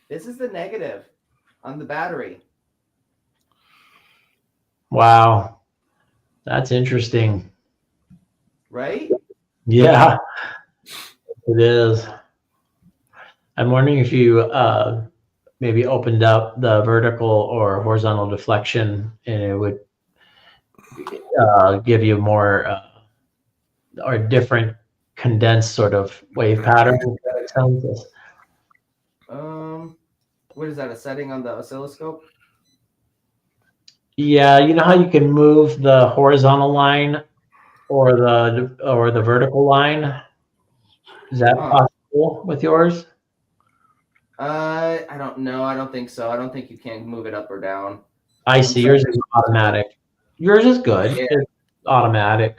This is the negative on the battery. Wow. That's interesting. Right? Yeah, it is. I'm wondering if you maybe opened up the vertical or horizontal deflection and it would give you more or different condensed sort of wave pattern. What is that, a setting on the oscilloscope? Yeah, you know how you can move the horizontal line or the vertical line? Is that possible with yours? I don't know. I don't think so. I don't think you can move it up or down. I see. Yours is automatic. Yours is good. Yeah. It's automatic.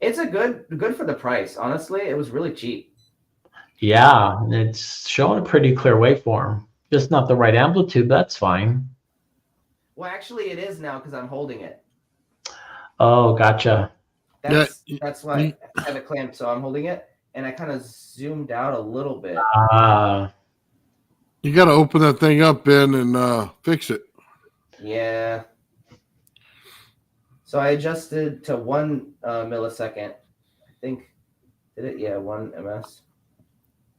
It's a good for the price. Honestly, it was really cheap. Yeah, it's showing a pretty clear waveform. Just not the right amplitude. That's fine. Well, actually, it is now because I'm holding it. Oh, gotcha. That's why I have it clamped. So I'm holding it, and I kind of zoomed out a little bit. You got to open that thing up, Ben, and fix it. Yeah. So I adjusted to 1 millisecond. I think, did it? Yeah, 1 ms.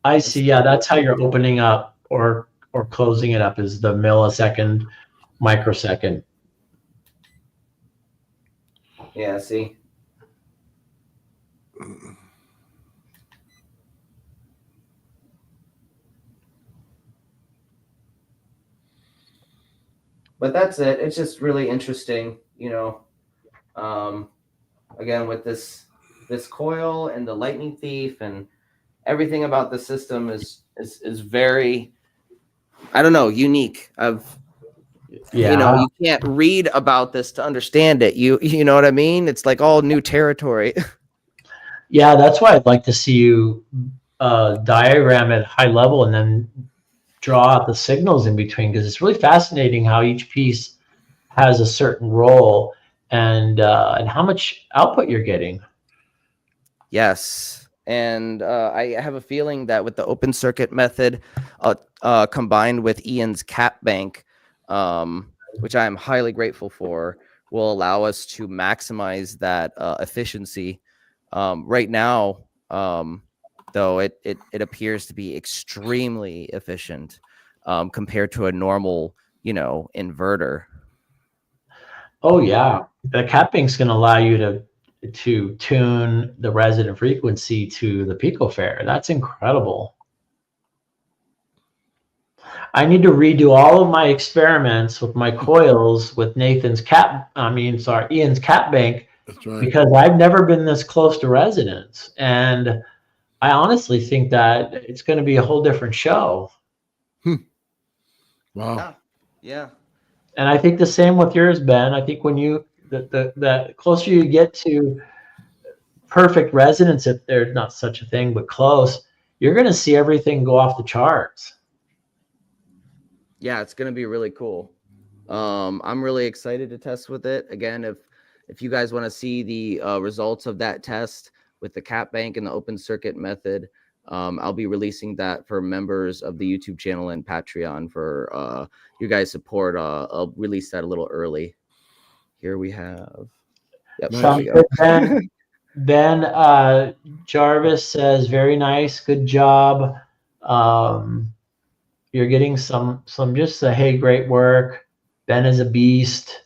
I see. Yeah, that's how you're opening up or closing it up is the millisecond, microsecond. Yeah, see. But that's it. It's just really interesting, you know. Again, with this coil and the lightning thief and everything about the system is very, I don't know, unique. You know, you can't read about this to understand it. You know what I mean? It's like all new territory. Yeah, that's why I'd like to see you diagram at high level and then draw out the signals in between, because it's really fascinating how each piece has a certain role and how much output you're getting. Yes. And I have a feeling that with the open circuit method combined with Ian's cap bank, which I am highly grateful for, will allow us to maximize that efficiency. Right now, though, it appears to be extremely efficient compared to a normal, inverter. Oh yeah, the cap bank's going to allow you to tune the resonant frequency to the picofarad. That's incredible. I need to redo all of my experiments with my coils with Ian's cap bank. That's right. Because I've never been this close to resonance. And I honestly think that it's going to be a whole different show. Wow. Yeah. And I think the same with yours, Ben. I think when the closer you get to perfect resonance, if there's not such a thing, but close, you're going to see everything go off the charts. Yeah, it's gonna be really cool. I'm really excited to test with it. Again, if you guys want to see the results of that test with the cap bank and the open circuit method, I'll be releasing that for members of the YouTube channel and Patreon for you guys' support. I'll release that a little early. Here we have. Yep, there we go. Ben Jarvis says, very nice, good job. You're getting some just hey, great work. Ben is a beast.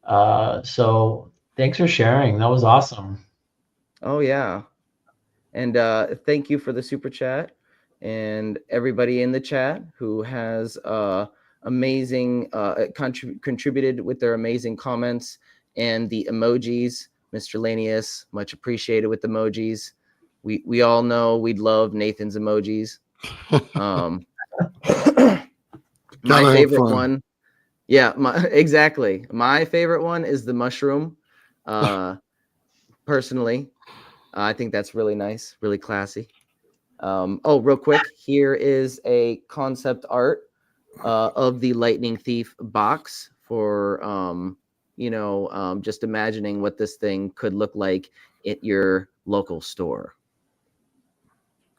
So thanks for sharing. That was awesome. Oh yeah. And thank you for the super chat and everybody in the chat who has amazing contributed with their amazing comments and the emojis. Mr. Lanius, much appreciated with emojis. We all know we'd love Nathan's emojis. My favorite one. Yeah, exactly. My favorite one is the mushroom. Personally, I think that's really nice, really classy. Oh, real quick, here is a concept art of the Lightning Thief box for just imagining what this thing could look like at your local store.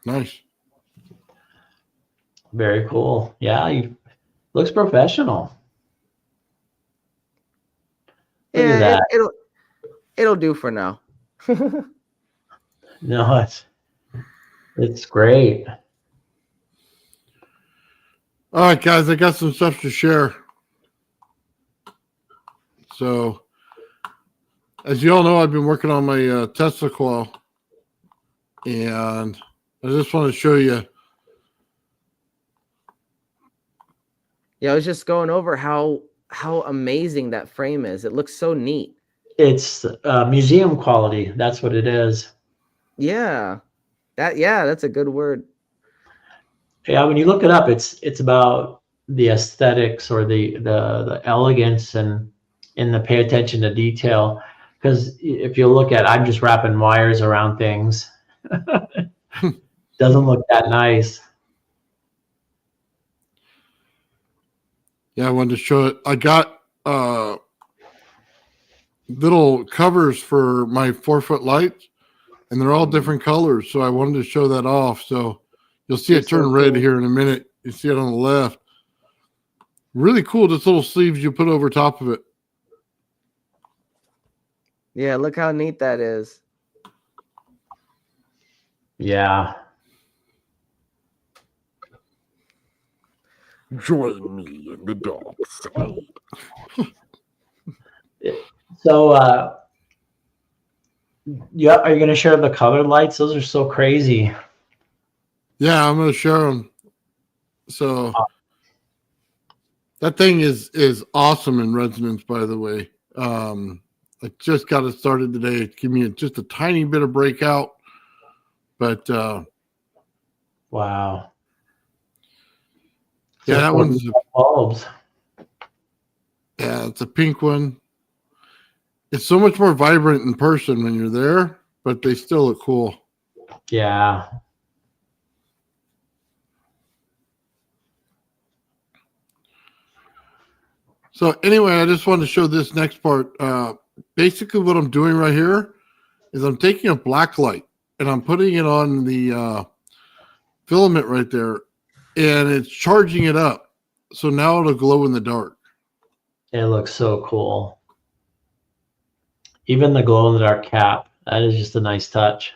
Nice. Very cool. Yeah, looks professional. Look at that. It'll do for now. No, it's great. All right, guys, I got some stuff to share. So, as you all know, I've been working on my Tesla coil, and I just want to show you. Yeah, I was just going over how amazing that frame is. It looks so neat. It's museum quality. That's what it is. Yeah, that's a good word. Yeah, when you look it up, it's about the aesthetics or the elegance and the pay attention to detail. Because if you look at, I'm just wrapping wires around things. Doesn't look that nice. Yeah, I wanted to show it. I got little covers for my 4-foot lights, and they're all different colors. So I wanted to show that off. So you'll see it turn red here in a minute. You see it on the left. Really cool. This little sleeves you put over top of it. Yeah, look how neat that is. Yeah. Join me in the dark side. So, are you going to share the colored lights? Those are so crazy. Yeah, I'm going to share them. So that thing is awesome in resonance, by the way. I just got it started today. It gave me just a tiny bit of breakout, but wow. Yeah, that one's bulbs. Yeah, it's a pink one. It's so much more vibrant in person when you're there, but they still look cool. Yeah. So anyway, I just wanted to show this next part. Basically what I'm doing right here is I'm taking a black light and I'm putting it on the filament right there, and it's charging it up. So now it'll glow in the dark. It looks so cool. Even the glow in the dark cap, that is just a nice touch.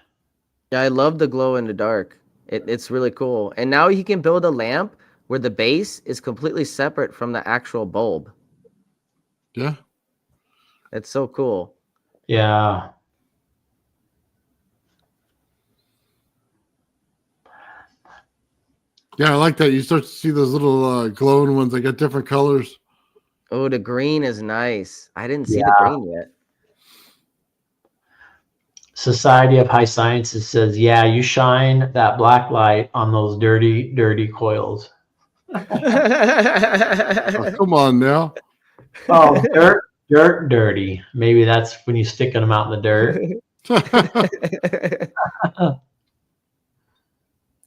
Yeah, I love the glow in the dark. It's really cool. And now you can build a lamp where the base is completely separate from the actual bulb. Yeah. It's so cool. Yeah. Yeah, I like that. You start to see those little glowing ones. They got different colors. Oh, the green is nice. I didn't see the green yet. Society of High Sciences says, yeah, you shine that black light on those dirty, dirty coils. Oh, come on now. Oh, dirt dirty. Maybe that's when you're sticking them out in the dirt.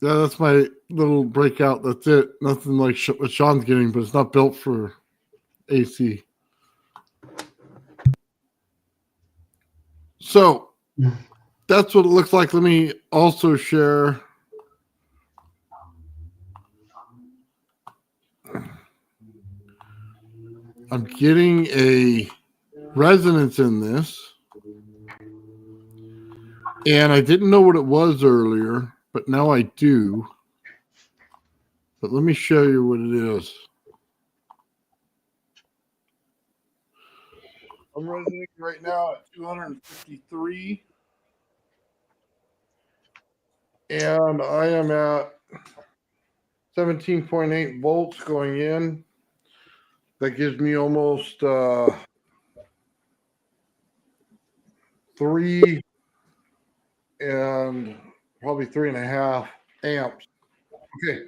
Yeah, that's my little breakout. That's it. Nothing like what Sean's getting, but it's not built for AC. So that's what it looks like. Let me also share. I'm getting a resonance in this. And I didn't know what it was earlier, but now I do. But let me show you what it is. I'm resonating right now at 253. And I am at 17.8 volts going in. That gives me almost 3 and probably 3.5 amps. Okay.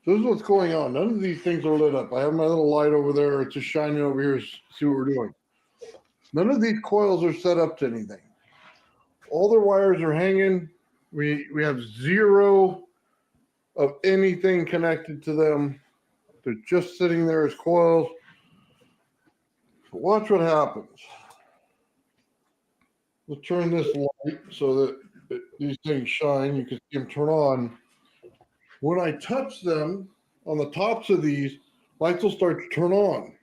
So this is what's going on. None of these things are lit up. I have my little light over there. It's just shining over here to see what we're doing. None of these coils are set up to anything. All their wires are hanging. We have zero of anything connected to them. They're just sitting there as coils. Watch what happens. We'll turn this light so that these things shine. You can see them turn on. When I touch them on the tops of these, lights will start to turn on.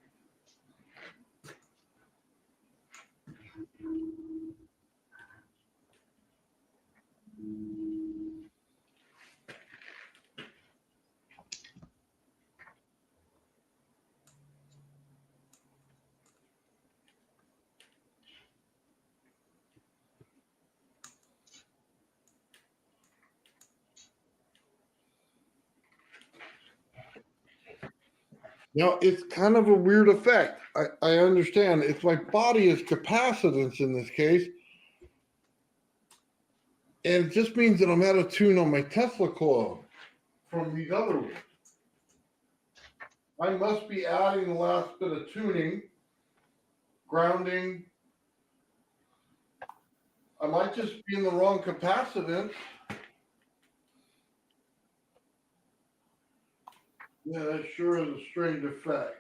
Now, it's kind of a weird effect. I understand. It's my body is capacitance in this case. And it just means that I'm out of tune on my Tesla coil from these other ones. I must be adding the last bit of tuning, grounding. I might just be in the wrong capacitance. Yeah, that sure is a strange effect.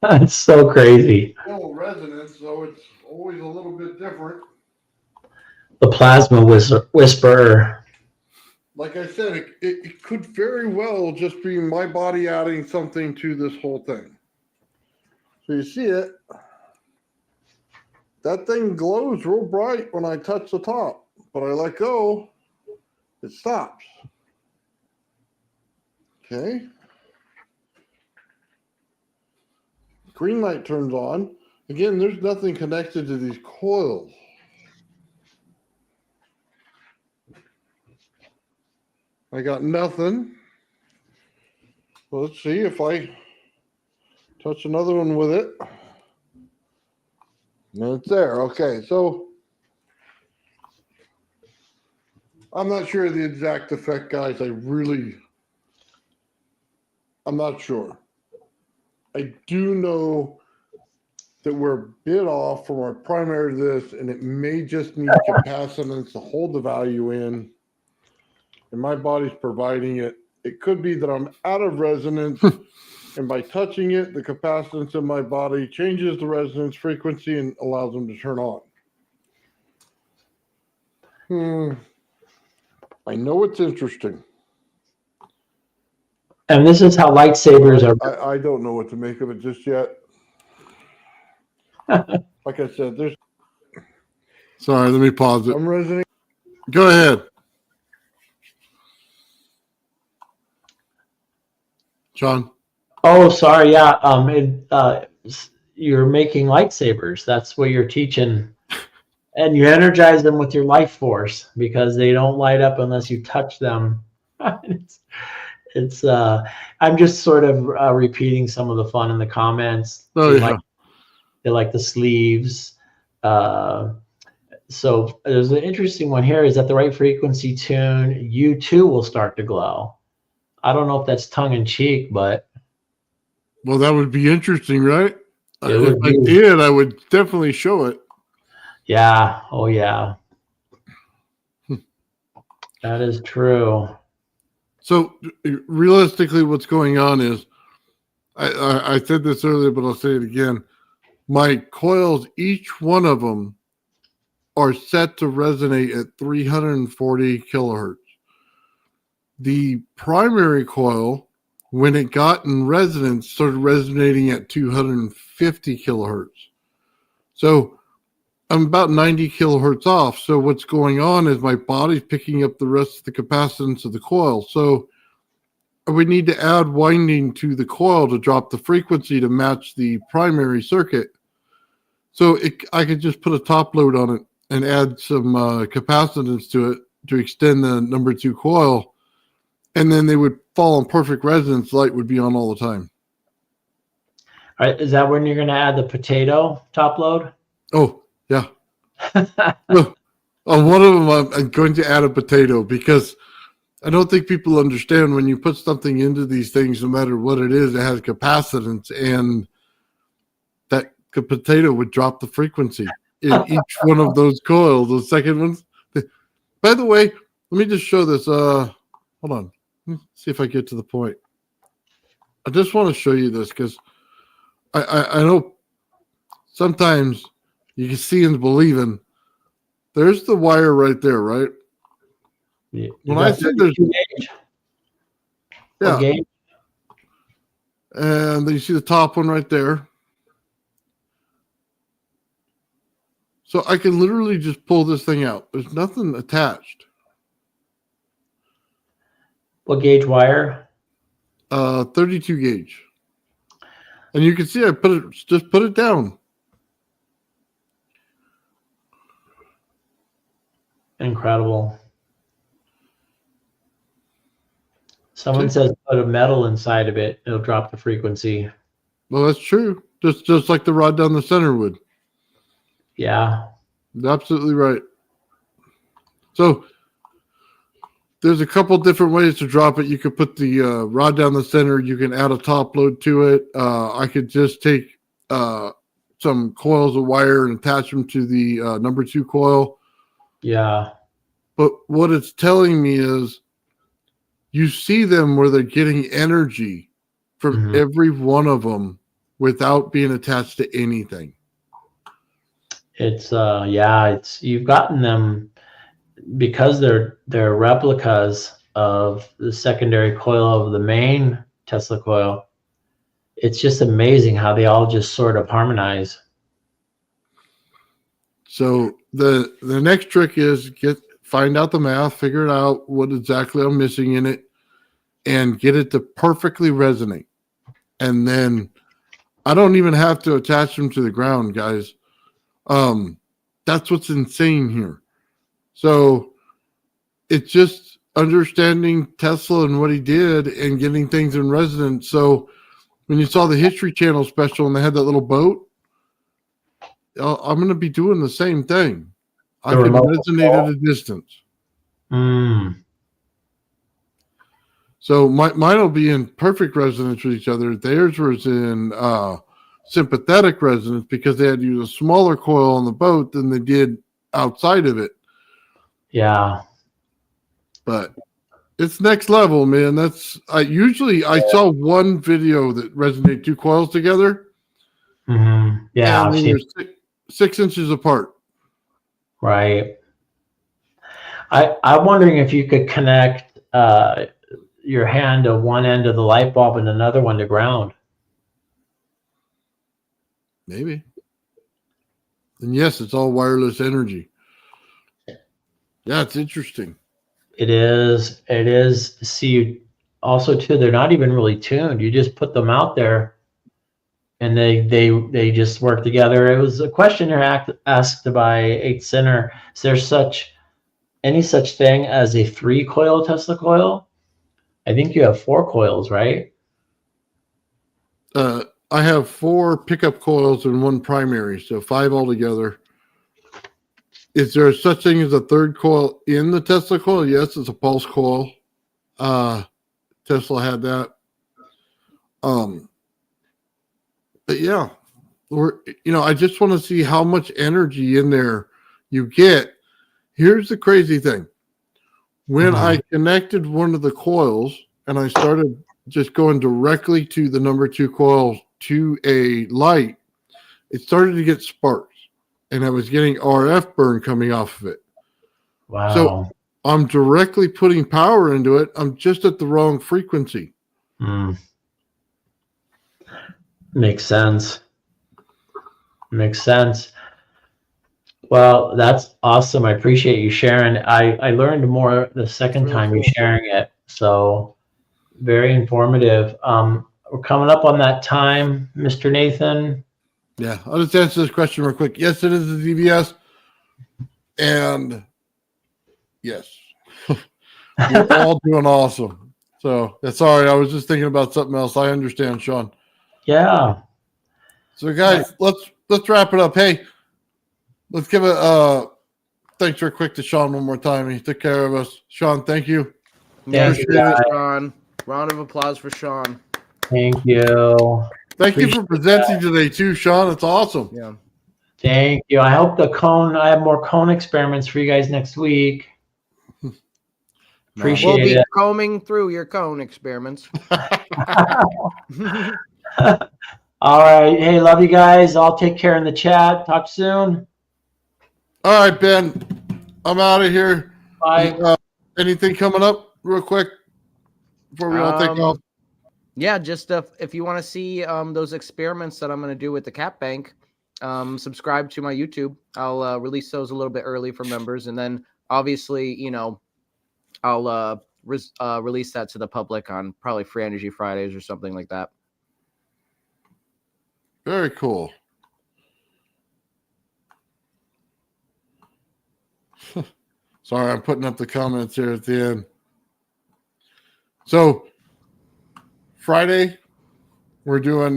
It's so crazy. No resonance, so it's always a little bit different. The plasma whisperer. Like I said, it could very well just be my body adding something to this whole thing. So you see it. That thing glows real bright when I touch the top, but I let go, it stops. Okay. Green light turns on. Again, there's nothing connected to these coils. I got nothing. Well, let's see if I touch another one with it. And it's there. Okay, so I'm not sure of the exact effect, guys. I'm not sure. I do know that we're a bit off from our primary to this, and it may just need capacitance to hold the value in. And my body's providing it. It could be that I'm out of resonance, and by touching it, the capacitance in my body changes the resonance frequency and allows them to turn on. I know it's interesting. And this is how lightsabers are. I don't know what to make of it just yet. Like I said, there's. Sorry, let me pause it. I'm resonating. Go ahead. Shawn. Oh, sorry. Yeah. You're making lightsabers. That's what you're teaching. And you energize them with your life force because they don't light up unless you touch them. I'm just sort of repeating some of the fun in the comments. Oh, yeah. They like the sleeves. So there's an interesting one here. Is at the right frequency tune, you too will start to glow. I don't know if that's tongue in cheek, but. Well, that would be interesting, right? If I did, I would definitely show it. Yeah. Oh, yeah. That is true. So realistically, what's going on is, I said this earlier, but I'll say it again. My coils, each one of them, are set to resonate at 340 kilohertz. The primary coil, when it got in resonance, started resonating at 250 kilohertz. So I'm about 90 kilohertz off. So what's going on is my body's picking up the rest of the capacitance of the coil. So we need to add winding to the coil to drop the frequency to match the primary circuit. So I could just put a top load on it and add some capacitance to it to extend the number 2 coil. And then they would fall in perfect resonance. Light would be on all the time. All right, is that when you're going to add the potato top load? Oh, yeah. Well, on one of them, I'm going to add a potato because I don't think people understand when you put something into these things, no matter what it is, it has capacitance, and that potato would drop the frequency in each one of those coils. The second ones. By the way, let me just show this. Hold on. Let me see if I get to the point. I just want to show you this because I know sometimes you can see and believe in. There's the wire right there, right? Yeah. When I said there's, yeah, gauge? and then you see the top one right there. So I can literally just pull this thing out. There's nothing attached. What gauge wire? 32 gauge. And you can see I just put it down. Incredible. Someone says put a metal inside of it, it'll drop the frequency. Well, that's true. Just like the rod down the center would. Yeah. Absolutely right. So there's a couple different ways to drop it. You could put the rod down the center. You can add a top load to it. I could just take some coils of wire and attach them to the number 2 coil. Yeah. But what it's telling me is you see them where they're getting energy from every one of them without being attached to anything. It's you've gotten them because they're replicas of the secondary coil of the main Tesla coil. It's just amazing how they all just sort of harmonize. So the next trick is find out the math, figure it out what exactly I'm missing in it, and get it to perfectly resonate. And then I don't even have to attach them to the ground, guys. That's what's insane here. So it's just understanding Tesla and what he did and getting things in resonance. So when you saw the History Channel special and they had that little boat, I'm going to be doing the same thing. I can resonate at a distance. So mine will be in perfect resonance with each other. Theirs was in sympathetic resonance because they had to use a smaller coil on the boat than they did outside of it. Yeah. But it's next level, man. I saw one video that resonated 2 coils together. Yeah. And they're 6 inches apart. Right. I'm wondering if you could connect your hand to one end of the light bulb and another one to ground. Maybe. And yes, it's all wireless energy. Yeah, it's interesting. It is. It is. See, also too, they're not even really tuned. You just put them out there, and they just work together. It was a question asked by 8th Center. Is there any such thing as a 3-coil Tesla coil? I think you have 4 coils, right? I have 4 pickup coils and 1 primary, so 5 altogether. Is there such thing as a 3rd coil in the Tesla coil? Yes, it's a pulse coil. Tesla had that. But yeah, I just want to see how much energy in there you get. Here's the crazy thing. When I connected one of the coils and I started just going directly to the number 2 coil to a light, it started to get sparks, and I was getting RF burn coming off of it. Wow. So I'm directly putting power into it. I'm just at the wrong frequency. Makes sense. Makes sense. Well, that's awesome. I appreciate you sharing. I learned more the second Really time cool. you sharing it. So very informative. We're coming up on that time, Mr. Nathan. Yeah, I'll just answer this question real quick. Yes, it is a DVS. And yes, you're all doing awesome. So sorry, I was just thinking about something else. I understand, Shawn. Yeah. So guys, let's wrap it up. Hey, let's give a thanks real quick to Shawn one more time. He took care of us. Shawn, thank you. Thank you, Appreciate it, guys. Shawn. Round of applause for Shawn. Thank you. Thank you for presenting today too, Shawn. It's awesome. Yeah. Thank you. I hope I have more cone experiments for you guys next week. Appreciate We'll be it. combing through your cone experiments. All right. Hey, love you guys. I'll take care in the chat. Talk soon. All right, Ben. I'm out of here. Bye. Anything coming up real quick before we all take off? Yeah, just if you want to see those experiments that I'm going to do with the cap bank, subscribe to my YouTube. I'll release those a little bit early for members, and then obviously, I'll release that to the public on probably Free Energy Fridays or something like that. Very cool. Sorry, I'm putting up the comments here at the end. So Friday, we're doing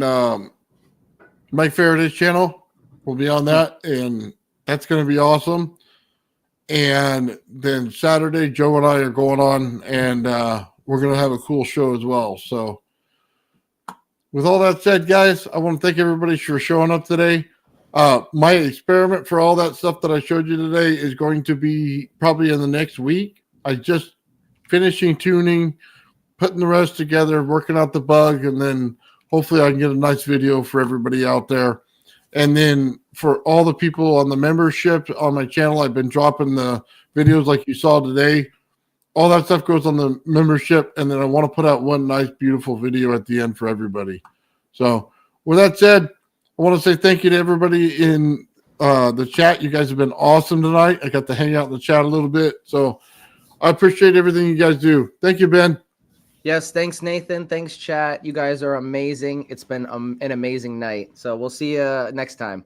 Mike Faraday's channel. We'll be on that, and that's going to be awesome. And then Saturday, Joe and I are going on, and we're going to have a cool show as well. So with all that said, guys, I want to thank everybody for showing up today. My experiment for all that stuff that I showed you today is going to be probably in the next week. I just finishing tuning, putting the rest together, working out the bug, and then hopefully I can get a nice video for everybody out there. And then for all the people on the membership on my channel, I've been dropping the videos like you saw today. All that stuff goes on the membership, and then I want to put out one nice, beautiful video at the end for everybody. So with that said, I want to say thank you to everybody in the chat. You guys have been awesome tonight. I got to hang out in the chat a little bit. So I appreciate everything you guys do. Thank you, Ben. Yes, thanks, Nathan. Thanks, chat. You guys are amazing. It's been an amazing night. So we'll see you next time.